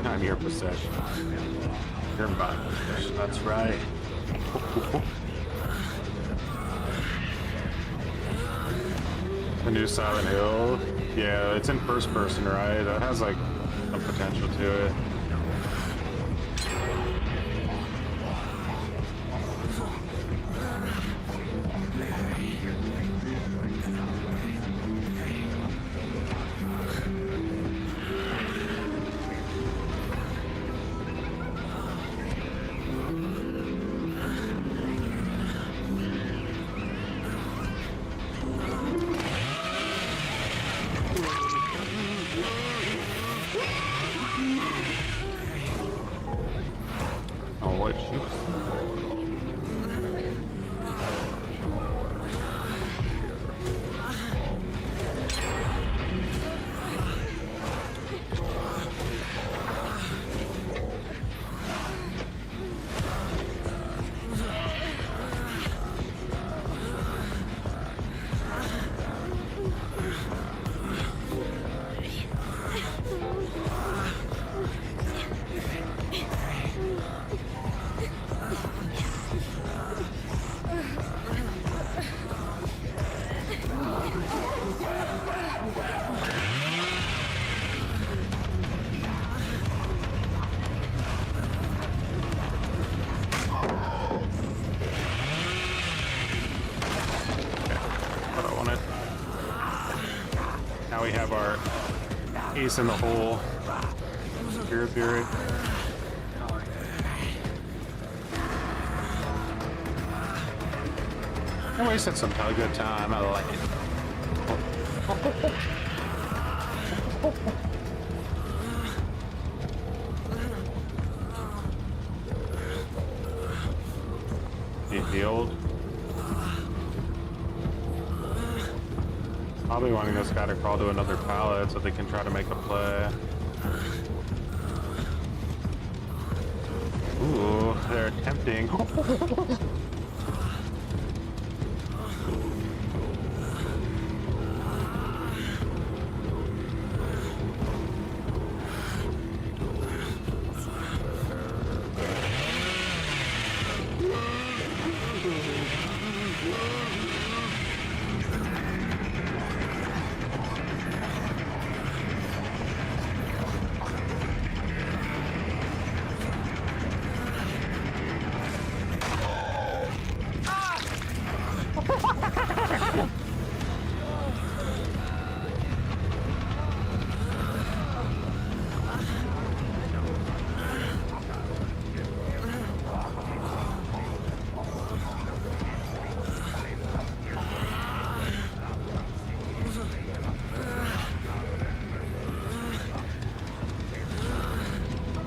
Speaker 2: I'm your possession. You're my possession, that's right. The new Silent Hill. Yeah, it's in first person, right? That has like some potential to it. we have our ace in the hole. Spirit Fury. I wasted some good time. I like it. He healed. Probably wanting this guy to crawl to another pallet so they can try to make a play. Ooh, they're attempting.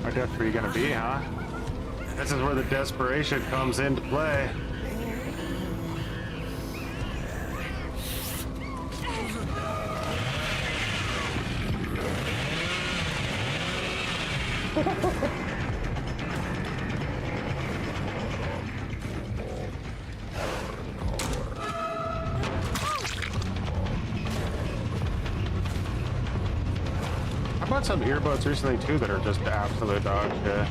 Speaker 2: Our death tree gonna be, huh? This is where the desperation comes into play. I bought some earbuds recently too that are just absolute dog shit.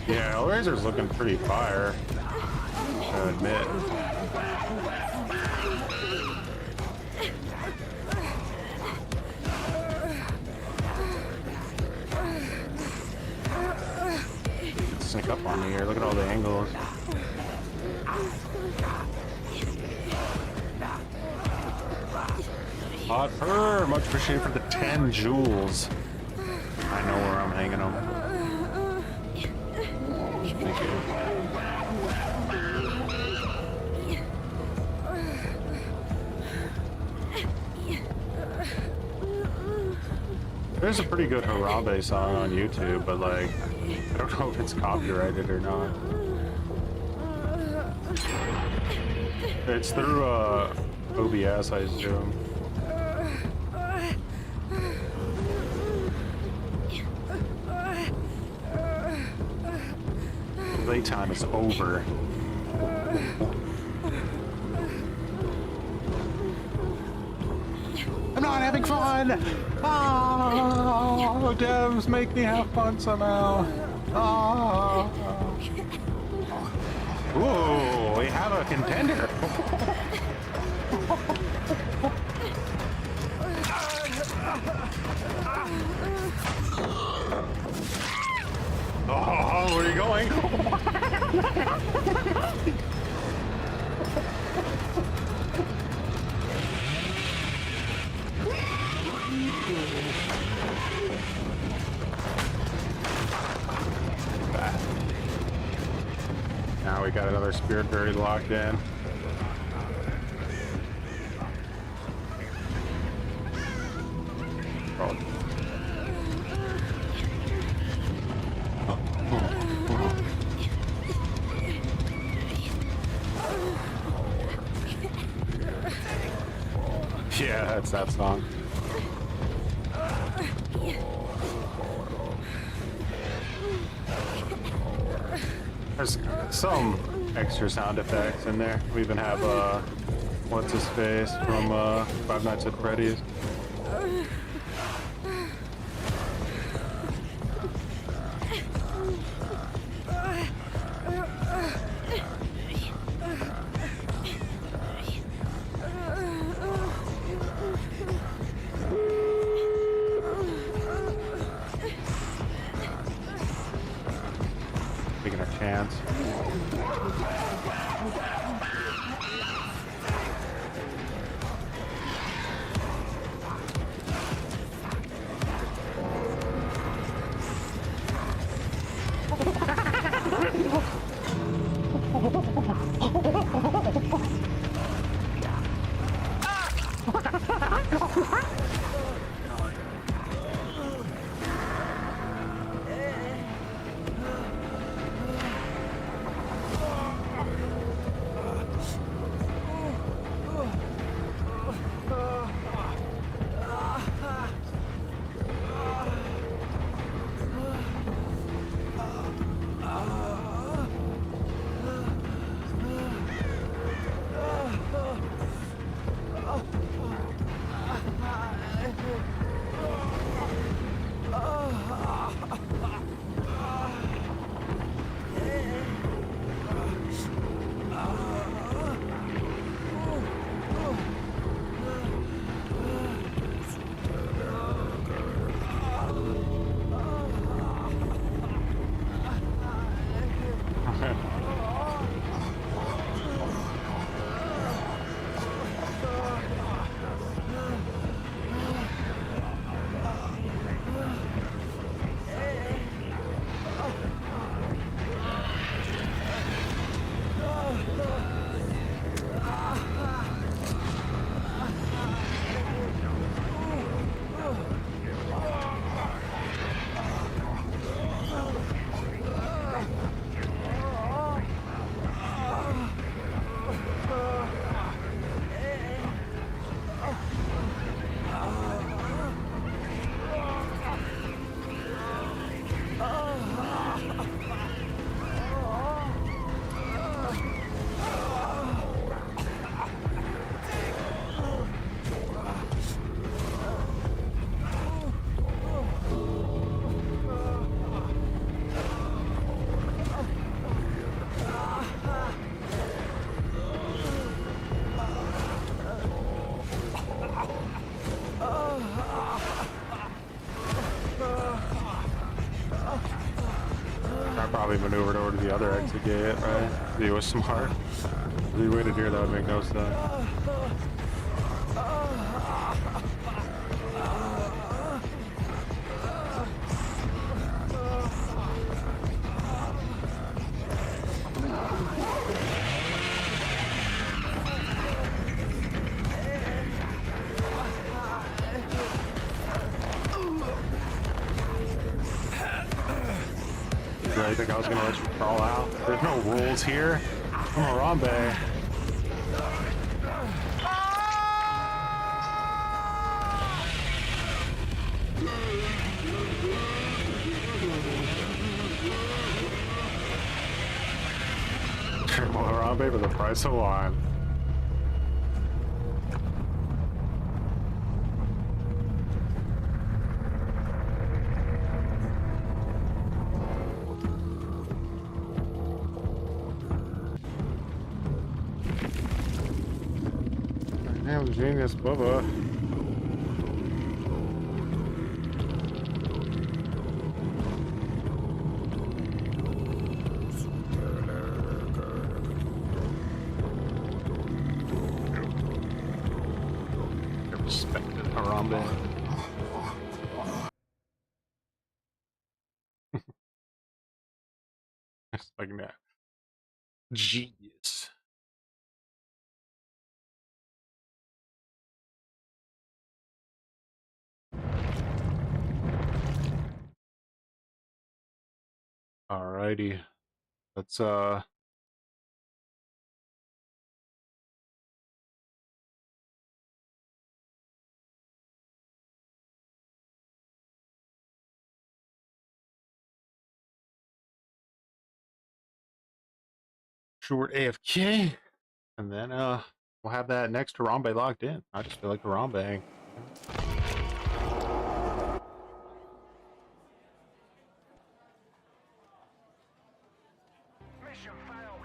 Speaker 2: Yeah, Hellraiser's looking pretty fire, I admit. Sneak up on me here. Look at all the angles. Hot purr! Much appreciated for the 10 jewels. I know where I'm hanging them. Thank you. There's a pretty good Harambe song on YouTube, but like, I don't know if it's copyrighted or not. It's through OBS, I assume. Playtime is over. I'm not having fun! Oh, devs make me have fun somehow. Oh. Ooh, we have a contender. Oh, where are you going? Now we got another spirit berry locked in. Oh. Yeah, that's that song. There's some extra sound effects in there. We even have what's his face from Five Nights at Freddy's. chance. Probably maneuvered over to the other exit gate, right? He was smart. If he waited here, that would make no sense. I think I was gonna let you crawl out. There's no rules here. I'm Harambe. Triple Harambe for the price of one. Damn genius, Bubba. I respected Harambe. Just like that. Genius. Alrighty, let's short AFK, and then we'll have that next Harambe locked in. I just feel like Harambe.
Speaker 1: Mission failed.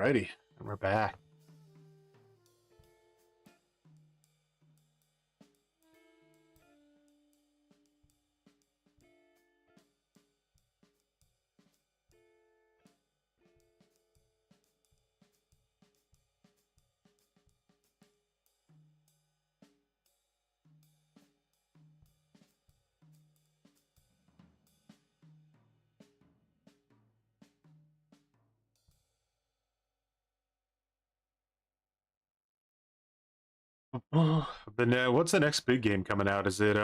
Speaker 2: Alrighty, and we're back. What's the next big game coming out? Is it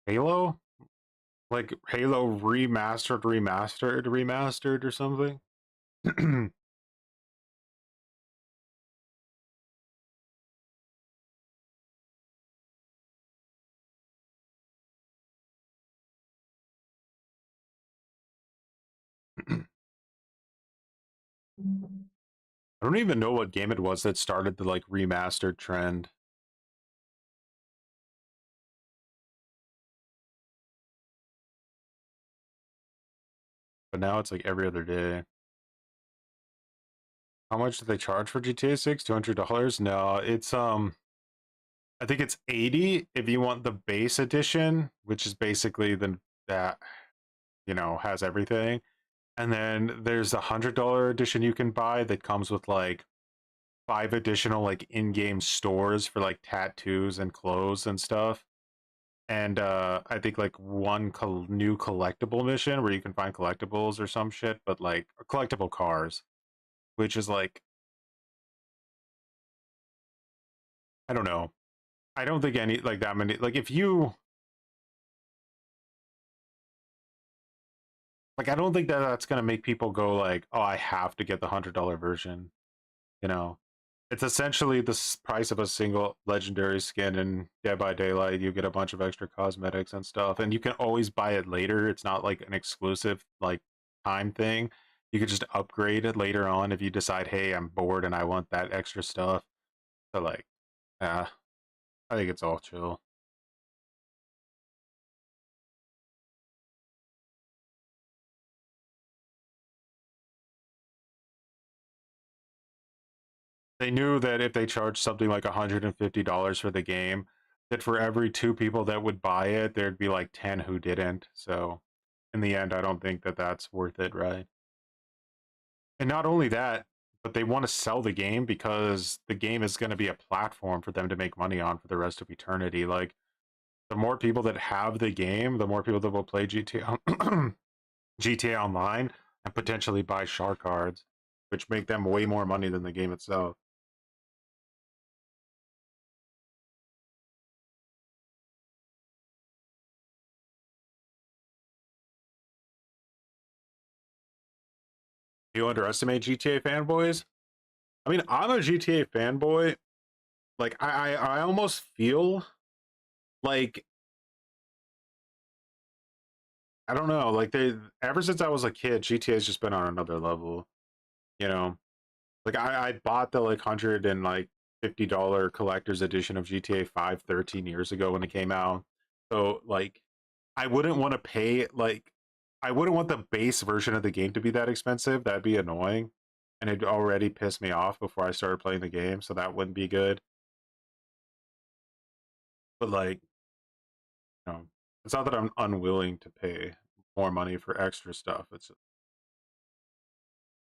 Speaker 2: Halo? Like Halo remastered or something? I don't even know what game it was that started the like remastered trend. But now it's like every other day. How much do they charge for GTA 6? $200? No, it's I think it's 80 if you want the base edition, which is basically that you know has everything. And then there's a $100 edition you can buy that comes with like 5 additional like in-game stores for like tattoos and clothes and stuff. And I think like one new collectible mission where you can find collectibles or some shit, but like collectible cars, which is like, I don't know. I don't think any like that many like if you like I don't think that that's gonna make people go like, oh, I have to get the $100 version. You know, it's essentially the price of a single legendary skin in Dead by Daylight. You get a bunch of extra cosmetics and stuff, and you can always buy it later. It's not like an exclusive like time thing. You could just upgrade it later on if you decide, hey, I'm bored and I want that extra stuff. So like, yeah, I think it's all chill. They knew that if they charged something like $150 for the game, that for every 2 people that would buy it, there'd be like 10 who didn't. So in the end, I don't think that that's worth it, right? And not only that, but they want to sell the game because the game is going to be a platform for them to make money on for the rest of eternity. Like, the more people that have the game, the more people that will play GTA Online and potentially buy shark cards, which make them way more money than the game itself. You underestimate GTA fanboys? I mean, I'm a GTA fanboy. Like, I almost feel like, I don't know, like ever since I was a kid, GTA has just been on another level, you know? Like I bought the like $150 collector's edition of GTA 5 13 years ago when it came out. So like I wouldn't want to pay like I wouldn't want the base version of the game to be that expensive. That'd be annoying. And it already pissed me off before I started playing the game, so that wouldn't be good. But like, you know, it's not that I'm unwilling to pay more money for extra stuff. It's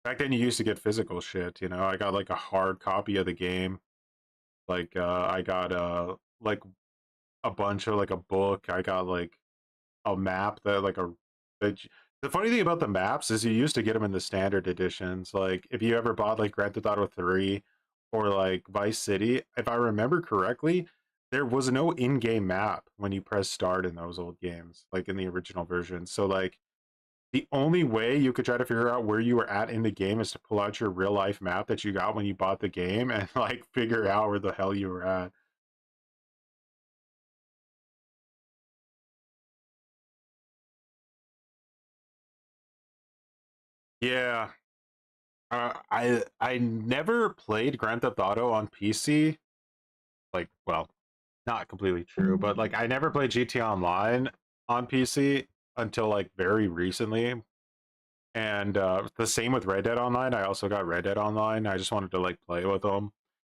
Speaker 2: back then you used to get physical shit, you know. I got like a hard copy of the game. Like I got like a bunch of like a book. I got like a map that like the funny thing about the maps is you used to get them in the standard editions. Like if you ever bought like Grand Theft Auto 3 or like Vice City, if I remember correctly, there was no in-game map when you press start in those old games, like in the original version. So like the only way you could try to figure out where you were at in the game is to pull out your real life map that you got when you bought the game and like figure out where the hell you were at. Yeah. I never played Grand Theft Auto on PC. Like, well, not completely true, but like I never played GTA Online on PC until like very recently. And the same with Red Dead Online. I also got Red Dead Online. I just wanted to like play with them.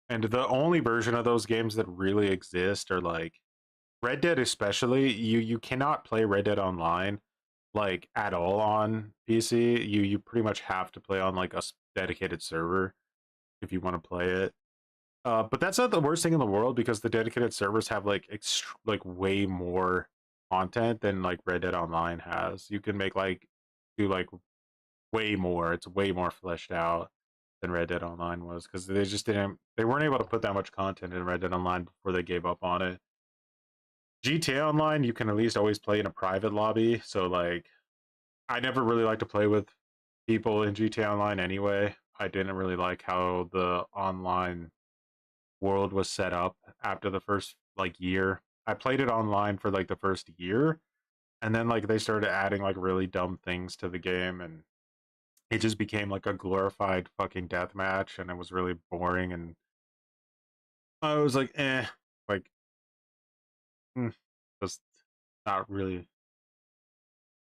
Speaker 2: And the only version of those games that really exist are like Red Dead, especially. You cannot play Red Dead Online like at all on PC. You pretty much have to play on like a dedicated server if you want to play it. But that's not the worst thing in the world, because the dedicated servers have like like way more content than like Red Dead Online has. You can make like do like way more. It's way more fleshed out than Red Dead Online was, because they weren't able to put that much content in Red Dead Online before they gave up on it. GTA Online, you can at least always play in a private lobby. So like, I never really like to play with people in GTA Online anyway. I didn't really like how the online world was set up after the first like year. I played it online for like the first year, and then like they started adding like really dumb things to the game, and it just became like a glorified fucking deathmatch, and it was really boring. And I was like, like, just not really,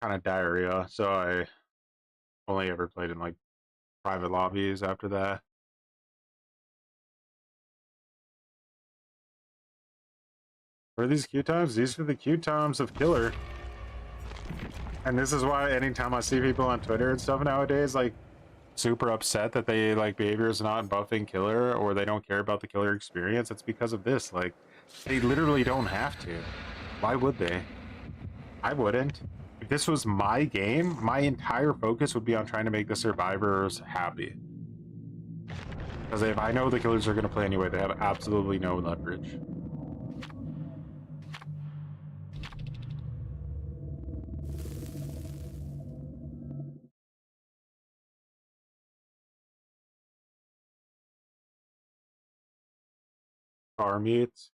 Speaker 2: kind of diarrhea. So I only ever played in like private lobbies after that. What are these queue times? These are the queue times of Killer. And this is why anytime I see people on Twitter and stuff nowadays, like, super upset that they, like, behavior is not buffing Killer, or they don't care about the Killer experience, it's because of this. Like, they literally don't have to. Why would they? I wouldn't. If this was my game, my entire focus would be on trying to make the survivors happy. Because if I know the Killers are going to play anyway, they have absolutely no leverage. Car meets.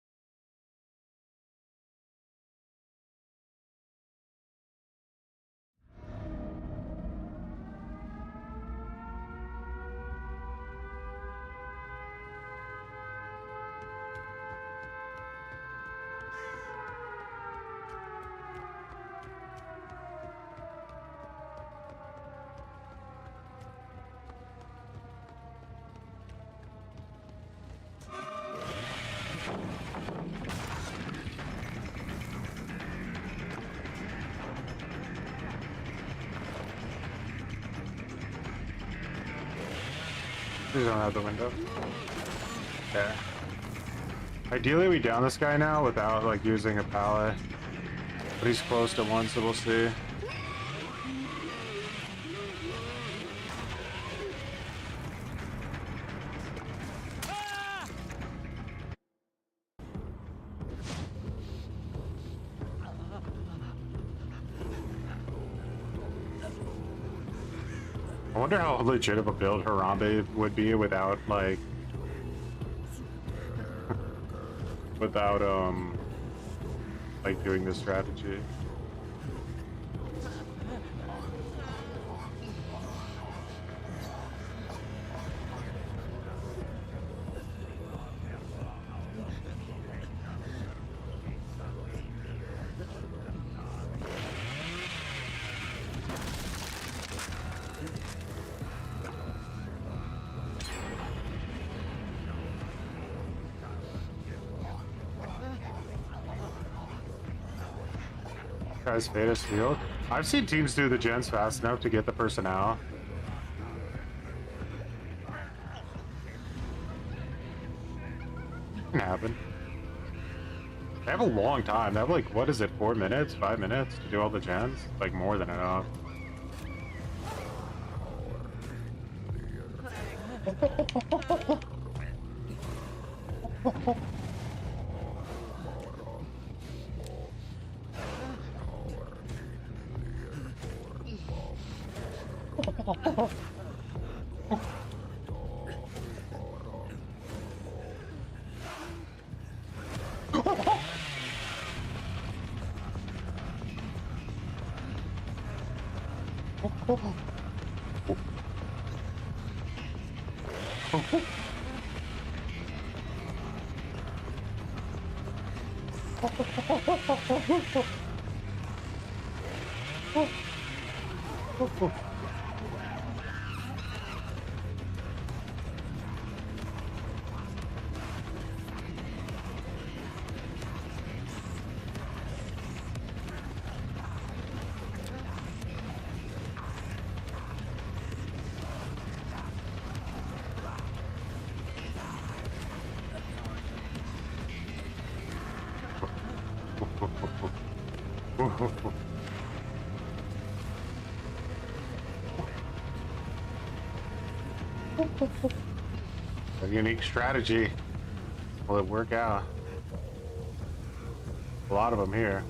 Speaker 2: Please don't have the window. There. Ideally, we down this guy now without like using a pallet. But he's close to one, so we'll see. I wonder how legit of a build Harambe would be without like like doing this strategy. Guys, Veda Steel. I've seen teams do the gens fast enough to get the person out. Can happen. They have a long time. They have like, what is it, 4 minutes, 5 minutes to do all the gens? Like more than enough. A unique strategy. Will it work out? A lot of them here.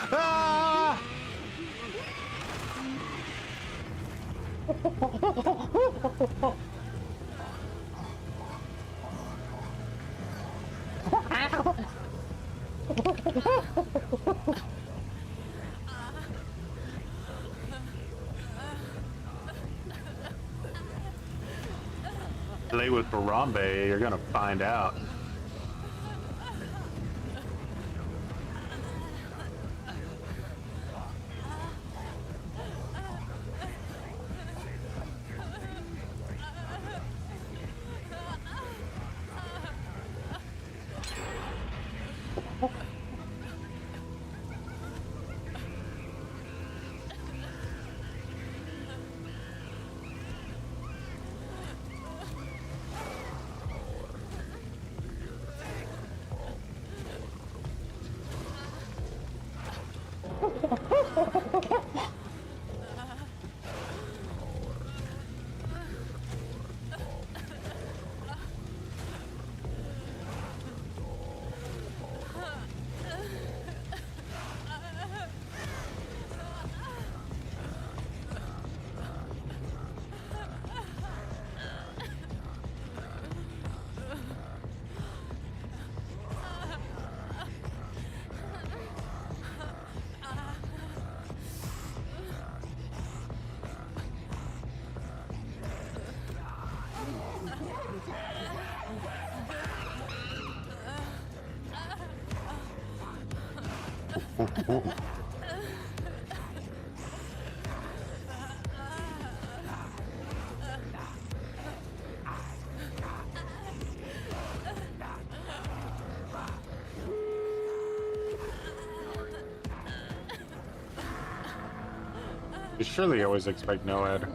Speaker 2: Ah! Play with Harambe, you're gonna find out. You surely always expect no head.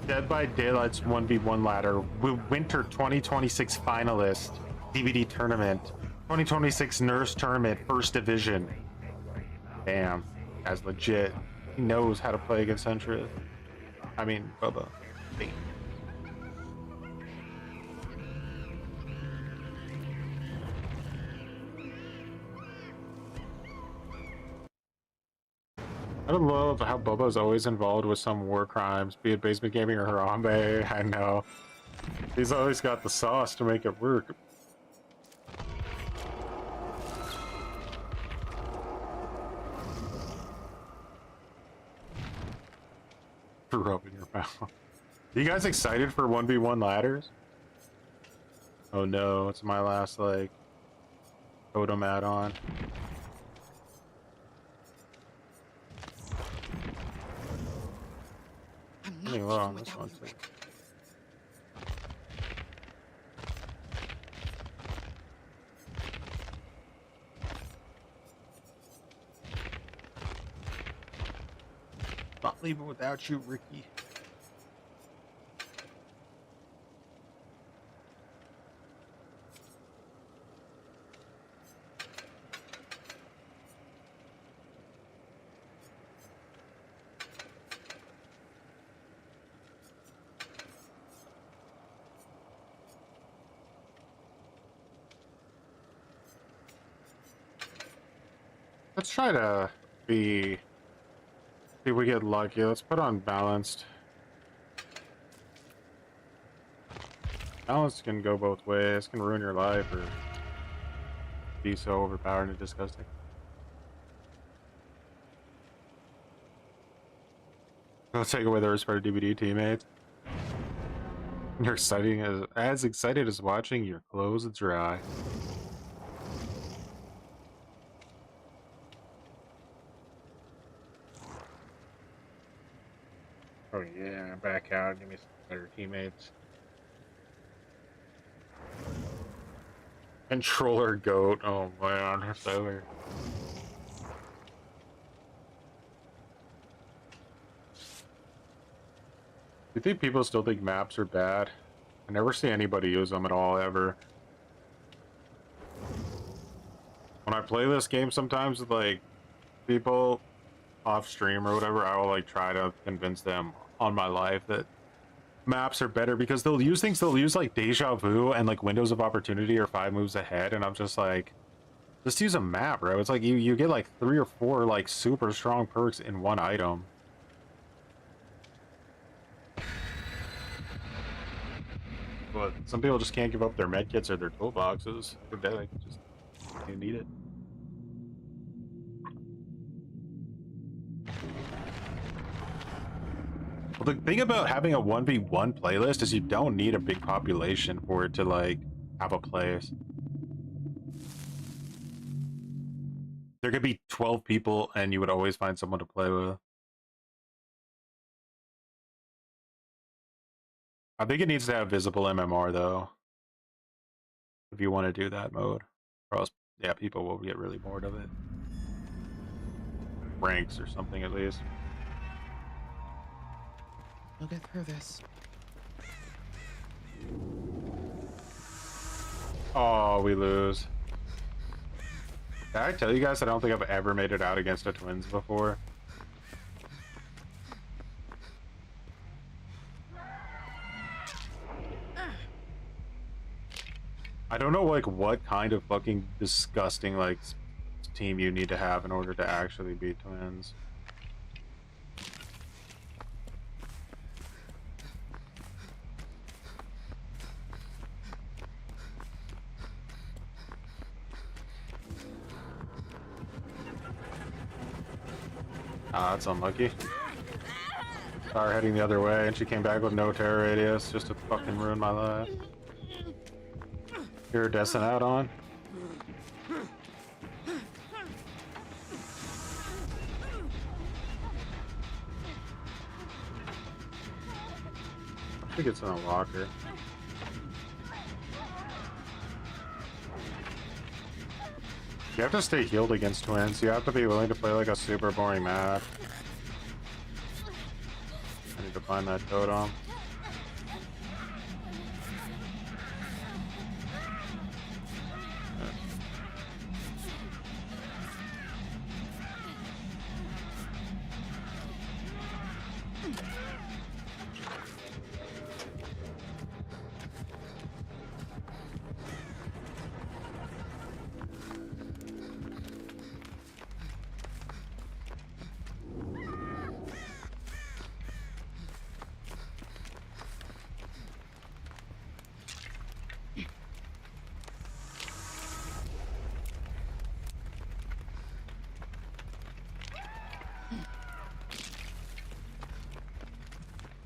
Speaker 2: Dead by Daylight's 1v1 ladder, Winter 2026 finalist, DVD tournament, 2026 Nerf tournament, first division. Damn, guy's legit. He knows how to play against Huntress. I mean, Bubba. Damn. I love how Bubba's always involved with some war crimes, be it basement gaming or Harambe. I know. He's always got the sauce to make it work. Threw up in your mouth. Are you guys excited for 1v1 ladders? Oh no, it's my last, like, totem add-on. Pretty low on this one too. leave it without you, Ricky. Let's try to be... See if we get lucky. Let's put on balanced. Balanced can go both ways. Can ruin your life or be so overpowered and disgusting. I'll take away the rest of our DVD teammates. You're as excited as watching your clothes dry. Oh yeah, back out, give me some better teammates. Controller goat, oh man, that's over. Do you think people still think maps are bad? I never see anybody use them at all, ever. When I play this game sometimes with like people off stream or whatever, I will like try to convince them on my life that maps are better because they'll use like deja vu and like windows of opportunity or 5 moves ahead, and I'm just like, just use a map, bro. It's like you get like 3 or 4 like super strong perks in one item. But some people just can't give up their medkits or their toolboxes. They just they need it. Well, the thing about having a 1v1 playlist is you don't need a big population for it to like have a place. There could be 12 people and you would always find someone to play with. I think it needs to have visible MMR though, if you want to do that mode, or else, yeah, people will get really bored of it. Ranks or something at least.
Speaker 7: We'll get through this.
Speaker 2: Oh, we lose. Did I tell you guys I don't think I've ever made it out against a twins before? I don't know like what kind of fucking disgusting like team you need to have in order to actually beat twins. Ah, that's unlucky. Saw her heading the other way and she came back with no terror radius just to fucking ruin my life. You're destined out on. I think it's in a locker. You have to stay healed against twins. You have to be willing to play like a super boring map. I need to find that totem.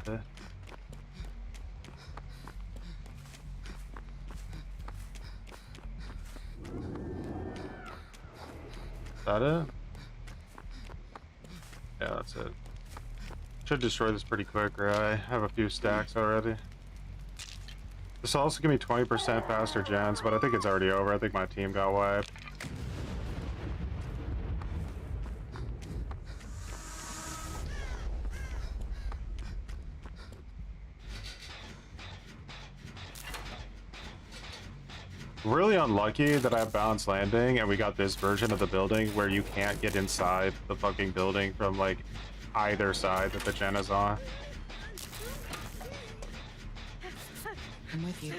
Speaker 2: Is that it? Yeah, that's it. Should destroy this pretty quick, right? I have a few stacks already. This will also give me 20% faster gens, but I think it's already over. I think my team got wiped. Really unlucky that I have balanced landing and we got this version of the building where you can't get inside the fucking building from like either side that the gen is on.
Speaker 7: I'm with you.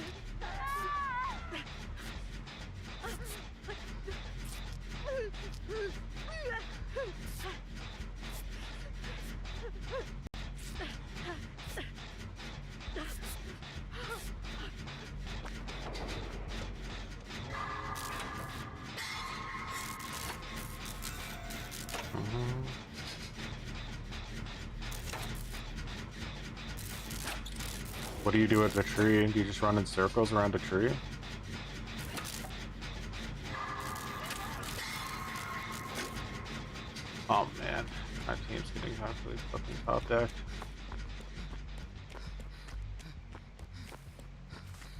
Speaker 2: What do you do with the tree? Do you just run in circles around a tree? Oh man, my team's getting halfway fucking top deck.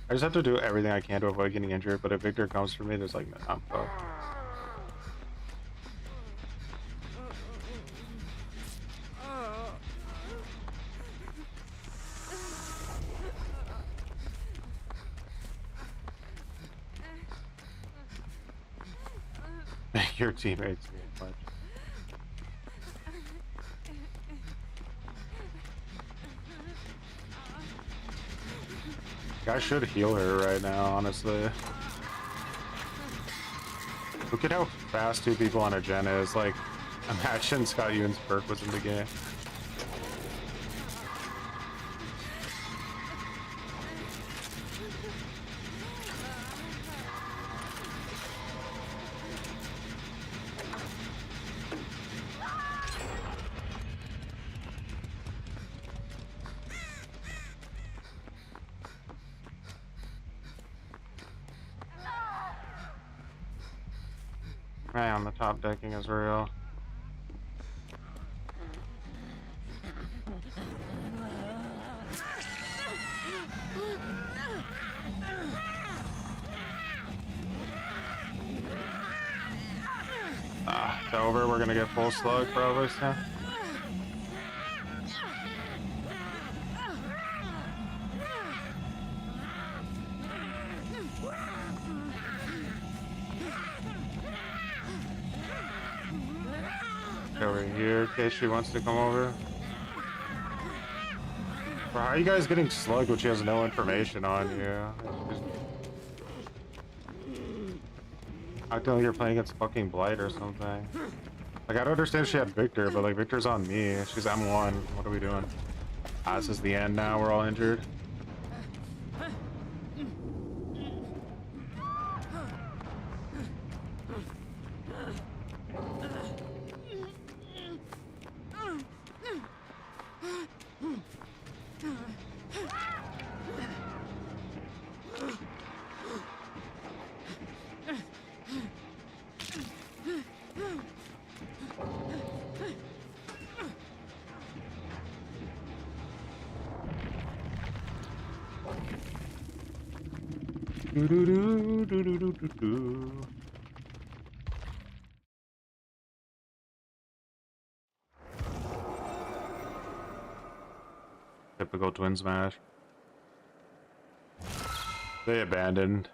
Speaker 2: I just have to do everything I can to avoid getting injured, but if Victor comes for me, there's like, I'm fucked. Your teammates me a bunch. I should heal her right now, honestly. Look at how fast 2 people on a gen is. Like, imagine Scott Ewan's perk was in the game. Man, the top decking is real. It's over. We're gonna get full slug probably soon. Over here in case she wants to come over. Bro, how are you guys getting slugged when she has no information on you? Acting like you're playing against fucking Blight or something. Like, I don't understand if she had Victor, but like Victor's on me. She's M1. What are we doing? Ah, this is the end now. We're all injured. Typical twin smash. They abandoned.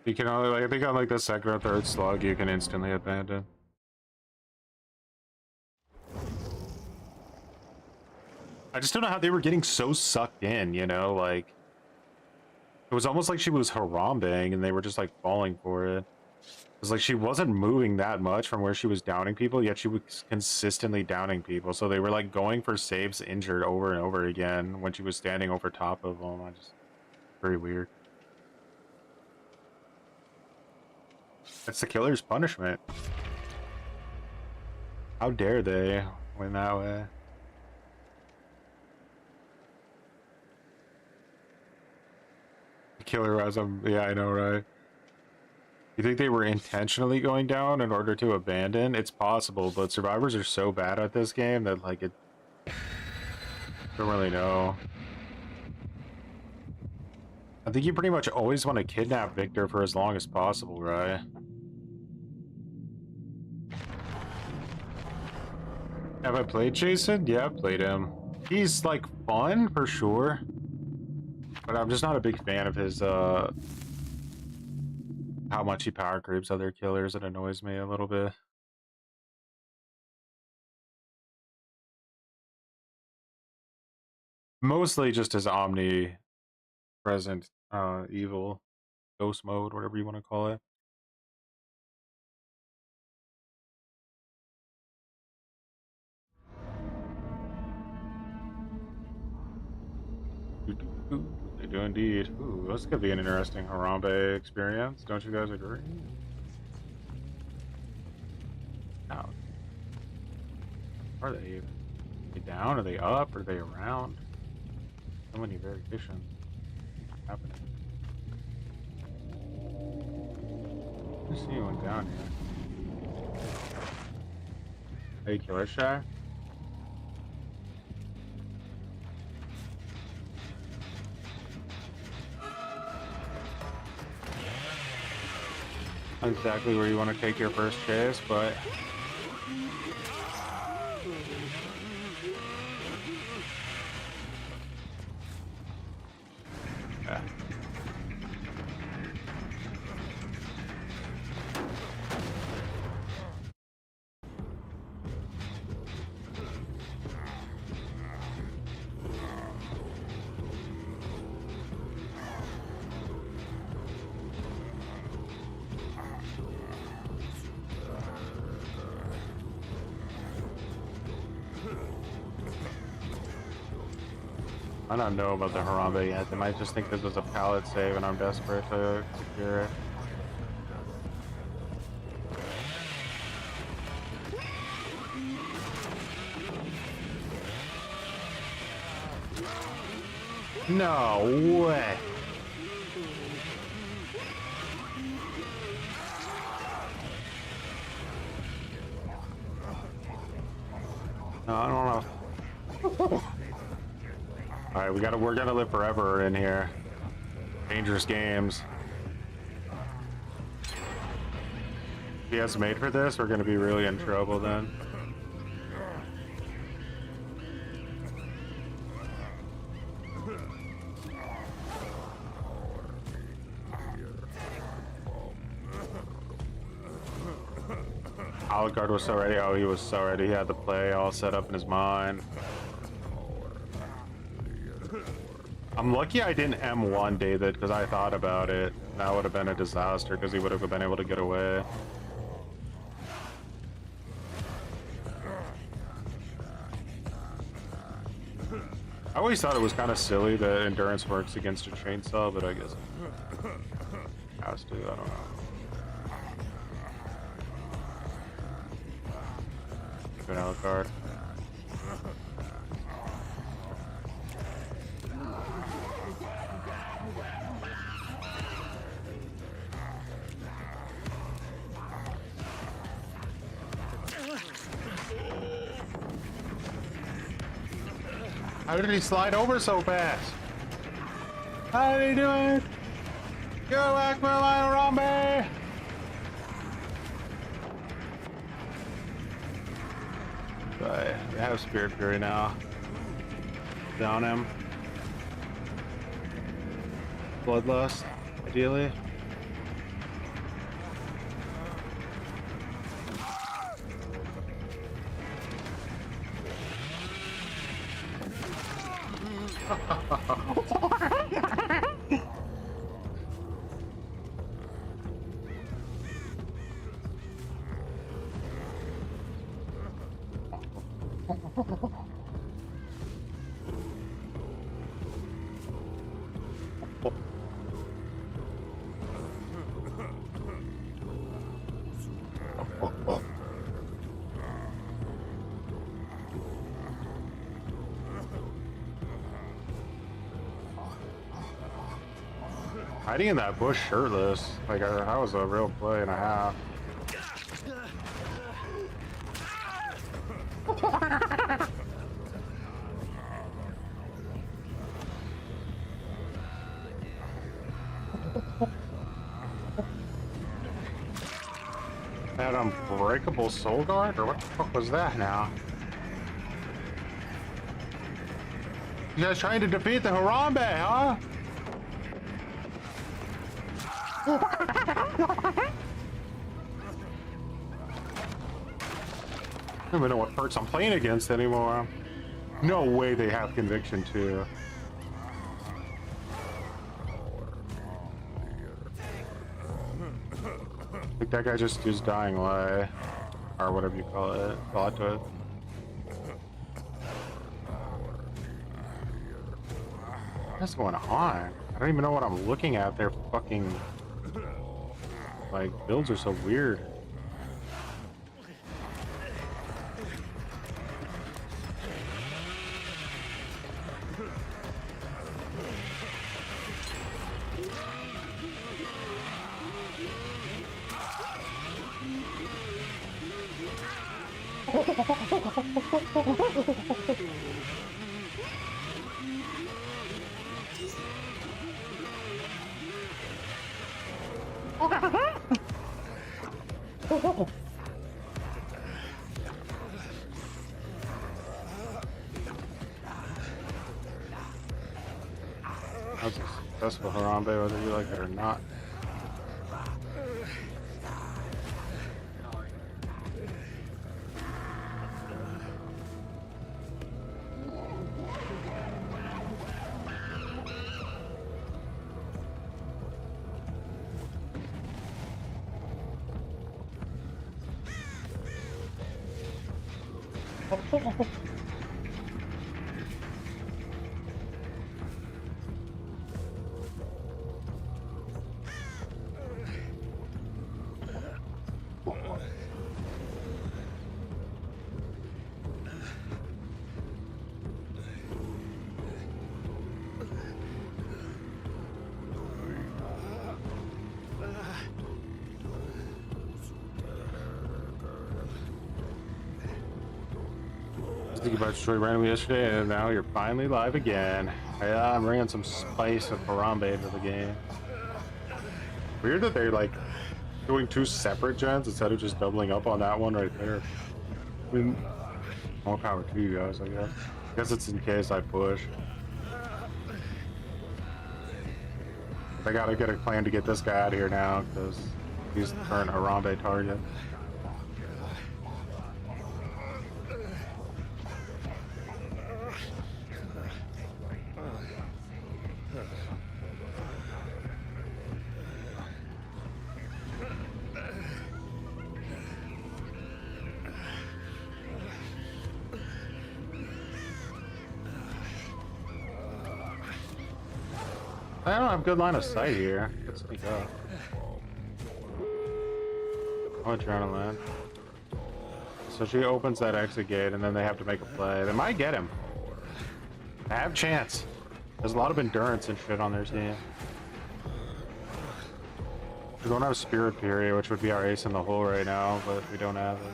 Speaker 2: You can only, like, I think on like the second or third slug you can instantly abandon. I just don't know how they were getting so sucked in, you know, like it was almost like she was Harambeing and they were just like falling for it. It was like she wasn't moving that much from where she was downing people, yet she was consistently downing people. So they were like going for saves injured over and over again when she was standing over top of them. Very weird. That's the killer's punishment. How dare they win that way? Killer as yeah, I know, right? You think they were intentionally going down in order to abandon? It's possible, but survivors are so bad at this game that like it don't really know. I think you pretty much always want to kidnap Victor for as long as possible, right? Have I played Jason? Yeah, I've played him. He's like fun for sure, but I'm just not a big fan of his how much he power creeps other killers. It annoys me a little bit. Mostly just his omnipresent evil ghost mode, whatever you want to call it. They do indeed. Ooh, this could be an interesting Harambe experience. Don't you guys agree? Out. Are they even? Are they down? Are they up? Are they around? So many variations happening. I see one down here. Hey, Killer Shack. Not exactly where you want to take your first chase, but yeah. I don't know about the Harambe yet. They might just think this was a pallet save and I'm desperate to secure it. No way. No, I don't know. Alright, we're gonna live forever in here. Dangerous games. If he has made for this, we're gonna be really in trouble then. Alucard was so ready. Oh, he was so ready. He had the play all set up in his mind. I'm lucky I didn't M1 David because I thought about it. That would have been a disaster because he would have been able to get away. I always thought it was kind of silly that endurance works against a chainsaw, but I guess it has to. I don't know. Good Alucard. How did he slide over so fast? How did he do it? Go back for my Harambe! But we have Spirit Fury now. Down him. Bloodlust, ideally. Hiding in that bush shirtless, like that was a real play and a half. That unbreakable soul guard, or what the fuck was that now? You guys trying to defeat the Harambe, huh? I don't even know what perks I'm playing against anymore. No way they have conviction too. I think that guy just used dying light, or whatever you call it. Thought to it. What's going on? I don't even know what I'm looking at. Their fucking like builds are so weird. That's a successful Harambe, whether you like it or not. Thinking about Detroit randomly yesterday, and now you're finally live again. Yeah, I'm bringing some spice of Harambe into the game. Weird that they're like doing two separate gens instead of just doubling up on that one right there. I mean, more power to you guys, I guess. I guess it's in case I push. I gotta get a plan to get this guy out of here now, because he's the current Harambe target. I don't have good line of sight here. Let's sneak up. Oh, adrenaline. So she opens that exit gate, and then they have to make a play. They might get him. I have chance. There's a lot of endurance and shit on their team. We don't have Spirit Fury, which would be our ace in the hole right now, but we don't have it.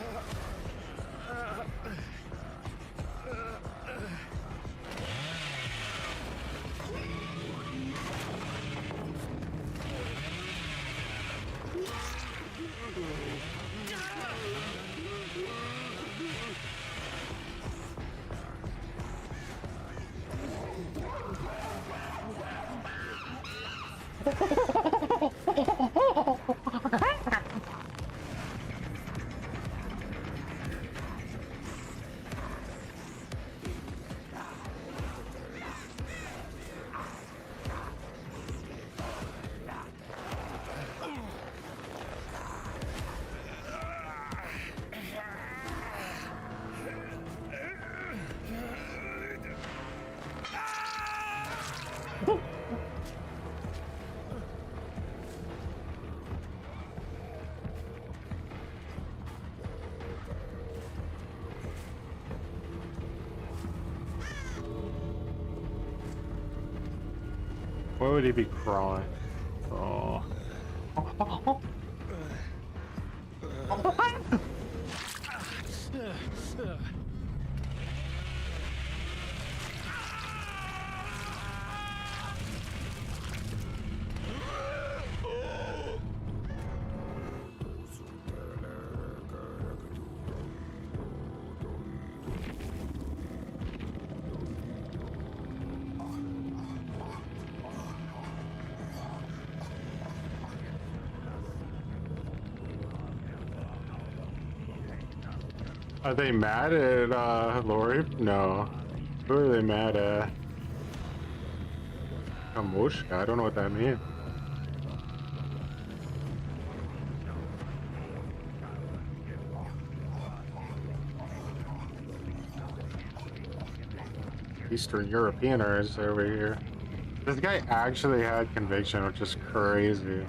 Speaker 2: Why would he be crawling? Oh. Are they mad at Lori? No. Who are they mad at? Kamushka? I don't know what that means. Eastern Europeaners over here. This guy actually had conviction, which is crazy.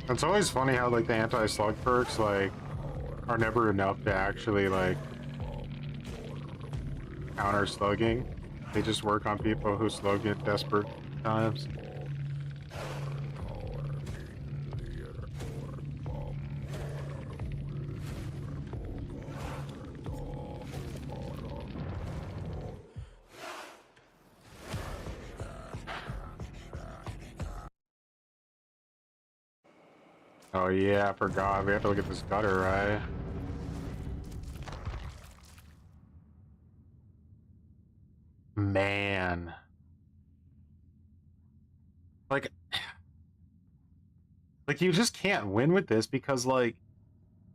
Speaker 2: It's always funny how like the anti-slug perks like are never enough to actually like counter slugging. They just work on people who slug at desperate times. Oh yeah, I forgot. We have to look at this gutter, right? Man. Like you just can't win with this because like,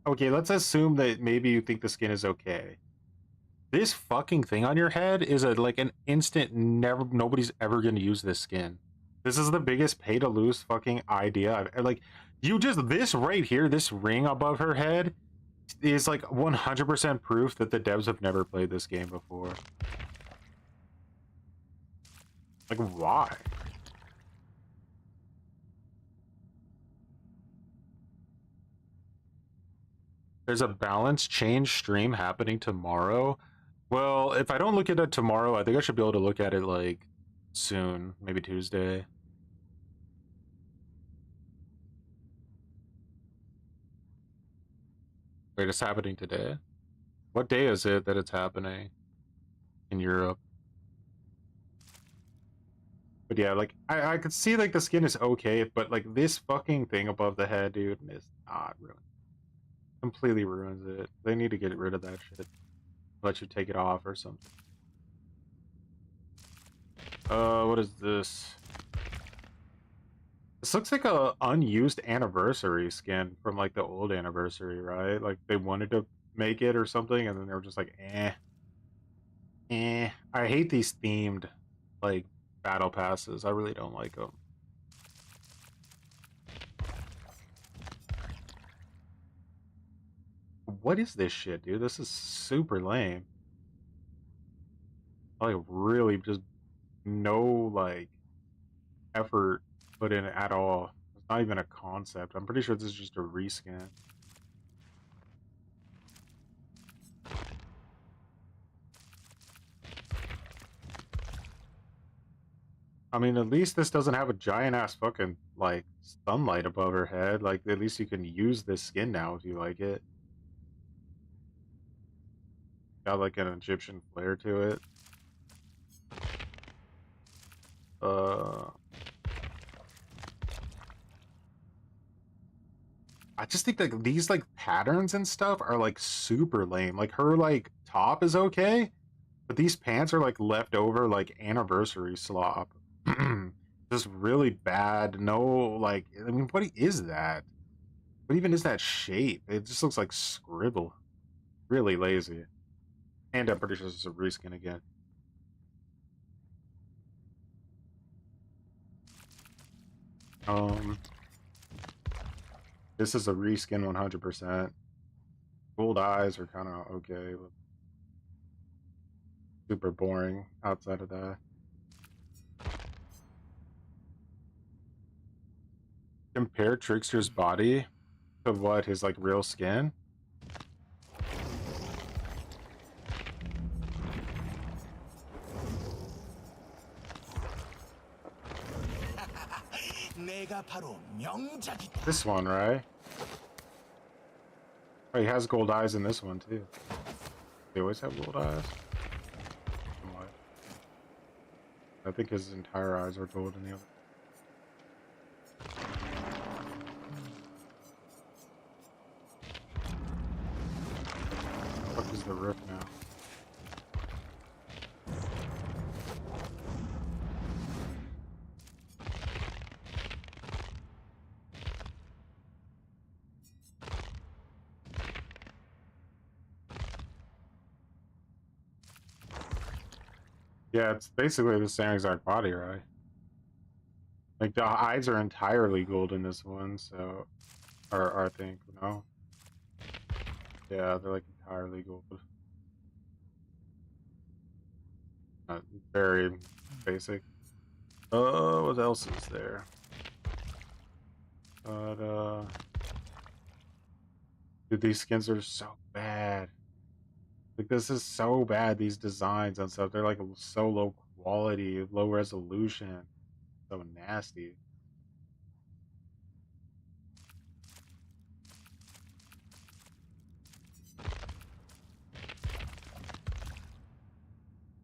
Speaker 2: okay, let's assume that maybe you think the skin is okay. This fucking thing on your head is like an instant nobody's ever gonna use this skin. This is the biggest pay to lose fucking idea I've like. This right here, this ring above her head is like 100% proof that the devs have never played this game before. Like, why? There's a balance change stream happening tomorrow. Well, if I don't look at it tomorrow, I think I should be able to look at it like soon, maybe Tuesday. Wait, it's happening today? What day is it that it's happening in Europe? But yeah, like, I could see, like, the skin is okay, but, like, this fucking thing above the head, dude, is not ruined. Completely ruins it. They need to get rid of that shit. Let you take it off or something. What is this? This looks like a unused anniversary skin from like the old anniversary, right? Like they wanted to make it or something, and then they were just like, I hate these themed like battle passes. I really don't like them. What is this shit, dude? This is super lame. Like really just no like effort put in at all. It's not even a concept. I'm pretty sure this is just a reskin. I mean, at least this doesn't have a giant ass fucking like sunlight above her head. Like at least you can use this skin now if you like it. Got like an Egyptian flair to it. I just think that these like patterns and stuff are like super lame. Like her like top is okay, but these pants are like leftover like anniversary slop. Just really bad. No, like I mean, what is that? What even is that shape? It just looks like scribble. Really lazy. And I'm pretty sure this is a reskin again. This is a reskin 100%. Gold eyes are kind of okay, but super boring outside of that. Compare Trickster's body to what, his like real skin? This one, right? Oh, he has gold eyes in this one too. They always have gold eyes. I think his entire eyes are gold in the other. What is the roof now? Yeah, it's basically the same exact body, right? Like the eyes are entirely gold in this one, so, or I think, no. Yeah, they're like entirely gold. Very basic. What else is there? But dude, these skins are so bad. Like this is so bad. These designs and stuff, they're like so low quality, low resolution, so nasty.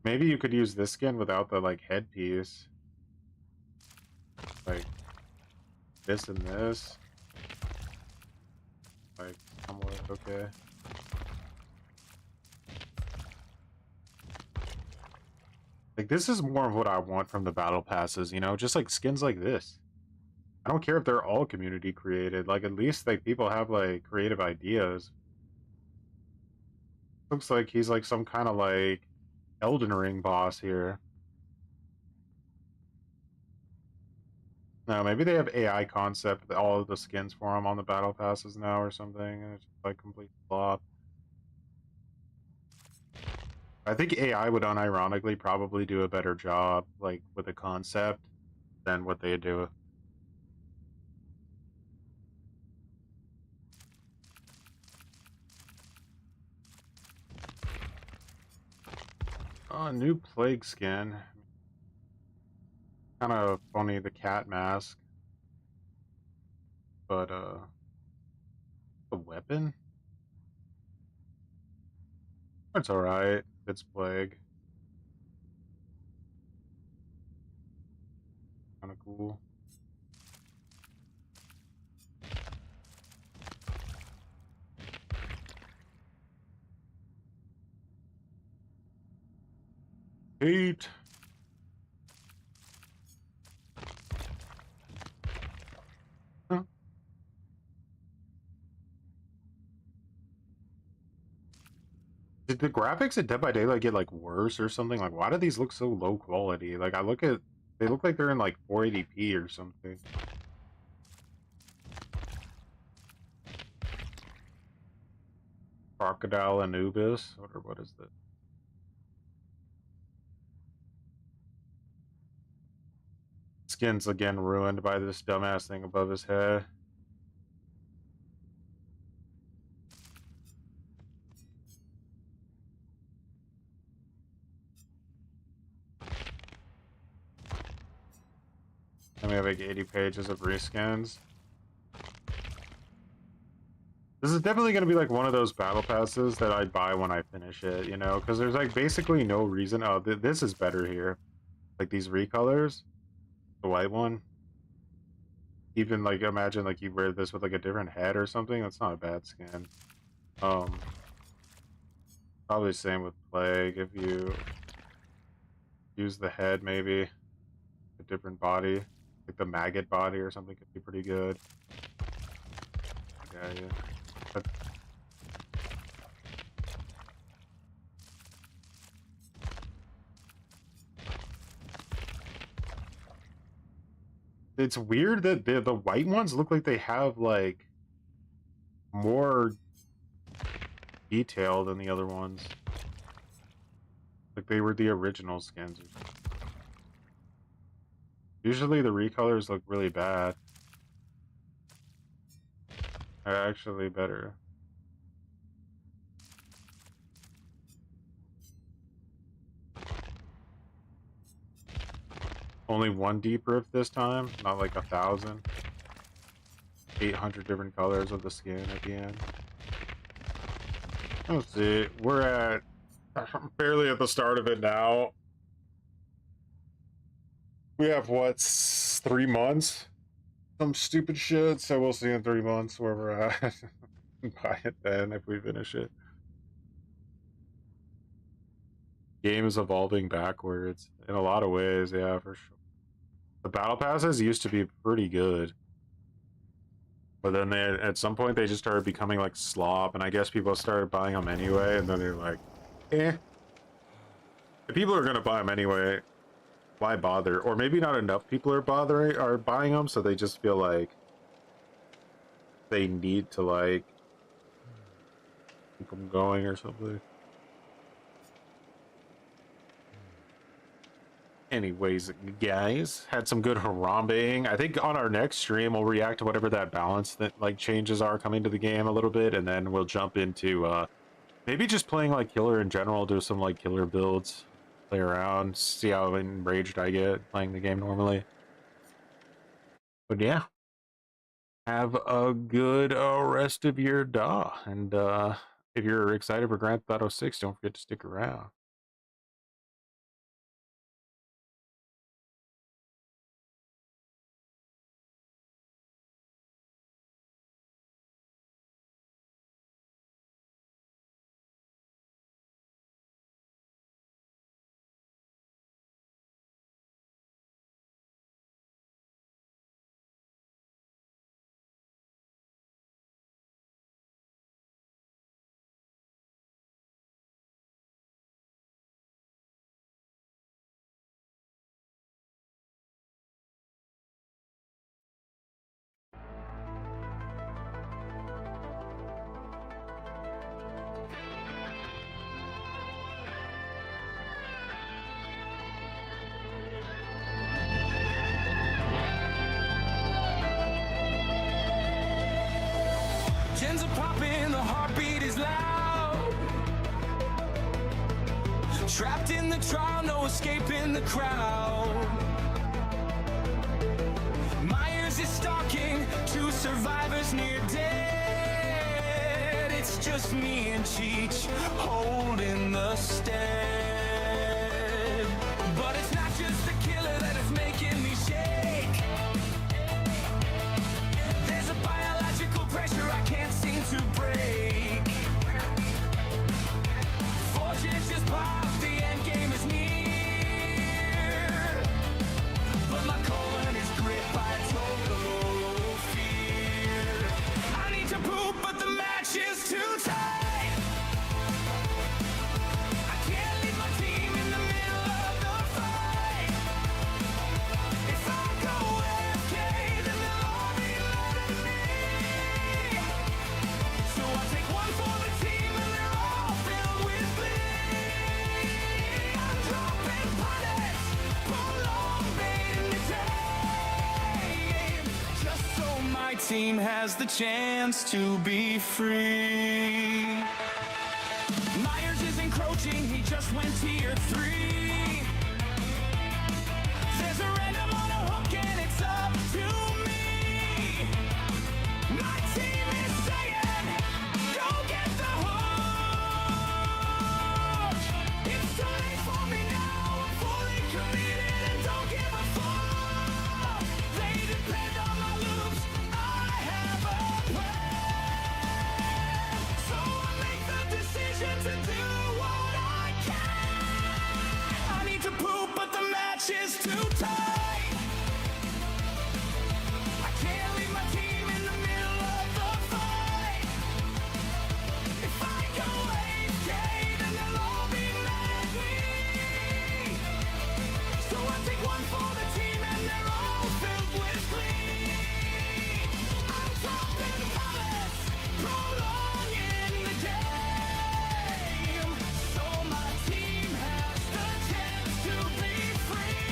Speaker 2: Maybe you could use this skin without the like headpiece. Like this and this. Like somewhat okay. Like this is more of what I want from the battle passes, you know, just like skins like this. I don't care if they're all community created, like at least like people have like creative ideas. Looks like he's like some kind of like Elden Ring boss here. No, maybe they have AI concept, all of the skins for him on the battle passes now or something, and it's just like complete flop. I think AI would unironically probably do a better job, like with the concept, than what they do. Oh, new plague skin. Kind of funny, the cat mask. But, the weapon? That's alright. It's plague. Kinda cool. Hate. Huh. Did the graphics at Dead by Daylight get like worse or something? Like, why do these look so low quality? Like, I look at, they look like they're in like 480p or something. Crocodile Anubis, or what is this? Skin's again ruined by this dumbass thing above his head. And we have like 80 pages of reskins. This is definitely going to be like one of those battle passes that I buy when I finish it, you know, because there's like basically no reason. Oh, this is better here. Like these recolors, the white one. Even like imagine like you wear this with like a different head or something. That's not a bad skin. Probably same with Plague. If you use the head, maybe a different body, like the maggot body or something, could be pretty good. Yeah, yeah. But it's weird that the white ones look like they have like more detail than the other ones. Like they were the original skins. Usually the recolors look really bad. They're actually better. Only one deep riff this time, not like 1,000. 800 different colors of the skin at the end. Let's see, we're at barely at the start of it now. We have what, 3 months? Some stupid shit, so we'll see in 3 months where we're at. Buy it then if we finish it. Game is evolving backwards in a lot of ways, yeah, for sure. The battle passes used to be pretty good, but then at some point they just started becoming like slop, and I guess people started buying them anyway, and then they're like, eh. If people are gonna buy them anyway, why bother? Or maybe not enough people are buying them, so they just feel like they need to like keep them going or something. Anyways, guys, had some good Harambeing. I think on our next stream we'll react to whatever that balance that like changes are coming to the game a little bit, and then we'll jump into maybe just playing like killer in general, do some like killer builds, play around, see how enraged I get playing the game normally. But yeah, have a good rest of your day, and if you're excited for Grand Theft Auto 6, don't forget to stick around.
Speaker 1: Gens are popping, the heartbeat is loud. Trapped in the trial, no escaping the crowd. Myers is stalking, 2 survivors near dead. It's just me and Cheech holding the stead. But it's not just the killer that is making me shake. There's a biological pressure I can't seem to break. Fortune's just popped, the end game is near. But my colon is gripped by total fear. I need to poop, but the match is too tight. I can't leave my team in the middle of the fight. If I go AFK, then they'll all be mad at me. So I take one for the team and they're all filled with glee. I'm dropping pilots, prolong in the game, just so my team has the chance to be free. Myers is encroaching, he just went tier 3. There's a random on a hook and it's up to me. My team is saying, go get the hook. It's too late for me now, I'm fully committed and don't give a fuck. They depend on my loops, I have a plan. So I make the decision to do what I can. I need to poop, but the match is too tight. I can't leave my team in the middle of the fight. If I go AFK, then they'll all be mad at me. So I take one for the team and they're all filled with glee. I'm dropping pallets, prolonging the game, so my team has the chance to be free.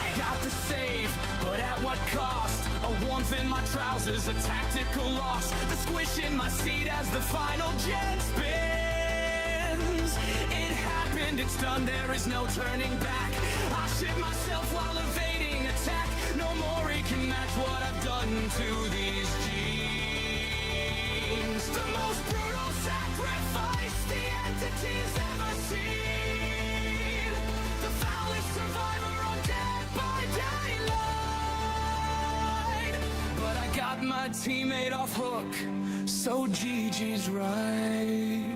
Speaker 1: I got the save, but at what cost? A warmth in my trousers, a tactical loss. The squish in my seat as the final jet spins. It happened, it's done, there is no turning back. I shit myself while evading attack. No more it can match what I've done to these genes. The most brutal sacrifice the entity's ever seen. The foulest survivor on Dead by Daylight. But I got my teammate off hook, so GG's right.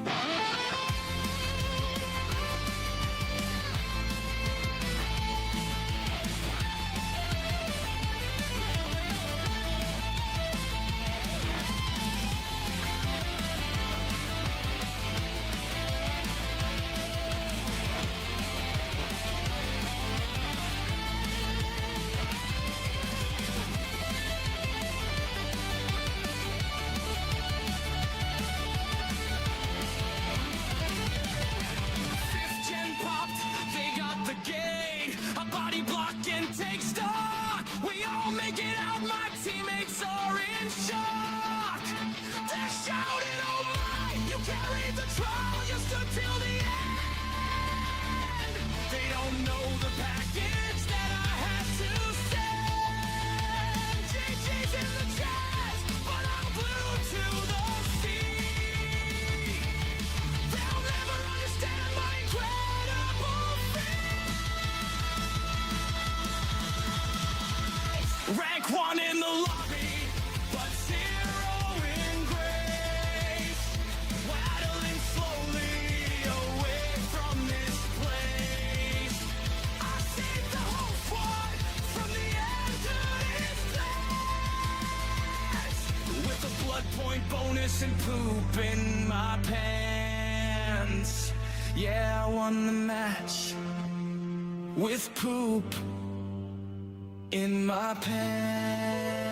Speaker 1: teammates are in shock. They're shouting, oh my, you carried the trial, you stood till the end. They don't know the package that I had to send. GG's in the chat, but I'm glued to the seat. They'll never understand my incredible feat. Rank 1 in the lobby, but 0 in grace. Waddling slowly away from this place. I saved the whole squad from the end of this place. With a blood point bonus and poop in my pants. Yeah, I won the match with poop in my pants.